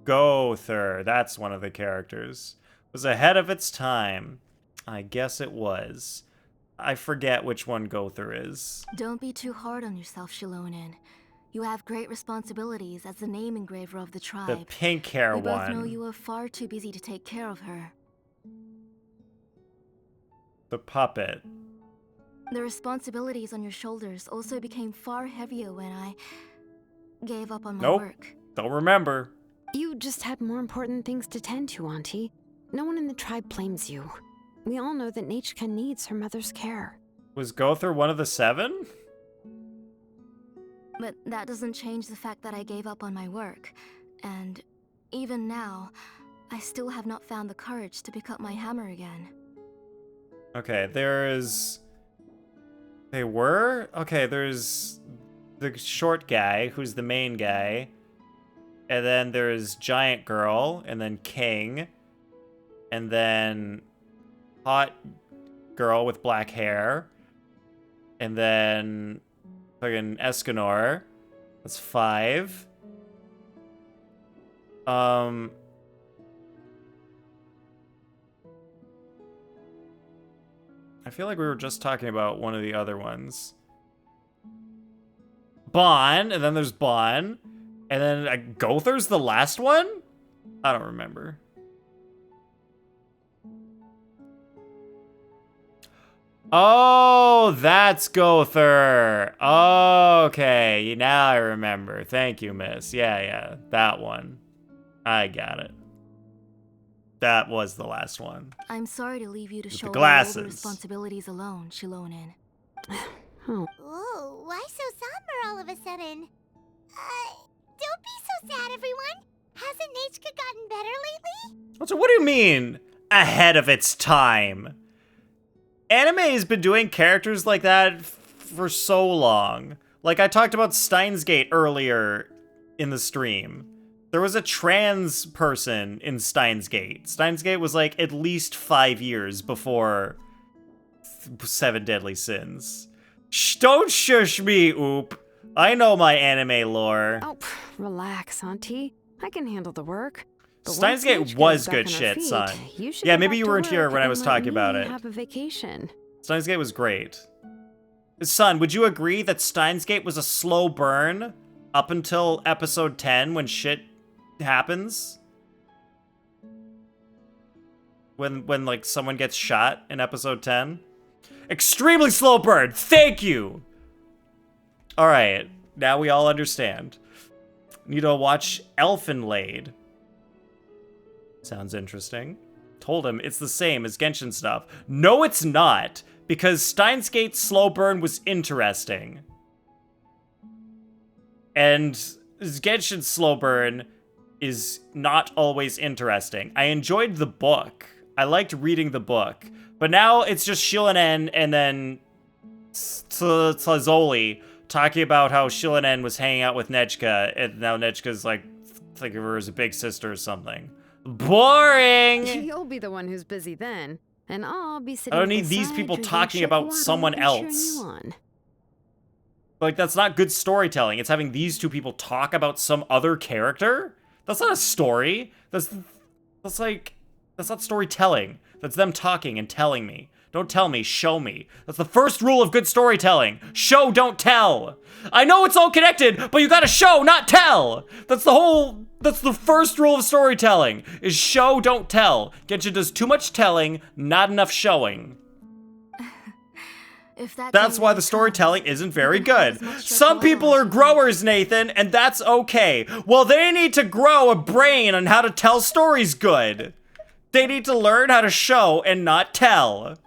Speaker 1: That's one of the characters. Was ahead of its time. I guess it was. I forget which one Gother is.
Speaker 6: Don't be too hard on yourself, Xilonen. You have great responsibilities as the name engraver of the tribe.
Speaker 1: The pink hair
Speaker 6: we both
Speaker 1: one.
Speaker 6: know you are far too busy to take care of her.
Speaker 1: The puppet.
Speaker 6: The responsibilities on your shoulders also became far heavier when I gave up on my
Speaker 1: Nope.
Speaker 6: work.
Speaker 1: Don't remember.
Speaker 5: You just had more important things to tend to, Auntie. No one in the tribe blames you. We all know that Nachka needs her mother's care.
Speaker 1: Was Gother one of the 7?
Speaker 6: But that doesn't change the fact that I gave up on my work. And even now, I still have not found the courage to pick up my hammer again.
Speaker 1: Okay, there's... there's the short guy, who's the main guy. And then there's Giant Girl, and then King. And then Hot Girl with black hair. And then fucking Escanor. That's 5. I feel like we were just talking about one of the other ones. Bon, and then there's Bon. And then Gother's the last one? I don't remember. Oh, that's Gother. Okay, now I remember. Thank you, miss. Yeah, that one. I got it. That was the last one.
Speaker 6: I'm sorry to leave you to
Speaker 1: With the
Speaker 6: shoulder all
Speaker 1: glasses.
Speaker 6: the responsibilities alone, Xilonen.
Speaker 5: Oh,
Speaker 3: Ooh, why so somber all of a sudden? Don't be so sad, everyone. Hasn't Nachka gotten better lately?
Speaker 1: So what do you mean, ahead of its time? Anime has been doing characters like that for so long. Like, I talked about Steins Gate earlier in the stream. There was a trans person in Steins Gate. Steins Gate was like at least 5 years before 7 Deadly Sins. Shh, don't shush me, Oop. I know my anime lore.
Speaker 5: oh, relax, Auntie. I can handle the work. But
Speaker 1: Steins
Speaker 5: once
Speaker 1: Gate
Speaker 5: Nachka
Speaker 1: was
Speaker 5: is back
Speaker 1: good
Speaker 5: on her
Speaker 1: shit,
Speaker 5: feet,
Speaker 1: son.
Speaker 5: You should
Speaker 1: Yeah,
Speaker 5: get
Speaker 1: maybe
Speaker 5: back
Speaker 1: you
Speaker 5: to
Speaker 1: weren't here
Speaker 5: work
Speaker 1: when I
Speaker 5: and
Speaker 1: was
Speaker 5: let
Speaker 1: talking
Speaker 5: me
Speaker 1: about it.
Speaker 5: Have a vacation.
Speaker 1: Steins Gate was great. Son, would you agree that Steins Gate was a slow burn up until episode 10 when shit happens? When like someone gets shot in episode 10? Extremely slow burn. Thank you. All right, now we all understand. Need to watch Elfenlade. Sounds interesting. Told him it's the same as Genshin stuff. No, it's not, because Steins Gate's slow burn was interesting. And Genshin's slow burn is not always interesting. I enjoyed the book. I liked reading the book. But now it's just Xilonen and then Tlazoli talking about how Xilonen was hanging out with Nechka, and now Nechka's like, think of her as a big sister or something. Boring!
Speaker 5: You'll be the one who's busy then, and I'll be sitting.
Speaker 1: I don't
Speaker 5: to the
Speaker 1: need these
Speaker 5: side
Speaker 1: people
Speaker 5: drinking
Speaker 1: talking about
Speaker 5: chocolate
Speaker 1: someone
Speaker 5: and cheering
Speaker 1: else.
Speaker 5: you on.
Speaker 1: Like, that's not good storytelling. It's having these two people talk about some other character? That's not a story. That's not storytelling. That's them talking and telling me. Don't tell me, show me. That's the first rule of good storytelling. Show, don't tell. I know it's all connected, but you gotta show, not tell. That's the first rule of storytelling, is show, don't tell. Genshin does too much telling, not enough showing. That's why the storytelling isn't very good. Some people are growers, Nathan, and that's okay. Well, they need to grow a brain on how to tell stories good. They need to learn how to show and not tell.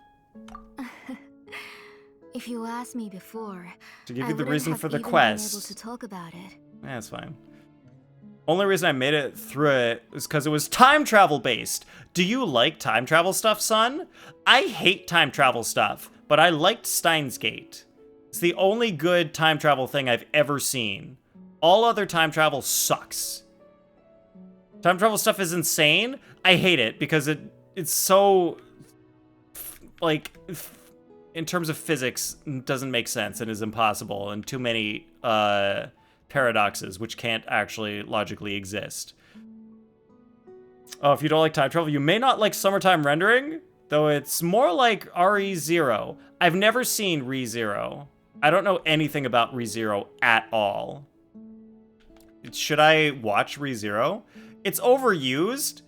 Speaker 6: If you asked me before,
Speaker 1: To give
Speaker 6: I
Speaker 1: you the
Speaker 6: wouldn't
Speaker 1: reason
Speaker 6: have
Speaker 1: for the
Speaker 6: even been
Speaker 1: quest.
Speaker 6: able to talk about it.
Speaker 1: That's fine. Only reason I made it through it is because it was time travel based. Do you like time travel stuff, son? I hate time travel stuff, but I liked Steins Gate. It's the only good time travel thing I've ever seen. All other time travel sucks. Time travel stuff is insane. I hate it because it's so, like, in terms of physics, doesn't make sense and is impossible, and too many paradoxes which can't actually logically exist. Oh, if you don't like time travel, you may not like summertime rendering, though it's more like RE0. I've never seen ReZero. I don't know anything about ReZero at all. Should I watch ReZero? It's overused.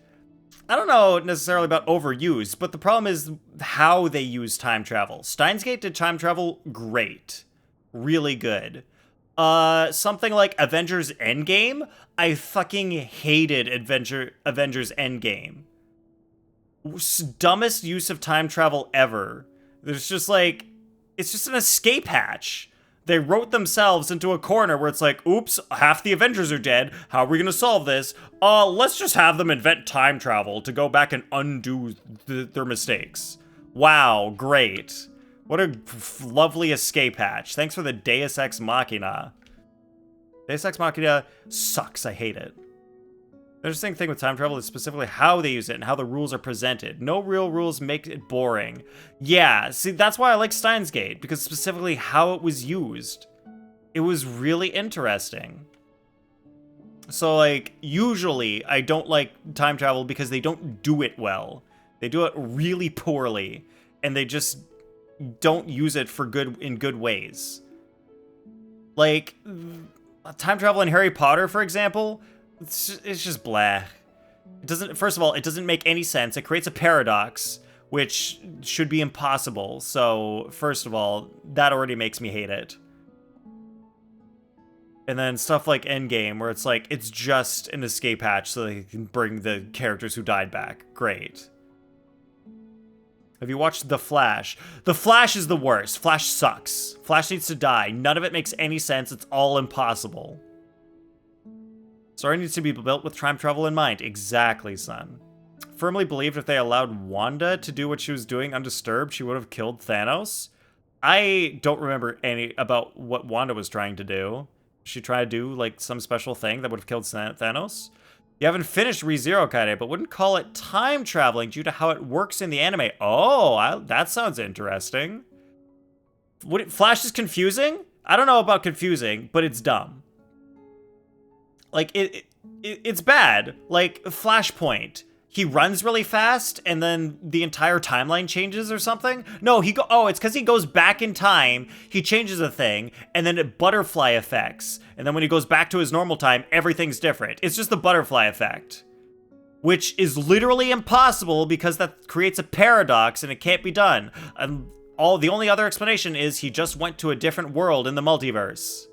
Speaker 1: I don't know necessarily about overused, but the problem is how they use time travel. Steins Gate did time travel great. Really good. Something like Avengers Endgame, I fucking hated Avengers Endgame. Dumbest use of time travel ever. There's just like, it's just an escape hatch. They wrote themselves into a corner where it's like, oops, half the Avengers are dead. How are we gonna solve this? Let's just have them invent time travel to go back and undo their mistakes. Wow, great. What a lovely escape hatch. Thanks for the Deus Ex Machina. Deus Ex Machina sucks, I hate it. The interesting thing with time travel is specifically how they use it and how the rules are presented. No real rules make it boring. Yeah, see, that's why I like Steins Gate, because specifically how it was used. It was really interesting. So, like, usually I don't like time travel because they don't do it well. They do it really poorly, and they just don't use it for in good ways. Like, time travel in Harry Potter, for example, it's just blah. It doesn't, first of all, it doesn't make any sense. It creates a paradox, which should be impossible. So, first of all, that already makes me hate it. And then stuff like Endgame, where it's like, it's just an escape hatch so they can bring the characters who died back. Great. Have you watched The Flash? The Flash is the worst. Flash sucks. Flash needs to die. None of it makes any sense. It's all impossible. Story needs to be built with time travel in mind. Exactly, son. Firmly believed if they allowed Wanda to do what she was doing undisturbed, she would have killed Thanos. I don't remember any about what Wanda was trying to do. She tried to do, like, some special thing that would have killed Thanos? You haven't finished ReZero, Kaede, but wouldn't call it time traveling due to how it works in the anime. Oh, that sounds interesting. Flash is confusing? I don't know about confusing, but it's dumb. Like, it's bad. Like, Flashpoint. He runs really fast, and then the entire timeline changes or something? No, it's because he goes back in time, he changes a thing, and then it butterfly effects. And then when he goes back to his normal time, everything's different. It's just the butterfly effect. Which is literally impossible because that creates a paradox and it can't be done. And the only other explanation is he just went to a different world in the multiverse.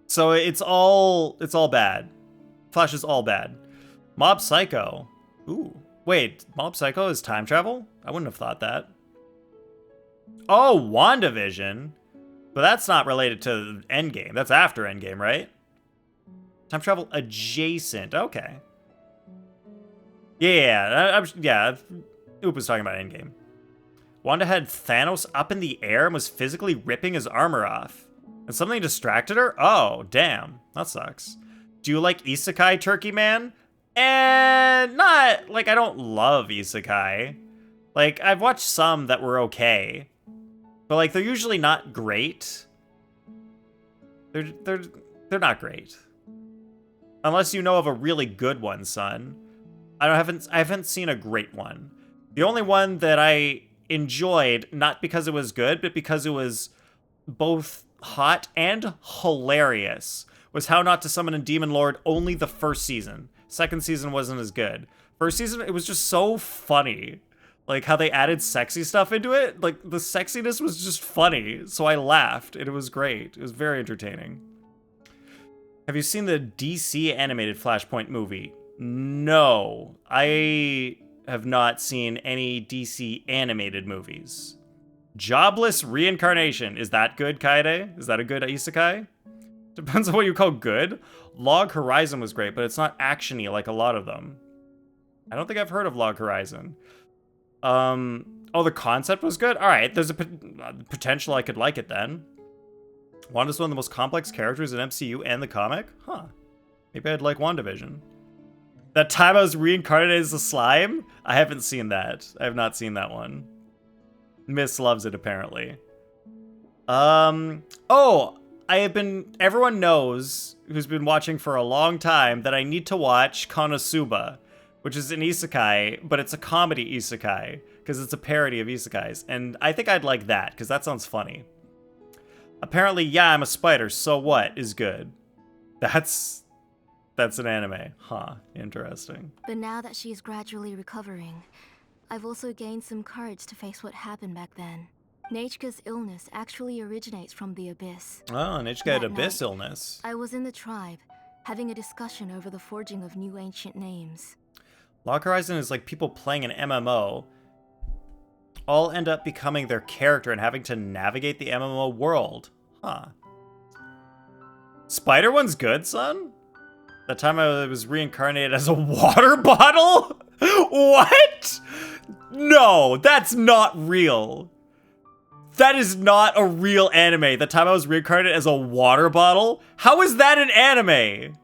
Speaker 1: So it's all bad. Flash is all bad. Mob Psycho. Ooh. Wait, Mob Psycho is time travel? I wouldn't have thought that. Oh, WandaVision. But that's not related to Endgame. That's after Endgame, right? Time travel adjacent. Okay. Yeah. Oop was talking about Endgame. Wanda had Thanos up in the air and was physically ripping his armor off. And something distracted her? Oh, damn. That sucks. Do you like Isekai, Turkey Man? And not, like, I don't love Isekai. Like, I've watched some that were okay. But, like, they're usually not great. They're not great. Unless you know of a really good one, son. I haven't seen a great one. The only one that I enjoyed, not because it was good, but because it was both hot and hilarious, was How Not to Summon a Demon Lord. Only the first season. Second season wasn't as good. First season, it was just so funny. Like how they added sexy stuff into it. Like the sexiness was just funny. So I laughed and it was great. It was very entertaining. Have you seen the DC animated Flashpoint movie? No, I have not seen any DC animated movies. Jobless Reincarnation. Is that good, Kaede? Is that a good isekai? Depends on what you call good. Log Horizon was great, but it's not action-y like a lot of them. I don't think I've heard of Log Horizon. Oh, the concept was good? Alright, there's a potential I could like it then. Wanda's one of the most complex characters in MCU and the comic? Huh. Maybe I'd like WandaVision. That time I was reincarnated as a slime? I haven't seen that. I have not seen that one. Miss loves it, apparently. Oh, everyone knows, who's been watching for a long time, that I need to watch Konosuba, which is an isekai, but it's a comedy isekai, because it's a parody of isekais, and I think I'd like that, because that sounds funny. Apparently, Yeah, I'm a Spider, So What is good. That's an anime. Huh, interesting.
Speaker 6: But now that she's gradually recovering, I've also gained some courage to face what happened back then. Nechka's illness actually originates from the Abyss.
Speaker 1: Oh, Nechka had
Speaker 6: That
Speaker 1: Abyss
Speaker 6: night,
Speaker 1: illness.
Speaker 6: I was in the tribe, having a discussion over the forging of new ancient names.
Speaker 1: Log Horizon is like people playing an MMO. All end up becoming their character and having to navigate the MMO world. Huh. Spider one's good, son? That time I was reincarnated as a water bottle? What? No, that's not real. That is not a real anime. The time I was reincarnated as a water bottle? How is that an anime?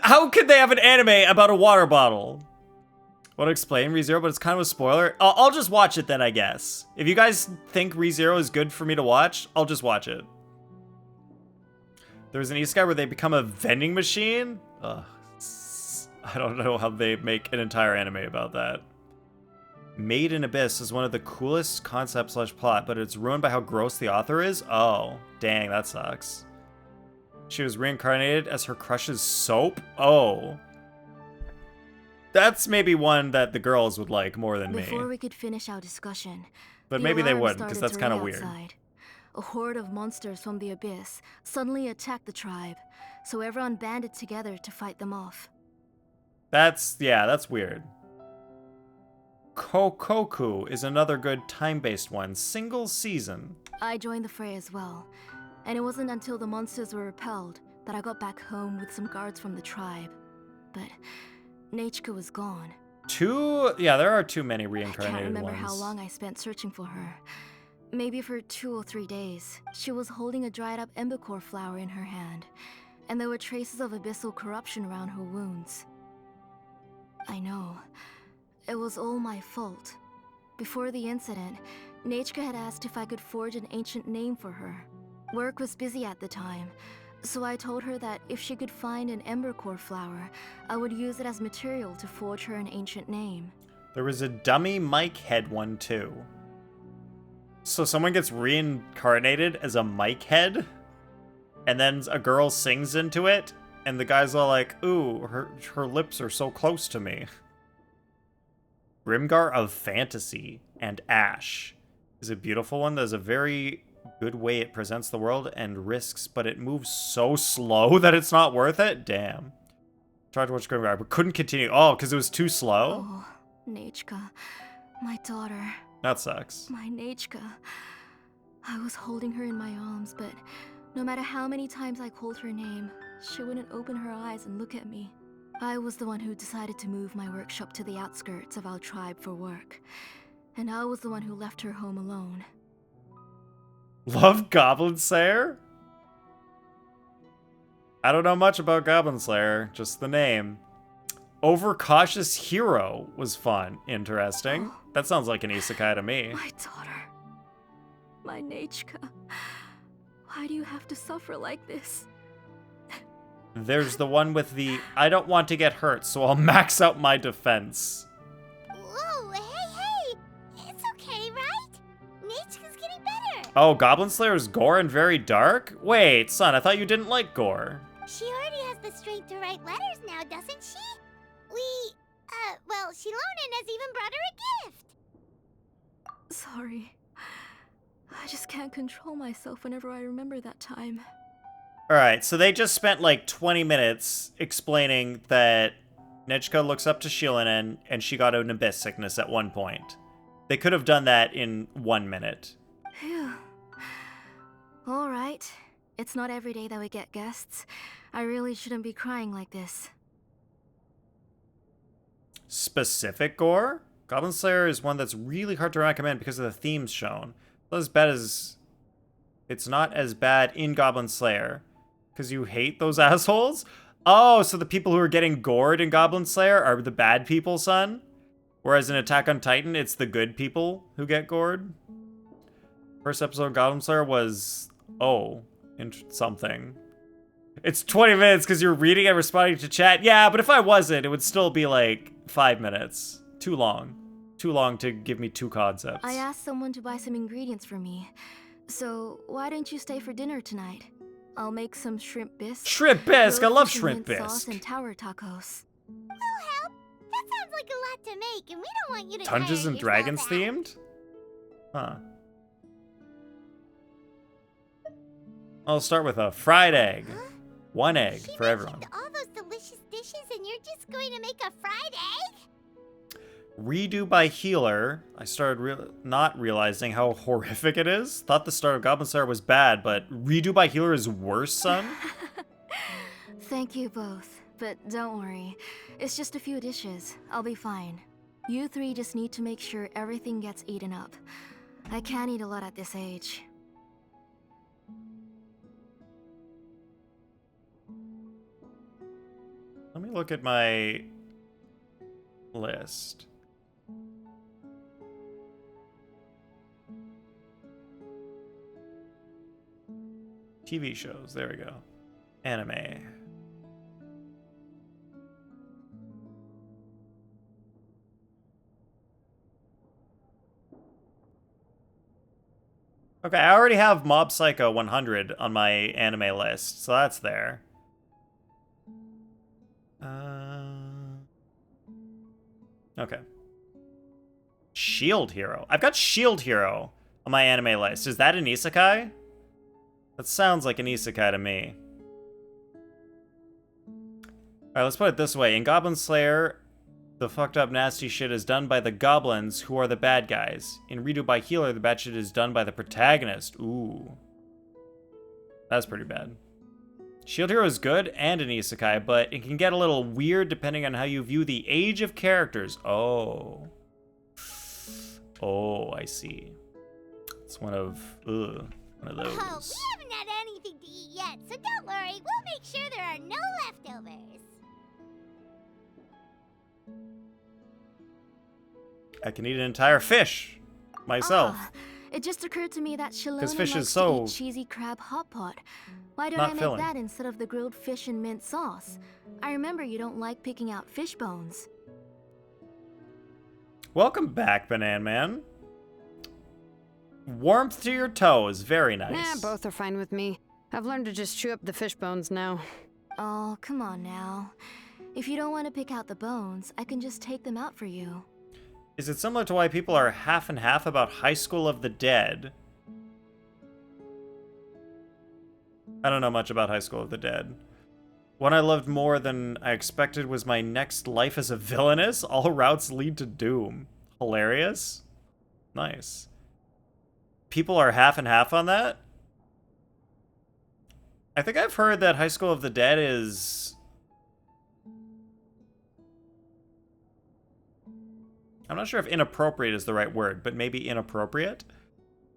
Speaker 1: How could they have an anime about a water bottle? I want to explain ReZero, but it's kind of a spoiler. I'll just watch it then, I guess. If you guys think ReZero is good for me to watch, I'll just watch it. There's an isekai where they become a vending machine? Ugh. I don't know how they make an entire anime about that. Made in Abyss is one of the coolest concepts / plot, but it's ruined by how gross the author is? Oh, dang, that sucks. She was reincarnated as her crush's soap? Oh. That's maybe one that the girls would like more than me.
Speaker 6: Before we could finish our discussion,
Speaker 1: But
Speaker 6: the
Speaker 1: maybe they
Speaker 6: alarm
Speaker 1: wouldn't, because
Speaker 6: started
Speaker 1: that's
Speaker 6: to
Speaker 1: kind of
Speaker 6: ring
Speaker 1: weird.
Speaker 6: outside. A horde of monsters from the Abyss suddenly attacked the tribe, so everyone banded together to fight them off.
Speaker 1: That's weird. Kokoku is another good time-based one, single season.
Speaker 6: I joined the fray as well, and it wasn't until the monsters were repelled that I got back home with some guards from the tribe. But Nechka was gone.
Speaker 1: There are too many
Speaker 6: I
Speaker 1: reincarnated
Speaker 6: can't remember
Speaker 1: ones.
Speaker 6: how long I spent searching for her. Maybe for 2 or 3 days. She was holding a dried up embercore flower in her hand, and there were traces of abyssal corruption around her wounds. I know. It was all my fault. Before the incident, Nechka had asked if I could forge an ancient name for her. Work was busy at the time, so I told her that if she could find an embercore flower, I would use it as material to forge her an ancient name.
Speaker 1: There was a dummy mic head one too. So someone gets reincarnated as a mic head, and then a girl sings into it, and the guy's all like, ooh, her lips are so close to me. Grimgar of Fantasy and Ash is a beautiful one. There's a very good way it presents the world and risks, but it moves so slow that it's not worth it. Damn. Tried to watch Grimgar, but couldn't continue. Oh, because it was too slow?
Speaker 6: Oh, Nechka, my daughter.
Speaker 1: That sucks.
Speaker 6: My Nechka. I was holding her in my arms, but no matter how many times I called her name, she wouldn't open her eyes and look at me. I was the one who decided to move my workshop to the outskirts of our tribe for work, and I was the one who left her home alone.
Speaker 1: Love Goblin Slayer? I don't know much about Goblin Slayer, just the name. Overcautious Hero was fun. Interesting. That sounds like an isekai to me.
Speaker 6: My daughter. My Nechka. Why do you have to suffer like this?
Speaker 1: There's the one with the, I don't want to get hurt, so I'll max out my defense.
Speaker 3: Whoa, hey! It's okay, right? Nichika's getting better.
Speaker 1: Oh, Goblin Slayer's gore and very dark? Wait, son, I thought you didn't like gore.
Speaker 3: She already has the strength to write letters now, doesn't she? Well, Xilonen has even brought her a gift.
Speaker 6: Sorry. I just can't control myself whenever I remember that time.
Speaker 1: Alright, so they just spent like 20 minutes explaining that Nichika looks up to Xilonen and she got an abyss sickness at one point. They could have done that in 1 minute.
Speaker 6: Phew. Alright. It's not every day that we get guests. I really shouldn't be crying like this.
Speaker 1: Specific gore? Goblin Slayer is one that's really hard to recommend because of the themes shown. It's not as bad in Goblin Slayer. Because you hate those assholes? Oh, so the people who are getting gored in Goblin Slayer are the bad people, son? Whereas in Attack on Titan, it's the good people who get gored? First episode of Goblin Slayer was... something. It's 20 minutes because you're reading and responding to chat. Yeah, but if I wasn't, it would still be like 5 minutes. Too long. Too long to give me 2 concepts.
Speaker 6: I asked someone to buy some ingredients for me. So, why don't you stay for dinner tonight? I'll make some shrimp bisque.
Speaker 1: Shrimp bisque! I love
Speaker 6: roast
Speaker 1: shrimp
Speaker 6: mint sauce,
Speaker 1: bisque.
Speaker 6: and tower tacos.
Speaker 3: We'll help. That sounds like a lot to make, and we don't want you to
Speaker 1: Dungeons
Speaker 3: tire
Speaker 1: and
Speaker 3: yourself
Speaker 1: Dragons
Speaker 3: out.
Speaker 1: themed? Huh. I'll start with a fried egg. 1 egg
Speaker 3: She
Speaker 1: for everyone.
Speaker 3: mentioned all those delicious dishes, and you're just going to make a fried egg?
Speaker 1: Redo by Healer. I started not realizing how horrific it is. Thought the start of Goblin Slayer was bad, but Redo by Healer is worse, son?
Speaker 6: Thank you both, but don't worry. It's just a few dishes. I'll be fine. You 3 just need to make sure everything gets eaten up. I can't eat a lot at this age.
Speaker 1: Let me look at my list. TV shows, there we go. Anime. Okay, I already have Mob Psycho 100 on my anime list, so that's there. Okay. Shield Hero. I've got Shield Hero on my anime list. Is that an isekai? That sounds like an isekai to me. Alright, let's put it this way. In Goblin Slayer, the fucked up nasty shit is done by the goblins, who are the bad guys. In Redo by Healer, the bad shit is done by the protagonist. Ooh. That's pretty bad. Shield Hero is good and an isekai, but it can get a little weird depending on how you view the age of characters. Oh. Oh, I see. It's one of those.
Speaker 3: Oh, we haven't had anything to eat yet, so don't worry. We'll make sure there are no leftovers.
Speaker 1: I can eat an entire fish myself.
Speaker 6: It just occurred to me that Xilonen
Speaker 1: fish
Speaker 6: likes
Speaker 1: is so
Speaker 6: to eat cheesy crab hot pot. Why don't
Speaker 1: not
Speaker 6: I make
Speaker 1: filling.
Speaker 6: that instead of the grilled fish and mint sauce? I remember you don't like picking out fish bones.
Speaker 1: Welcome back, Banan Man. Warmth to your toes, very nice.
Speaker 5: Nah, both are fine with me. I've learned to just chew up the fish bones now.
Speaker 6: Oh, come on now. If you don't want to pick out the bones, I can just take them out for you.
Speaker 1: Is it similar to why people are half and half about High School of the Dead? I don't know much about High School of the Dead. One I loved more than I expected was My Next Life as a Villainess. All routes lead to doom. Hilarious. Nice. People are half and half on that? I think I've heard that High School of the Dead is... I'm not sure if inappropriate is the right word, but maybe inappropriate?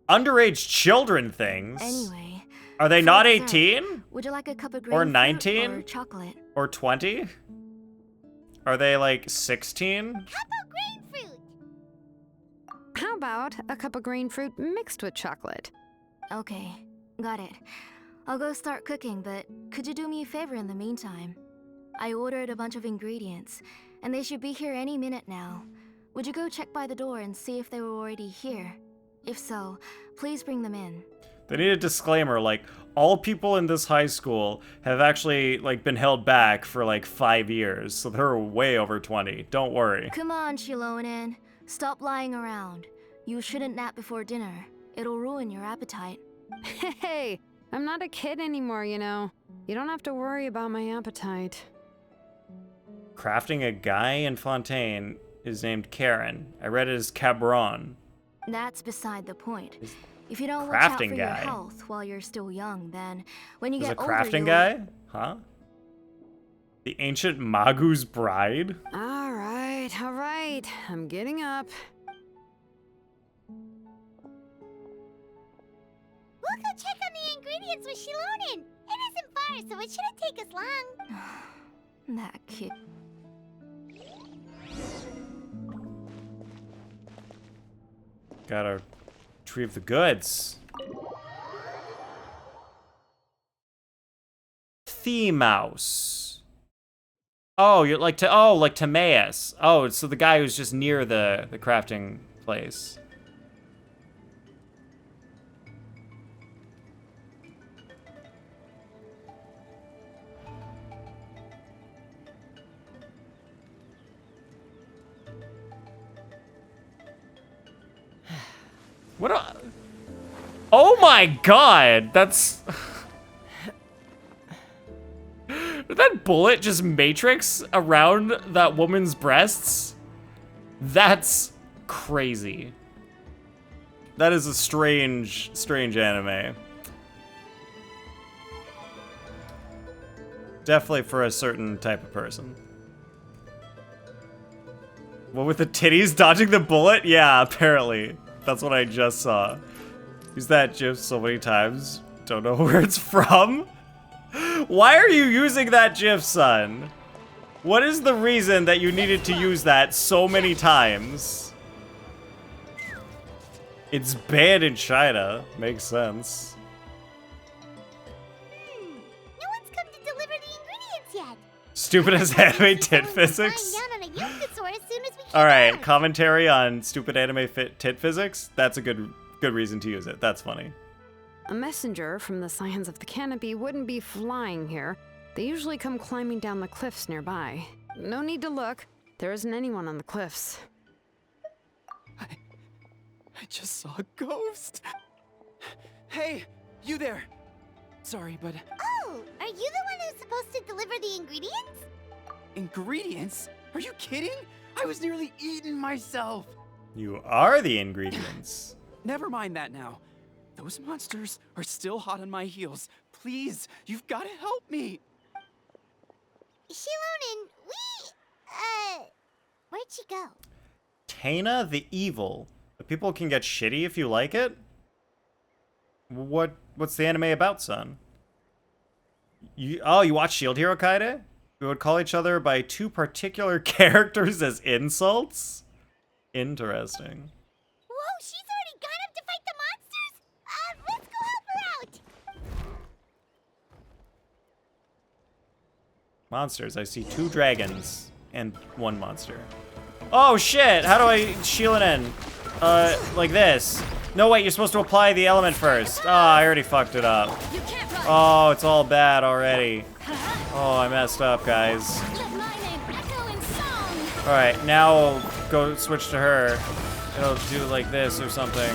Speaker 1: Underage children things?
Speaker 6: Anyway.
Speaker 1: Are they
Speaker 6: for
Speaker 1: not
Speaker 6: dessert,
Speaker 1: 18?
Speaker 6: Would you like a cup of green
Speaker 1: Or
Speaker 6: fruit
Speaker 1: 19?
Speaker 6: or chocolate?
Speaker 1: Or 20? Are they like 16?
Speaker 3: Cup of grapefruit.
Speaker 5: How about a cup of green fruit mixed with chocolate?
Speaker 6: Okay, got it. I'll go start cooking, but could you do me a favor in the meantime? I ordered a bunch of ingredients, and they should be here any minute now. Would you go check by the door and see if they were already here? If so, please bring them in.
Speaker 1: They need a disclaimer, like, all people in this high school have actually, like, been held back for, like, 5 years, so they're way over 20. Don't worry.
Speaker 6: Come on, Xilonen. Stop lying around. You shouldn't nap before dinner. It'll ruin your appetite.
Speaker 5: Hey, I'm not a kid anymore, you know. You don't have to worry about my appetite.
Speaker 1: Crafting a guy in Fontaine is named Karen. I read it as Cabron.
Speaker 6: That's beside the point. If you don't watch out for
Speaker 1: Crafting
Speaker 6: your
Speaker 1: guy.
Speaker 6: health while you're still young, then when you
Speaker 1: Is a
Speaker 6: get older,
Speaker 1: crafting guy? Huh? The ancient Magu's bride?
Speaker 5: All right. I'm getting up.
Speaker 3: We'll go check on the ingredients with Xilonen. It isn't far, so it shouldn't take us long.
Speaker 6: That kid.
Speaker 1: Gotta retrieve the goods. Mouse. Oh, you're like like Timaeus. Oh, so the guy who's just near the crafting place. What a... Oh my god! That's... Did that bullet just matrix around that woman's breasts? That's crazy. That is a strange anime. Definitely for a certain type of person. What with the titties dodging the bullet? Yeah, apparently. That's what I just saw. Used that gif so many times. Don't know where it's from. Why are you using that gif, son? What is the reason that you needed to use that so many times? It's banned in China. Makes sense.
Speaker 3: No one's come to deliver the ingredients yet.
Speaker 1: Stupid as anime tit physics.
Speaker 3: Flying down on a Yokosaur as soon as we can.
Speaker 1: Alright, commentary on stupid anime tit physics. That's a good reason to use it. That's funny.
Speaker 5: A messenger from the Scions of the Canopy wouldn't be flying here. They usually come climbing down the cliffs nearby. No need to look. There isn't anyone on the cliffs.
Speaker 7: I just saw a ghost. Hey, you there. Sorry, but...
Speaker 3: Oh, are you the one who's supposed to deliver the ingredients?
Speaker 7: Ingredients? Are you kidding? I was nearly eating myself.
Speaker 1: You are the ingredients.
Speaker 7: Never mind that now. Those monsters are still hot on my heels. Please, you've got to help me.
Speaker 3: Xilonen, where'd she go?
Speaker 1: Tana the Evil. The people can get shitty if you like it? What's the anime about, son? You watch Shield Hero Kaide? We would call each other by two particular characters as insults? Interesting.
Speaker 3: Whoa, she's already gone up to fight the monsters? Let's go help her out.
Speaker 1: Monsters. I see 2 dragons and 1 monster. Oh shit! How do I Xilonen? Like this. No, wait, you're supposed to apply the element first. Oh, I already fucked it up. Oh, it's all bad already. Oh, I messed up, guys. Alright, now I'll go switch to her. It'll do like this or something.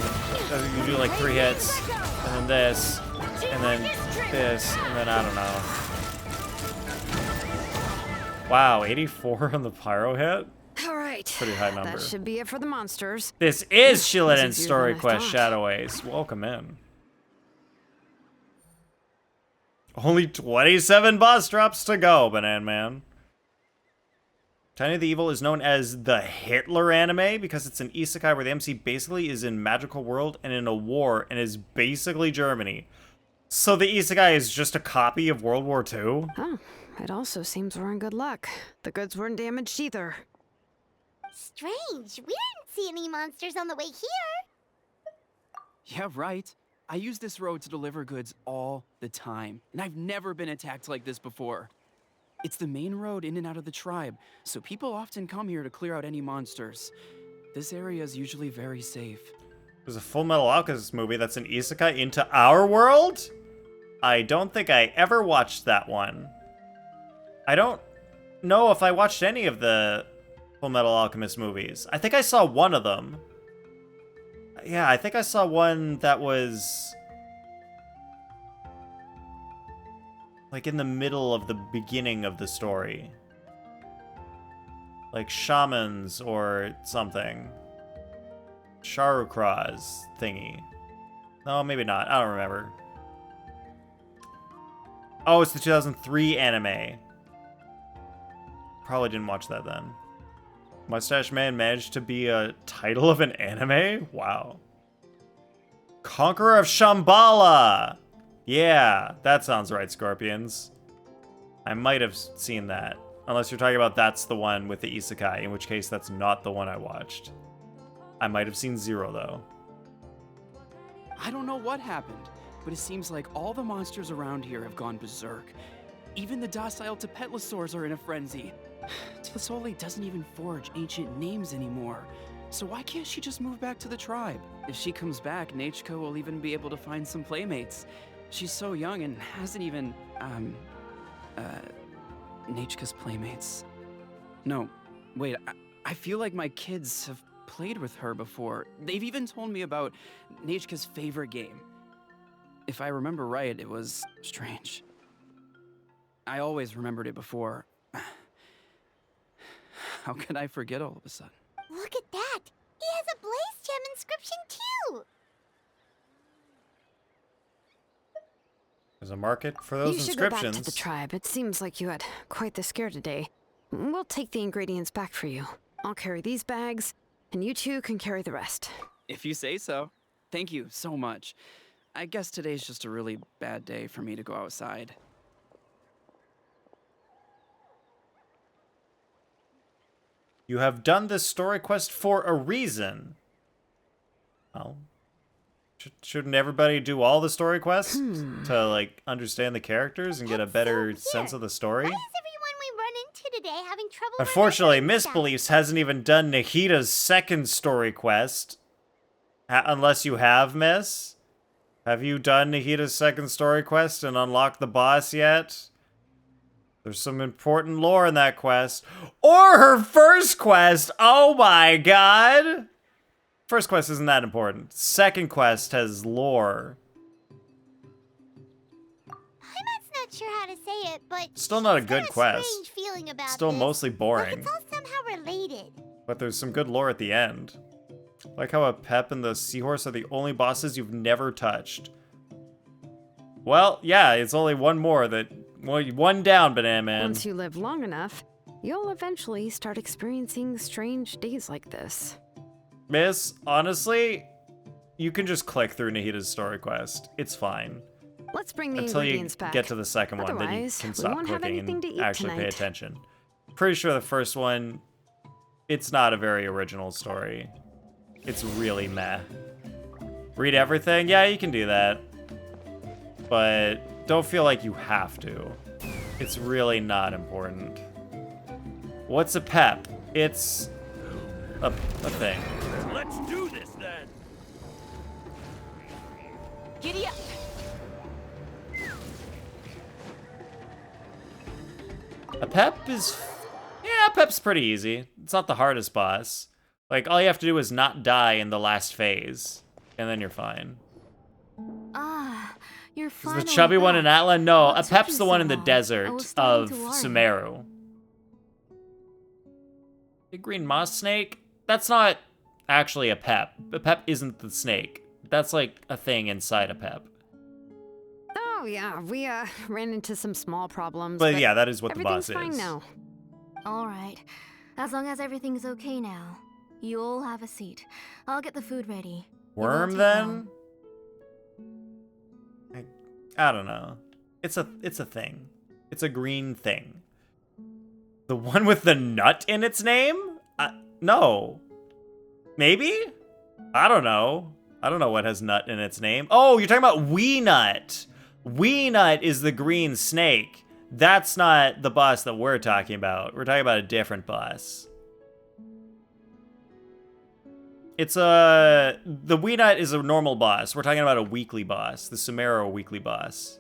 Speaker 1: You do like 3 hits, and then this, and then this, and then I don't know. Wow, 84 on the pyro hit?
Speaker 5: All right.
Speaker 1: Pretty high number.
Speaker 5: That should be it for the monsters.
Speaker 1: This is Shillenen's
Speaker 5: easier
Speaker 1: story
Speaker 5: than I
Speaker 1: quest,
Speaker 5: thought.
Speaker 1: Shadow Ace. Welcome in. Only 27 boss drops to go, Banan Man. Tiny the Evil is known as the Hitler anime because it's an isekai where the MC basically is in magical world and in a war and is basically Germany. So the isekai is just a copy of World War II?
Speaker 5: Oh, it also seems we're in good luck. The goods weren't damaged either.
Speaker 3: Strange. We didn't see any monsters on the way here.
Speaker 7: Yeah, right. I use this road to deliver goods all the time, and I've never been attacked like this before. It's the main road in and out of the tribe, so people often come here to clear out any monsters. This area is usually very safe.
Speaker 1: There's a Full Metal Alchemist movie that's an isekai into our world? I don't think I ever watched that one. I don't know if I watched any of the Full Metal Alchemist movies. I think I saw one of them. Yeah, I think I saw one that was like in the middle of the beginning of the story. Like shamans or something. Charukras thingy. No, maybe not. I don't remember. Oh, it's the 2003 anime. Probably didn't watch that then. Mustache Man managed to be a title of an anime? Wow. Conqueror of Shambhala! Yeah, that sounds right, Scorpions. I might have seen that. Unless you're talking about that's the one with the isekai, in which case that's not the one I watched. I might have seen Zero, though.
Speaker 7: I don't know what happened, but it seems like all the monsters around here have gone berserk. Even the docile Tepetlosaurs are in a frenzy. Tlisole doesn't even forge ancient names anymore. So why can't she just move back to the tribe? If she comes back, Nachiko will even be able to find some playmates. She's so young and hasn't even, Nachiko's playmates. No, wait, I feel like my kids have played with her before. They've even told me about Nachiko's favorite game. If I remember right, it was strange. I always remembered it before. How can I forget all of a sudden?
Speaker 3: Look at that! He has a Blaze Gem inscription too!
Speaker 1: There's a market for those
Speaker 5: You should go
Speaker 1: inscriptions.
Speaker 5: back to the tribe. It seems like you had quite the scare today. We'll take the ingredients back for you. I'll carry these bags, and you two can carry the rest.
Speaker 7: If you say so. Thank you so much. I guess today's just a really bad day for me to go outside.
Speaker 1: You have done this story quest for a reason. Well, shouldn't everybody do all the story quests to, like, understand the characters and get a better sense of the story?
Speaker 3: Why is everyone we run into today having trouble
Speaker 1: Unfortunately,
Speaker 3: remembering stuff?
Speaker 1: Misbeliefs hasn't even done Nahita's second story quest. Unless you have, Miss? Have you done Nahita's second story quest and unlocked the boss yet? There's some important lore in that quest. Or her first quest! Oh my god! First quest isn't that important. Second quest has lore.
Speaker 3: Heimat's not sure how to say it, but
Speaker 1: Still not a
Speaker 3: she's
Speaker 1: good
Speaker 3: got a
Speaker 1: quest.
Speaker 3: strange feeling about
Speaker 1: Still
Speaker 3: this.
Speaker 1: mostly
Speaker 3: Like
Speaker 1: boring.
Speaker 3: it's all somehow related.
Speaker 1: But there's some good lore at the end. Like how a Pep and the Seahorse are the only bosses you've never touched. Well, yeah, it's only one more that... One down, Banana Man.
Speaker 5: Once you live long enough, you'll eventually start experiencing strange days like this.
Speaker 1: Miss, honestly, you can just click through Nahita's story quest. It's fine.
Speaker 5: Let's bring the
Speaker 1: Until you
Speaker 5: ingredients back.
Speaker 1: get to the second one, then you
Speaker 5: Otherwise,
Speaker 1: can
Speaker 5: we
Speaker 1: stop
Speaker 5: won't have
Speaker 1: clicking
Speaker 5: anything
Speaker 1: and
Speaker 5: to eat
Speaker 1: actually pay
Speaker 5: tonight.
Speaker 1: attention. Pretty sure the first one, it's not a very original story. It's really meh. Read everything? Yeah, you can do that. But don't feel like you have to. It's really not important. What's a pep? It's a thing.
Speaker 4: Let's do this then.
Speaker 2: Giddy up!
Speaker 1: A pep is... Yeah, a pep's pretty easy. It's not the hardest boss. Like, all you have to do is not die in the last phase. And then you're fine.
Speaker 6: Ah, you're
Speaker 1: Is
Speaker 6: finally
Speaker 1: the chubby one in
Speaker 6: back.
Speaker 1: Atlan? No,
Speaker 6: What
Speaker 1: a
Speaker 6: took
Speaker 1: pep's
Speaker 6: you
Speaker 1: the
Speaker 6: so
Speaker 1: one in the
Speaker 6: long? I
Speaker 1: desert
Speaker 6: was starting
Speaker 1: of
Speaker 6: to worry.
Speaker 1: Sumeru. Big green moss snake? That's not actually a pep. A pep isn't the snake. That's like a thing inside a pep.
Speaker 5: Oh yeah, we ran into some small problems.
Speaker 1: But yeah, that is what the boss
Speaker 5: everything's
Speaker 1: is.
Speaker 5: fine now.
Speaker 6: All right. As long as everything's okay now. You all have a seat. I'll get the food ready. It won't
Speaker 1: Worm
Speaker 6: take
Speaker 1: then?
Speaker 6: long.
Speaker 1: I don't know. It's a thing. It's a green thing. The one with the nut in its name? No. Maybe? I don't know. I don't know what has nut in its name. Oh, you're talking about Wee Nut. Wee Nut is the green snake. That's not the boss that we're talking about. We're talking about a different boss. It's the Wee Nut is a normal boss. We're talking about a weekly boss, the Sumeru weekly boss.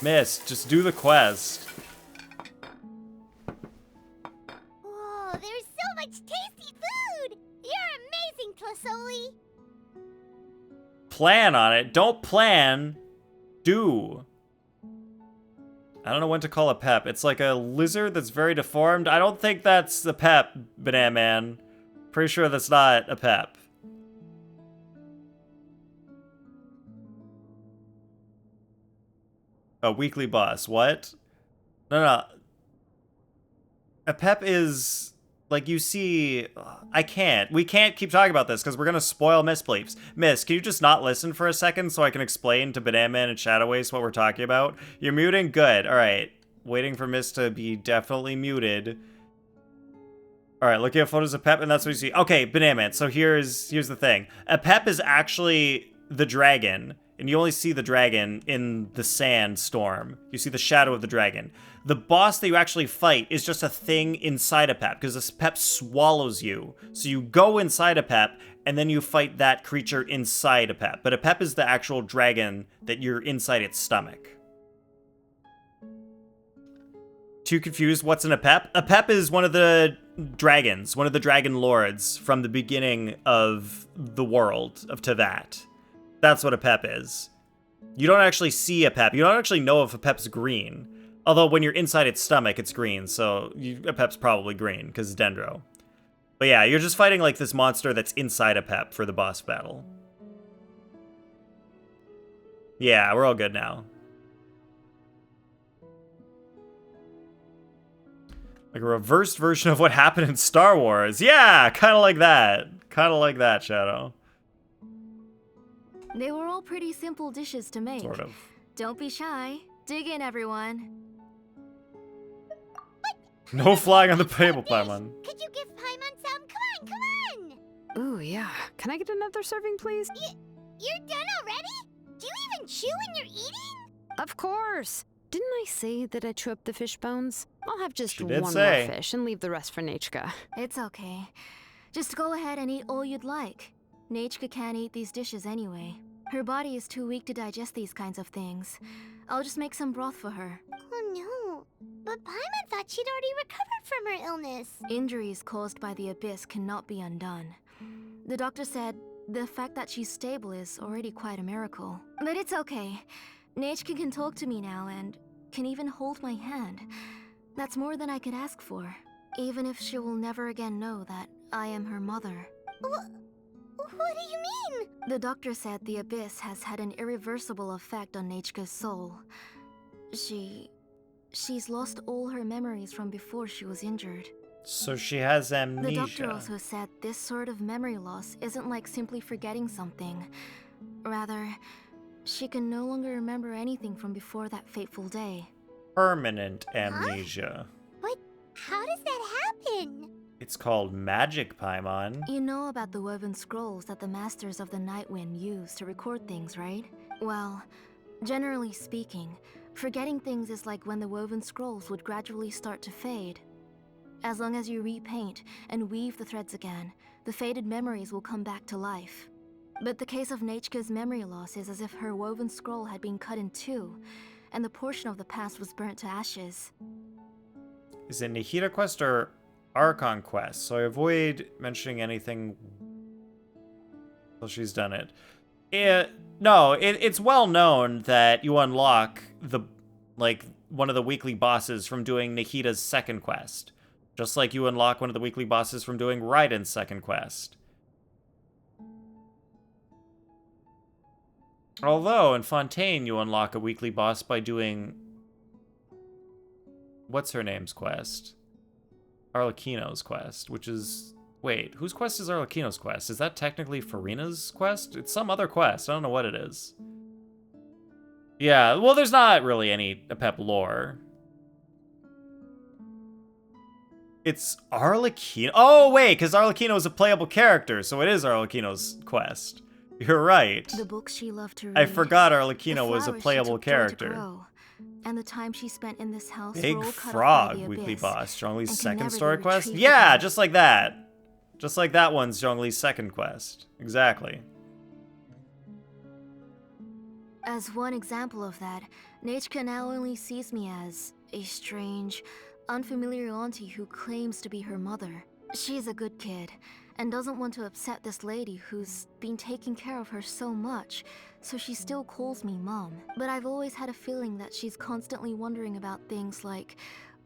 Speaker 1: Miss, just do the quest.
Speaker 3: Whoa, there's so much tasty food! You're amazing, Tlasoli!
Speaker 1: Plan on it. Don't plan. Do. I don't know when to call a pep. It's like a lizard that's very deformed. I don't think that's a pep, Banana Man. Pretty sure that's not a pep. A weekly boss. What? No. A pep is... Like, you see... I can't. We can't keep talking about this because we're going to spoil Miss Bleeps. Miss, can you just not listen for a second so I can explain to Banana Man and Shadow Waste what we're talking about? You're muting? Good. All right. Waiting for Miss to be definitely muted. All right, looking at photos of Pep, and that's what you see. Okay, Banana Man, so here's the thing. A Pep is actually the dragon, and you only see the dragon in the sand storm. You see the shadow of the dragon. The boss that you actually fight is just a thing inside a Pep, because this Pep swallows you. So you go inside a Pep, and then you fight that creature inside a Pep. But a Pep is the actual dragon that you're inside its stomach. Too confused? What's in a Pep? A Pep is one of the dragons, one of the dragon lords from the beginning of the world of Tevat. That's what a Pep is. You don't actually see a Pep. You don't actually know if a Pep's green. Although when you're inside its stomach, it's green, so a Pep's probably green, because it's Dendro. But yeah, you're just fighting like this monster that's inside a Pep for the boss battle. Yeah, we're all good now. Like a reversed version of what happened in Star Wars. Yeah, kind of like that. Kind of like that, Shadow.
Speaker 6: They were all pretty simple dishes to make.
Speaker 1: Sort of.
Speaker 6: Don't be shy. Dig in, everyone.
Speaker 1: No flying on the table, Paimon.
Speaker 3: Could you give Paimon some? Come on!
Speaker 5: Ooh, yeah. Can I get another serving, please?
Speaker 3: You're done already? Do you even chew when you're eating?
Speaker 5: Of course. Didn't I say that I chew up the fish bones? I'll have just
Speaker 1: She
Speaker 5: one
Speaker 1: did
Speaker 5: more
Speaker 1: say.
Speaker 5: fish and leave the rest for Nechka.
Speaker 6: It's okay. Just go ahead and eat all you'd like. Nechka can't eat these dishes anyway. Her body is too weak to digest these kinds of things. I'll just make some broth for her.
Speaker 3: Oh no. But Paimon thought she'd already recovered from her illness.
Speaker 6: Injuries caused by the abyss cannot be undone. The doctor said the fact that she's stable is already quite a miracle. But it's okay. Nechka can talk to me now and can even hold my hand. That's more than I could ask for. Even if she will never again know that I am her mother.
Speaker 3: What do you mean?
Speaker 6: The doctor said the abyss has had an irreversible effect on Nechka's soul. She's lost all her memories from before she was injured.
Speaker 1: So she has amnesia.
Speaker 6: The doctor also said this sort of memory loss isn't like simply forgetting something. Rather, she can no longer remember anything from before that fateful day.
Speaker 1: Permanent amnesia.
Speaker 3: But how does that happen?
Speaker 1: It's called magic, Paimon.
Speaker 6: You know about the woven scrolls that the Masters of the Night Wind use to record things, right? Well, generally speaking, forgetting things is like when the woven scrolls would gradually start to fade. As long as you repaint and weave the threads again, the faded memories will come back to life. But the case of Nechka's memory loss is as if her woven scroll had been cut in two, and the portion of the past was burnt to ashes.
Speaker 1: Is it Nihida Quest or Archon Quest? So I avoid mentioning anything until she's done it. It's well known that you unlock one of the weekly bosses from doing Nihida's second quest. Just like you unlock one of the weekly bosses from doing Raiden's second quest. Although, in Fontaine, you unlock a weekly boss by doing... What's-her-name's quest? Arlecchino's quest, which is... Wait, whose quest is Arlecchino's quest? Is that technically Farina's quest? It's some other quest. I don't know what it is. Yeah, well, there's not really any Apep lore. It's Arlecchino. Oh, wait, because Arlecchino is a playable character, so it is Arlecchino's quest. You're right.
Speaker 6: The books she loved to read.
Speaker 1: I forgot
Speaker 6: the
Speaker 1: Arlecchino was a
Speaker 6: flowers she
Speaker 1: playable
Speaker 6: took joy to
Speaker 1: character.
Speaker 6: grow, and the time she spent in this house
Speaker 1: Big
Speaker 6: were all cut off by
Speaker 1: Frog,
Speaker 6: the
Speaker 1: weekly
Speaker 6: abyss,
Speaker 1: boss. Zhongli's
Speaker 6: and can
Speaker 1: second
Speaker 6: never be
Speaker 1: story quest?
Speaker 6: retrieved
Speaker 1: Yeah,
Speaker 6: again.
Speaker 1: just like that. Just like that one's Zhongli's second quest. Exactly.
Speaker 6: As one example of that, Nechka now only sees me as a strange, unfamiliar auntie who claims to be her mother. She's a good kid, and doesn't want to upset this lady who's been taking care of her so much, so she still calls me Mom. But I've always had a feeling that she's constantly wondering about things like,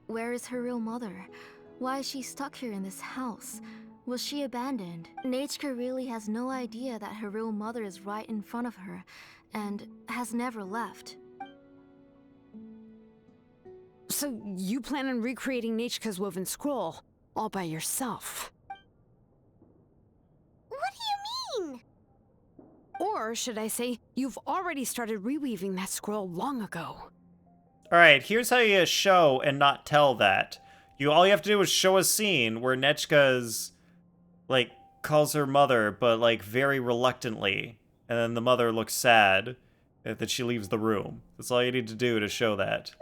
Speaker 6: where is her real mother? Why is she stuck here in this house? Was she abandoned? Nechka really has no idea that her real mother is right in front of her, and has never left.
Speaker 5: So you plan on recreating Nechka's woven scroll all by yourself?
Speaker 3: What do you mean?
Speaker 5: Or should I say, you've already started reweaving that scroll long ago?
Speaker 1: Alright, here's how you show and not tell that. All you have to do is show a scene where Nechka's, like, calls her mother, but, like, very reluctantly. And then the mother looks sad that she leaves the room. That's all you need to do to show that.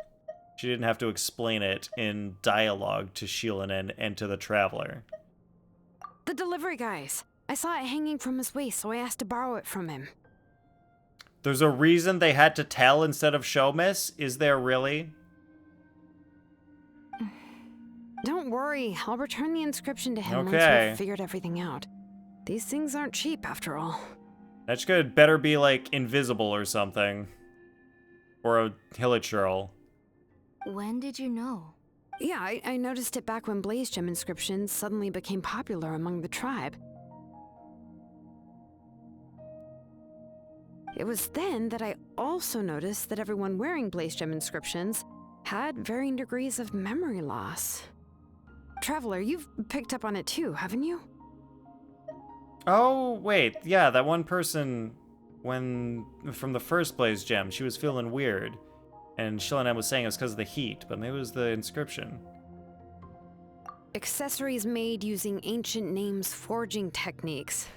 Speaker 1: She didn't have to explain it in dialogue to Xilonen and to the Traveler.
Speaker 5: The delivery guys. I saw it hanging from his waist, so I asked to borrow it from him.
Speaker 1: There's a reason they had to tell instead of show, miss? Is there really?
Speaker 5: Don't worry, I'll return the inscription to him once
Speaker 1: Okay.
Speaker 5: we've figured everything out. These things aren't cheap, after all.
Speaker 1: Nechka had better be, like, invisible or something. Or a hilichurl.
Speaker 6: When did you know?
Speaker 5: Yeah, I noticed it back when Blaze Gem inscriptions suddenly became popular among the tribe. It was then that I also noticed that everyone wearing Blaze Gem inscriptions had varying degrees of memory loss. Traveler, you've picked up on it too, haven't you?
Speaker 1: Oh, wait. Yeah, that one person, from the first Blaze Gem, she was feeling weird. And Xilonen was saying it was because of the heat, but maybe it was the inscription.
Speaker 5: Accessories made using ancient names forging techniques.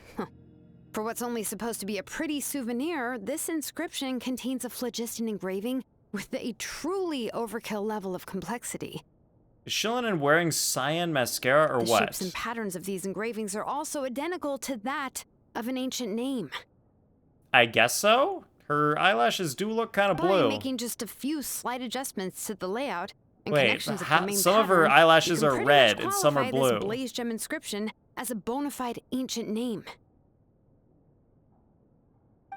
Speaker 5: For what's only supposed to be a pretty souvenir, this inscription contains a phlogiston engraving with a truly overkill level of complexity.
Speaker 1: Is Xilonen wearing cyan mascara or
Speaker 5: The
Speaker 1: what?
Speaker 5: shapes and patterns of these engravings are also identical to that of an ancient name.
Speaker 1: I guess so? Her eyelashes do look kind of
Speaker 5: By
Speaker 1: blue.
Speaker 5: making just a few slight adjustments to the layout and
Speaker 1: Wait,
Speaker 5: connections of
Speaker 1: how-
Speaker 5: the main
Speaker 1: some of her
Speaker 5: pattern,
Speaker 1: eyelashes
Speaker 5: you
Speaker 1: are
Speaker 5: can pretty
Speaker 1: red
Speaker 5: much
Speaker 1: and some are
Speaker 5: qualify
Speaker 1: blue.
Speaker 5: This Blaze Gem inscription as a bona fide ancient name.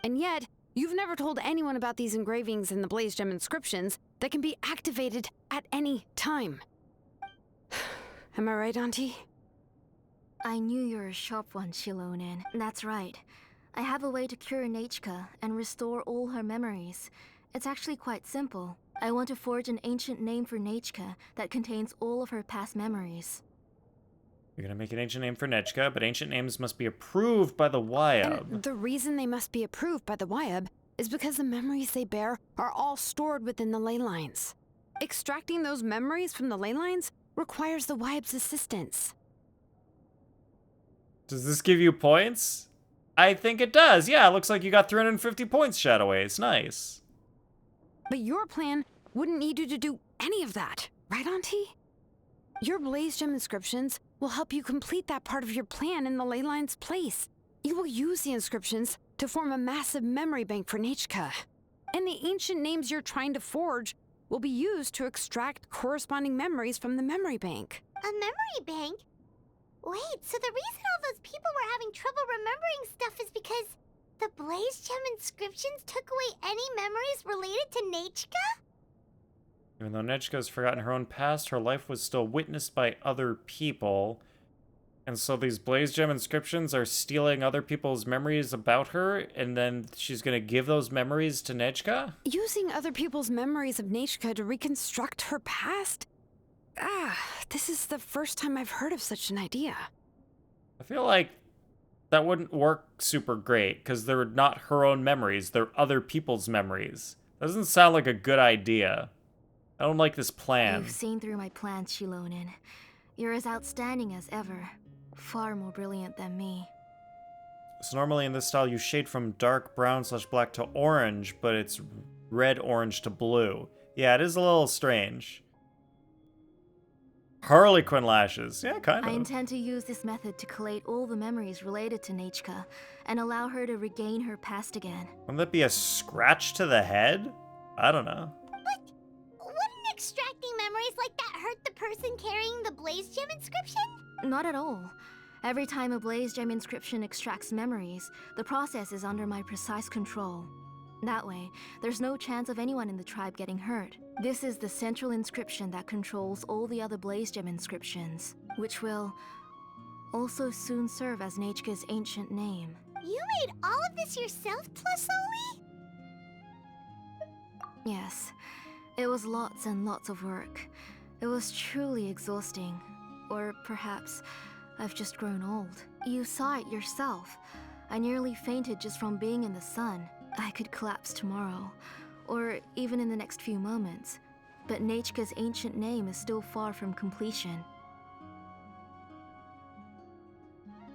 Speaker 5: And yet, you've never told anyone about these engravings in the Blaze Gem inscriptions that can be activated at any time. Am I right, Auntie?
Speaker 6: I knew you're a sharp one, Xilonen. That's right. I have a way to cure Nechka and restore all her memories. It's actually quite simple. I want to forge an ancient name for Nechka that contains all of her past memories.
Speaker 1: You're gonna make an ancient name for Nechka, but ancient names must be approved by the Wyab.
Speaker 5: And the reason they must be approved by the Wyab is because the memories they bear are all stored within the ley lines. Extracting those memories from the ley lines requires the Wyab's assistance.
Speaker 1: Does this give you points? I think it does. Yeah, it looks like you got 350 points, Shadow Ace. Nice.
Speaker 5: But your plan wouldn't need you to do any of that, right, Auntie? Your Blaze Gem inscriptions will help you complete that part of your plan in the ley line's place. You will use the inscriptions to form a massive memory bank for Nechka. And the ancient names you're trying to forge will be used to extract corresponding memories from the memory bank.
Speaker 3: A memory bank? Wait, so the reason all those people were having trouble remembering stuff is because the Blaze Gem inscriptions took away any memories related to Nechka?
Speaker 1: Even though Nechka has forgotten her own past, her life was still witnessed by other people. And so these Blaze Gem inscriptions are stealing other people's memories about her, and then she's gonna give those memories to Nechka?
Speaker 5: Using other people's memories of Nechka to reconstruct her past? This is the first time I've heard of such an idea.
Speaker 1: I feel like that wouldn't work super great, because they're not her own memories, they're other people's memories. Doesn't sound like a good idea. I don't like this plan.
Speaker 6: You've seen through my plans, Xilonen. You're as outstanding as ever. Far more brilliant than me.
Speaker 1: So normally in this style you shade from dark brown/black to orange, but it's red-orange to blue. Yeah, it is a little strange. Harlequin lashes. Yeah, kind
Speaker 6: I
Speaker 1: of.
Speaker 6: intend to use this method to collate all the memories related to Nechka and allow her to regain her past again.
Speaker 1: Wouldn't that be a scratch to the head? I don't know.
Speaker 3: Wouldn't extracting memories like that hurt the person carrying the Blaze Gem inscription?
Speaker 6: Not at all. Every time a Blaze Gem inscription extracts memories, the process is under my precise control. That way, there's no chance of anyone in the tribe getting hurt. This is the central inscription that controls all the other Blaze Gem inscriptions, which will also soon serve as Nechka's ancient name.
Speaker 3: You made all of this yourself, Tlasoli?
Speaker 6: Yes, it was lots and lots of work. It was truly exhausting. Or perhaps I've just grown old. You saw it yourself. I nearly fainted just from being in the sun. I could collapse tomorrow, or even in the next few moments. But Nechka's ancient name is still far from completion.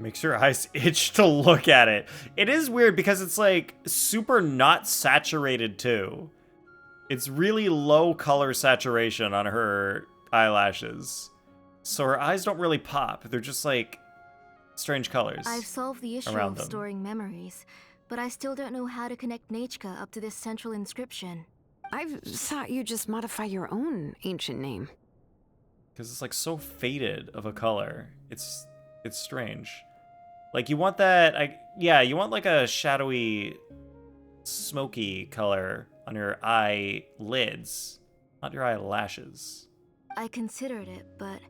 Speaker 1: Makes your eyes itch to look at it. It is weird because it's like super not saturated too. It's really low color saturation on her eyelashes. So her eyes don't really pop. They're just like strange colors.
Speaker 6: I've solved the issue
Speaker 1: around
Speaker 6: of
Speaker 1: them.
Speaker 6: storing memories, but I still don't know how to connect Nechka up to this central inscription.
Speaker 5: I thought you just modify your own ancient name.
Speaker 1: Because it's like so faded of a color. It's strange. Like you want that, you want like a shadowy, smoky color on your eyelids, not your eyelashes.
Speaker 6: I considered it, but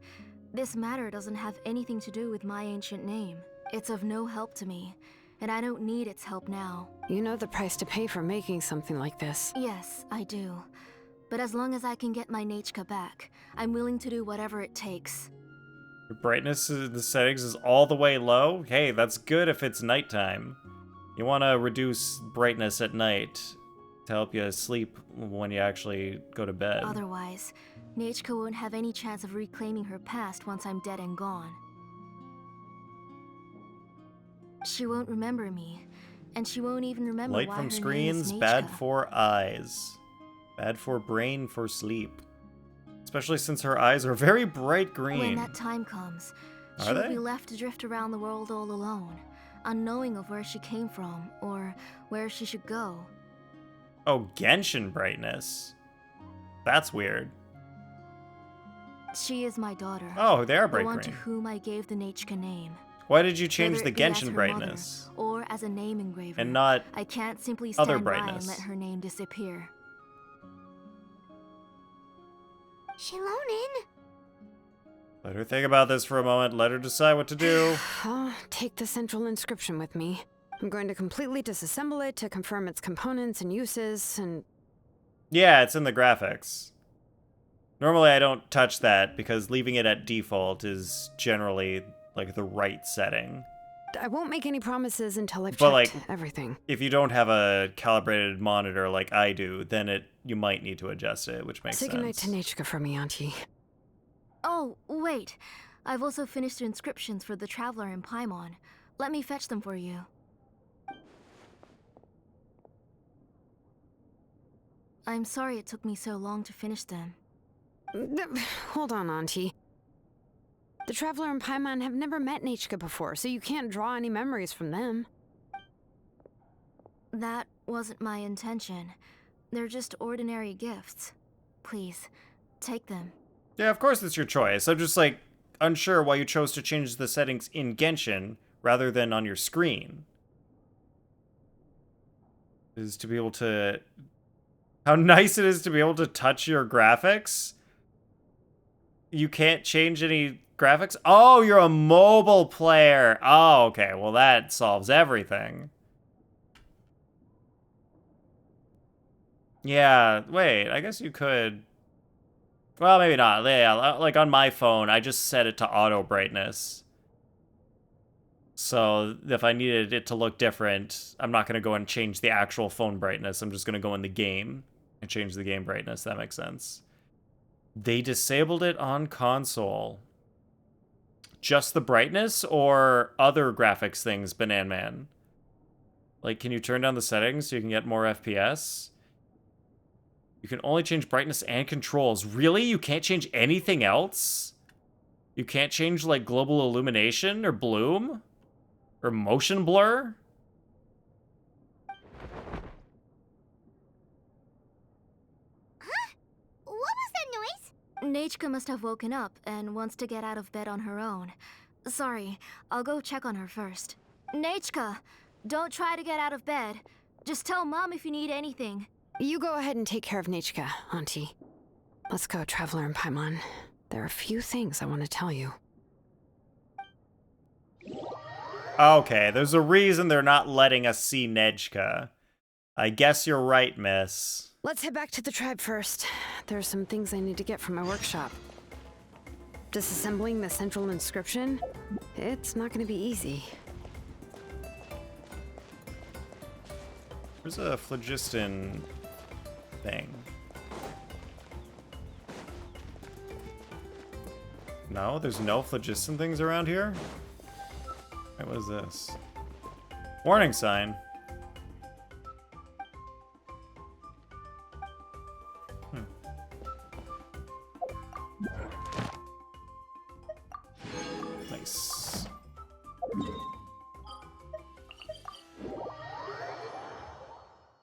Speaker 6: this matter doesn't have anything to do with my ancient name. It's of no help to me, and I don't need its help now.
Speaker 5: You know the price to pay for making something like this.
Speaker 6: Yes, I do. But as long as I can get my Nechka back, I'm willing to do whatever it takes.
Speaker 1: Your brightness in the settings is all the way low? Hey, that's good if it's nighttime. You want to reduce brightness at night to help you sleep when you actually go to bed.
Speaker 6: Otherwise, Nechka won't have any chance of reclaiming her past once I'm dead and gone. She won't remember me, and she won't even remember
Speaker 1: Light
Speaker 6: why
Speaker 1: from
Speaker 6: her
Speaker 1: screens,
Speaker 6: name is
Speaker 1: bad
Speaker 6: Nechka.
Speaker 1: for eyes. Bad for brain for sleep. Especially since her eyes are very bright green.
Speaker 6: When that time comes,
Speaker 1: Are
Speaker 6: she'll
Speaker 1: they?
Speaker 6: be left to drift around the world all alone, unknowing of where she came from or where she should go.
Speaker 1: Oh, Genshin brightness. That's weird.
Speaker 6: She is my daughter.
Speaker 1: Oh, they are
Speaker 6: the
Speaker 1: bright
Speaker 6: one
Speaker 1: green.
Speaker 6: to whom I gave the Nechka name.
Speaker 1: Why did you change
Speaker 6: Whether
Speaker 1: the
Speaker 6: it be as
Speaker 1: Genshin
Speaker 6: her
Speaker 1: brightness?
Speaker 6: mother or as a name engraver.
Speaker 1: And not
Speaker 6: I can't simply
Speaker 1: other
Speaker 6: stand by and
Speaker 1: brightness.
Speaker 6: let her name disappear.
Speaker 3: Xilonen?
Speaker 1: Let her think about this for a moment. Let her decide what to do.
Speaker 5: I'll take the central inscription with me. I'm going to completely disassemble it to confirm its components and uses, and
Speaker 1: Yeah, it's in the graphics. Normally I don't touch that because leaving it at default is generally like the right setting.
Speaker 5: I won't make any promises until I've
Speaker 1: But,
Speaker 5: checked
Speaker 1: like,
Speaker 5: everything.
Speaker 1: If you don't have a calibrated monitor like I do, then you might need to adjust it, which makes
Speaker 5: Say goodnight
Speaker 1: sense.
Speaker 5: to Nechka for me, Auntie.
Speaker 6: Oh, wait. I've also finished the inscriptions for the Traveler in Paimon. Let me fetch them for you. I'm sorry it took me so long to finish them.
Speaker 5: Hold on, Auntie. The Traveler and Paimon have never met Nechka before, so you can't draw any memories from them.
Speaker 6: That wasn't my intention. They're just ordinary gifts. Please, take them.
Speaker 1: Yeah, of course it's your choice. I'm just like unsure why you chose to change the settings in Genshin rather than on your screen. Is to be able to... How nice it is to be able to touch your graphics. You can't change any graphics? Oh, you're a mobile player. Oh, okay. Well, that solves everything. Yeah, wait. I guess you could... Well, maybe not. Yeah, like on my phone, I just set it to auto brightness. So if I needed it to look different, I'm not going to go and change the actual phone brightness. I'm just going to go in the game and change the game brightness. That makes sense. They disabled it on console. just the brightness or other graphics things, Banan Man? Like, can you turn down the settings so you can get more FPS? You can only change brightness and controls. Really? You can't change anything else? You can't change, like, global illumination or bloom? Or motion blur?
Speaker 3: What was that noise?
Speaker 6: Nachka must have woken up and wants to get out of bed on her own. Sorry, I'll go check on her first. Nachka, don't try to get out of bed. Just tell Mom if you need anything.
Speaker 5: You go ahead and take care of Nachka, Auntie. Let's go, Traveler and Paimon. There are a few things I want to tell you.
Speaker 1: Okay, there's a reason they're not letting us see Nejka. I guess you're right, miss.
Speaker 5: Let's head back to the tribe first. There are some things I need to get from my workshop. Disassembling the central inscription? It's not going to be easy.
Speaker 1: There's a phlogiston thing. No, there's no phlogiston things around here? Wait, what is this? Warning sign. Nice.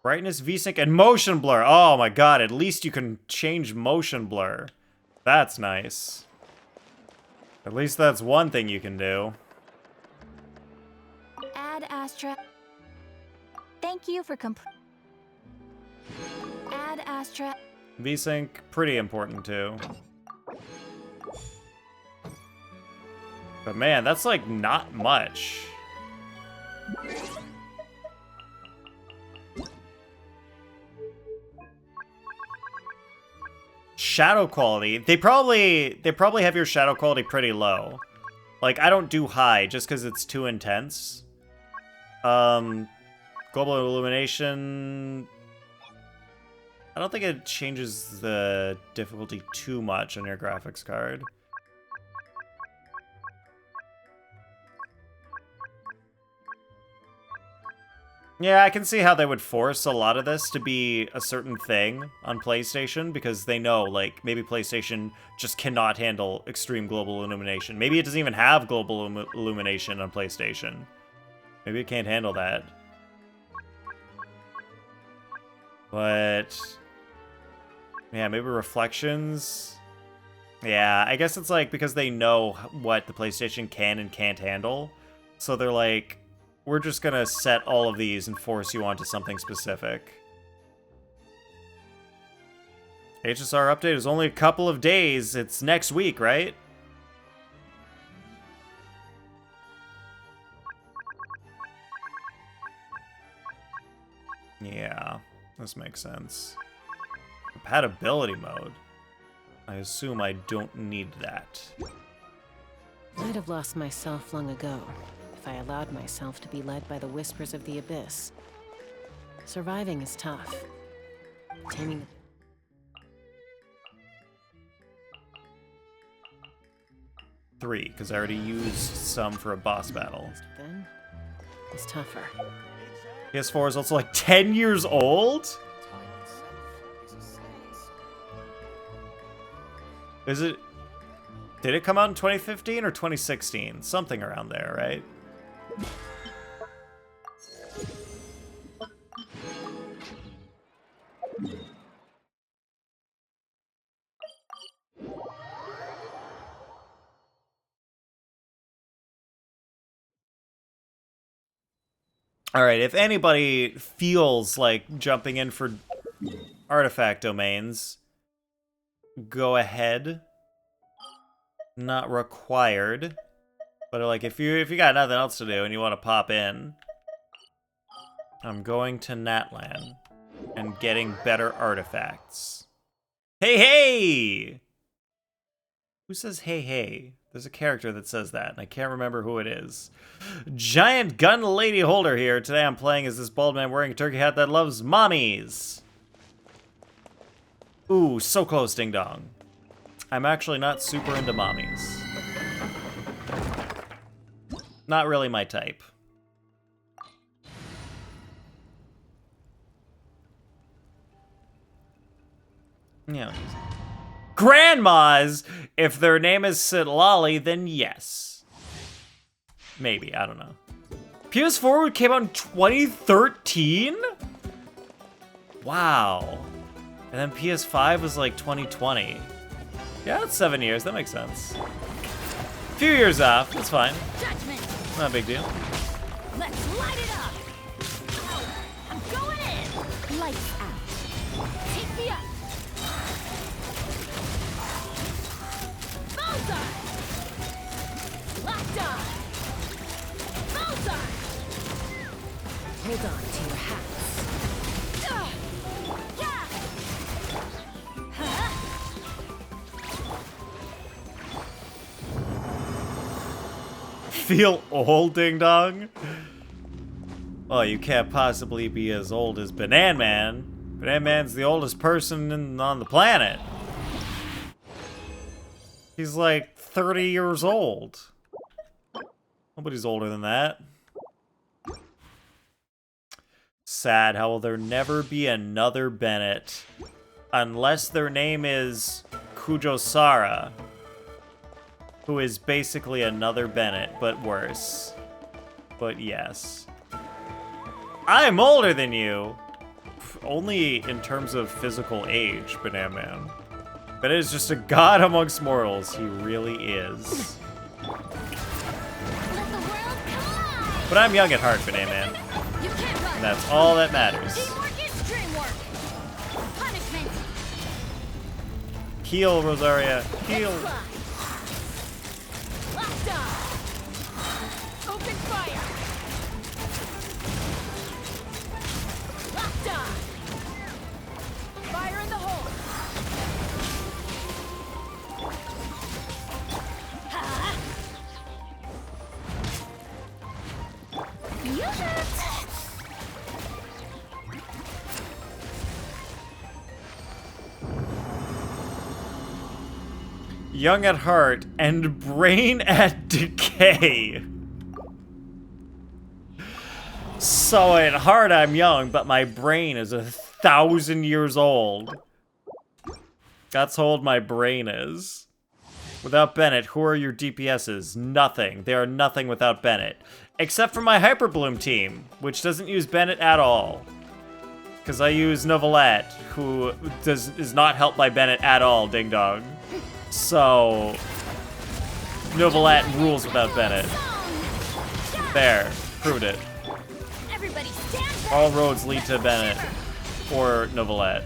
Speaker 1: Brightness, VSync, and motion blur. Oh my god, at least you can change motion blur. That's nice. At least that's one thing you can do.
Speaker 2: Add Astra. Thank you for Add Astra.
Speaker 1: VSync, pretty important too. But man, that's like not much. Shadow quality. They probably have your shadow quality pretty low. Like, I don't do high just because it's too intense. Global illumination. I don't think it changes the difficulty too much on your graphics card. Yeah, I can see how they would force a lot of this to be a certain thing on PlayStation, because they know, like, maybe PlayStation just cannot handle extreme global illumination. Maybe it doesn't even have global illumination on PlayStation. Maybe it can't handle that. But yeah, maybe reflections. Yeah, I guess it's like because they know what the PlayStation can and can't handle. So they're like, we're just gonna set all of these and force you onto something specific. HSR update is only a couple of days. It's next week, right? Yeah, this makes sense. Compatibility mode. I assume I don't need that.
Speaker 8: I'd have lost myself long ago if I allowed myself to be led by the whispers of the abyss. Surviving is tough. Taming
Speaker 1: 3, because I already used some for a boss battle.
Speaker 8: then is tougher.
Speaker 1: PS4 is also like 10 years old? Is it... Did it come out in 2015 or 2016? Something around there, right? Alright, if anybody feels like jumping in for artifact domains, go ahead. Not required. But like if you got nothing else to do and you want to pop in, I'm going to Natlan and getting better artifacts. Hey, hey! Who says hey, hey? There's a character that says that, and I can't remember who it is. Giant gun lady holder here. Today I'm playing as this bald man wearing a turkey hat that loves mommies. Ooh, so close, ding dong. I'm actually not super into mommies. Not really my type. Yeah. Grandmas! If their name is Sitlali, then yes. Maybe, I don't know. PS4 came out in 2013? Wow. And then PS5 was like 2020. Yeah, that's 7 years, that makes sense. Few years off, that's fine.
Speaker 2: Judgment.
Speaker 1: Not a big deal.
Speaker 2: Let's light it up. I'm going in. Lights out. Take me up. Bullseye. Locked on. Bullseye.
Speaker 8: Hold on to your hats.
Speaker 2: Yeah. Huh?
Speaker 1: Feel old, Ding Dong? Oh, you can't possibly be as old as Banan Man. Banan Man's the oldest person on the planet. He's like 30 years old. Nobody's older than that. Sad, how will there never be another Bennett? Unless their name is Kujosara, who is basically another Bennett, but worse. But yes. I'm older than you! Only in terms of physical age, Banan Man. But it is just a god amongst mortals. He really is.
Speaker 2: Let the world collide.
Speaker 1: But I'm young at heart, Banan Man.
Speaker 2: You can't run.
Speaker 1: And that's all that matters.
Speaker 2: Teamwork is dreamwork. Punishment.
Speaker 1: Heal, Rosaria. Heal.
Speaker 2: Let's fly. Locked on. Open fire. Locked on. Fire in the hole. Ha! Use it.
Speaker 1: Young at heart and brain at decay. So at heart I'm young, but my brain is 1,000 years old. That's how old my brain is. Without Bennett, who are your DPSs? Nothing. They are nothing without Bennett. Except for my Hyperbloom team, which doesn't use Bennett at all. Because I use Novelette, who is not helped by Bennett at all, Ding Dong. So, Novelette rules without Bennett. There, proved it.
Speaker 2: Everybody stand back.
Speaker 1: All roads lead to Bennett or Novelette.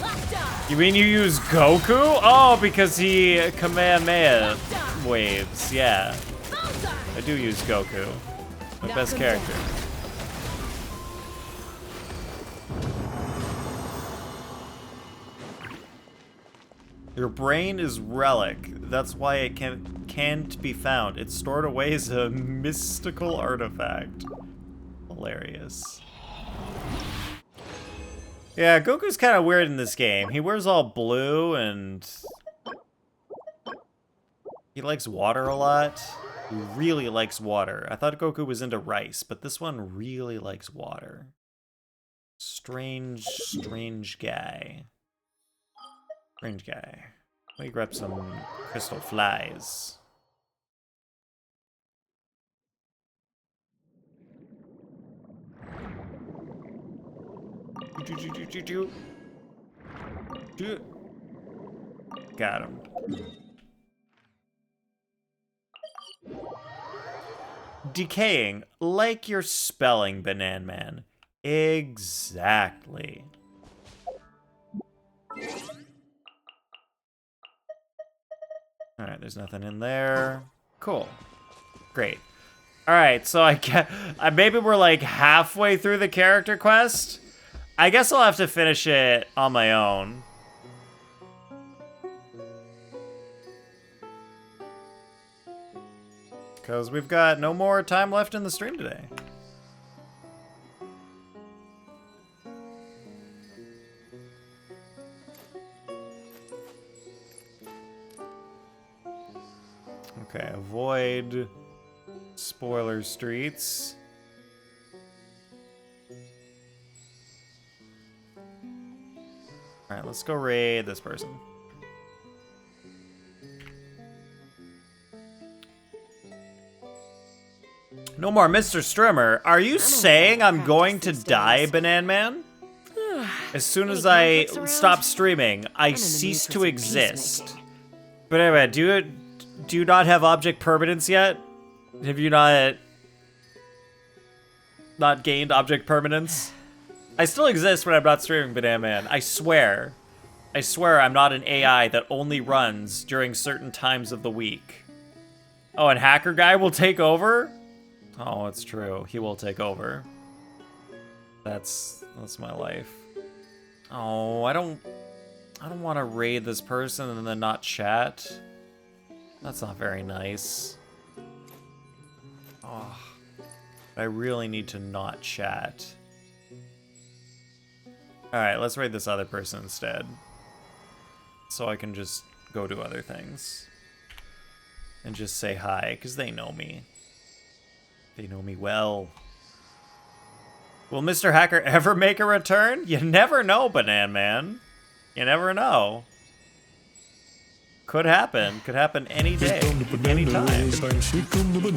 Speaker 2: Locked on.
Speaker 1: You mean you use Goku? Oh, because he Kamehameha waves. Yeah,
Speaker 2: Bullseye.
Speaker 1: I do use Goku. My best character. Your brain is relic. That's why it can't be found. It's stored away as a mystical artifact. Hilarious. Yeah, Goku's kind of weird in this game. He wears all blue and he likes water a lot. He really likes water. I thought Goku was into rice, but this one really likes water. Strange guy. Strange guy. Let me grab some crystal flies. Got him. Decaying, like your spelling, Banan Man. Exactly. Alright, there's nothing in there. Cool. Great. Alright, so maybe we're like halfway through the character quest. I guess I'll have to finish it on my own. Because we've got no more time left in the stream today. Okay, avoid spoiler streets. Alright, let's go raid this person. No more Mr. Strimmer. Are you saying I'm going to die, Banan Man? As soon as I stop streaming, I cease to exist. But anyway, do you not have object permanence yet? Have you not gained object permanence? I still exist when I'm not streaming, Banana Man. I swear. I swear I'm not an AI that only runs during certain times of the week. Oh, and Hacker Guy will take over? Oh, it's true. He will take over. That's my life. Oh, I don't want to raid this person and then not chat. That's not very nice. Oh, I really need to not chat. Alright, let's raid this other person instead. So I can just go do other things. And just say hi, because they know me. They know me well. Will Mr. Hacker ever make a return? You never know, Banan Man. You never know. Could happen. Could happen any day. Anytime.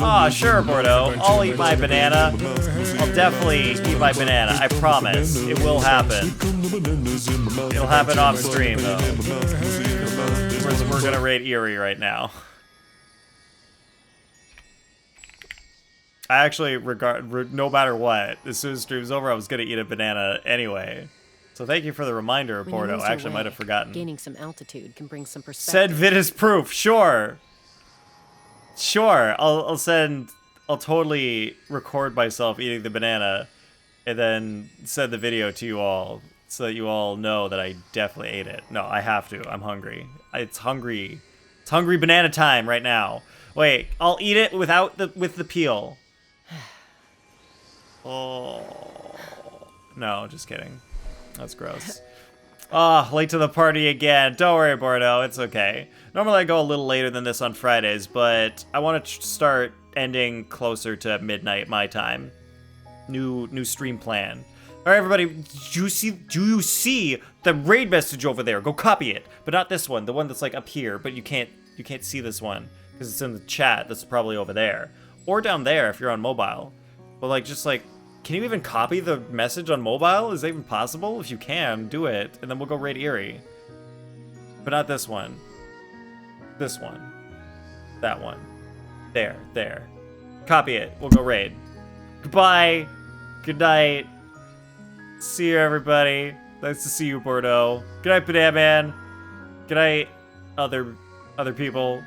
Speaker 1: Aw, sure, Bordeaux. I'll eat my banana. I'll definitely eat my banana. I promise. It will happen. It'll happen off stream, though. We're gonna raid Erie right now. I actually no matter what, as soon as stream's over, I was gonna eat a banana anyway. So thank you for the reminder, Bordeaux. I actually might have forgotten.
Speaker 8: Gaining some altitude can bring some perspective.
Speaker 1: Said vid is proof. Sure. Sure. I'll totally record myself eating the banana and then send the video to you all so that you all know that I definitely ate it. No, I have to. I'm hungry. It's hungry. It's hungry banana time right now. Wait, I'll eat it with the peel. Oh. No, just kidding. That's gross. Late to the party again. Don't worry, Bordeaux. It's okay. Normally I go a little later than this on Fridays, but I want to start ending closer to midnight my time. New stream plan. All right, everybody. Do you see the raid message over there? Go copy it, but not this one. The one that's like up here, but you can't see this one because it's in the chat. That's probably over there or down there if you're on mobile. But like, just like. Can you even copy the message on mobile? Is that even possible? If you can, do it, and then we'll go raid Erie. But not this one. This one. That one. There. Copy it. We'll go raid. Goodbye. Good night. See you, everybody. Nice to see you, Bordeaux. Good night, Banana Man. Good night, other people.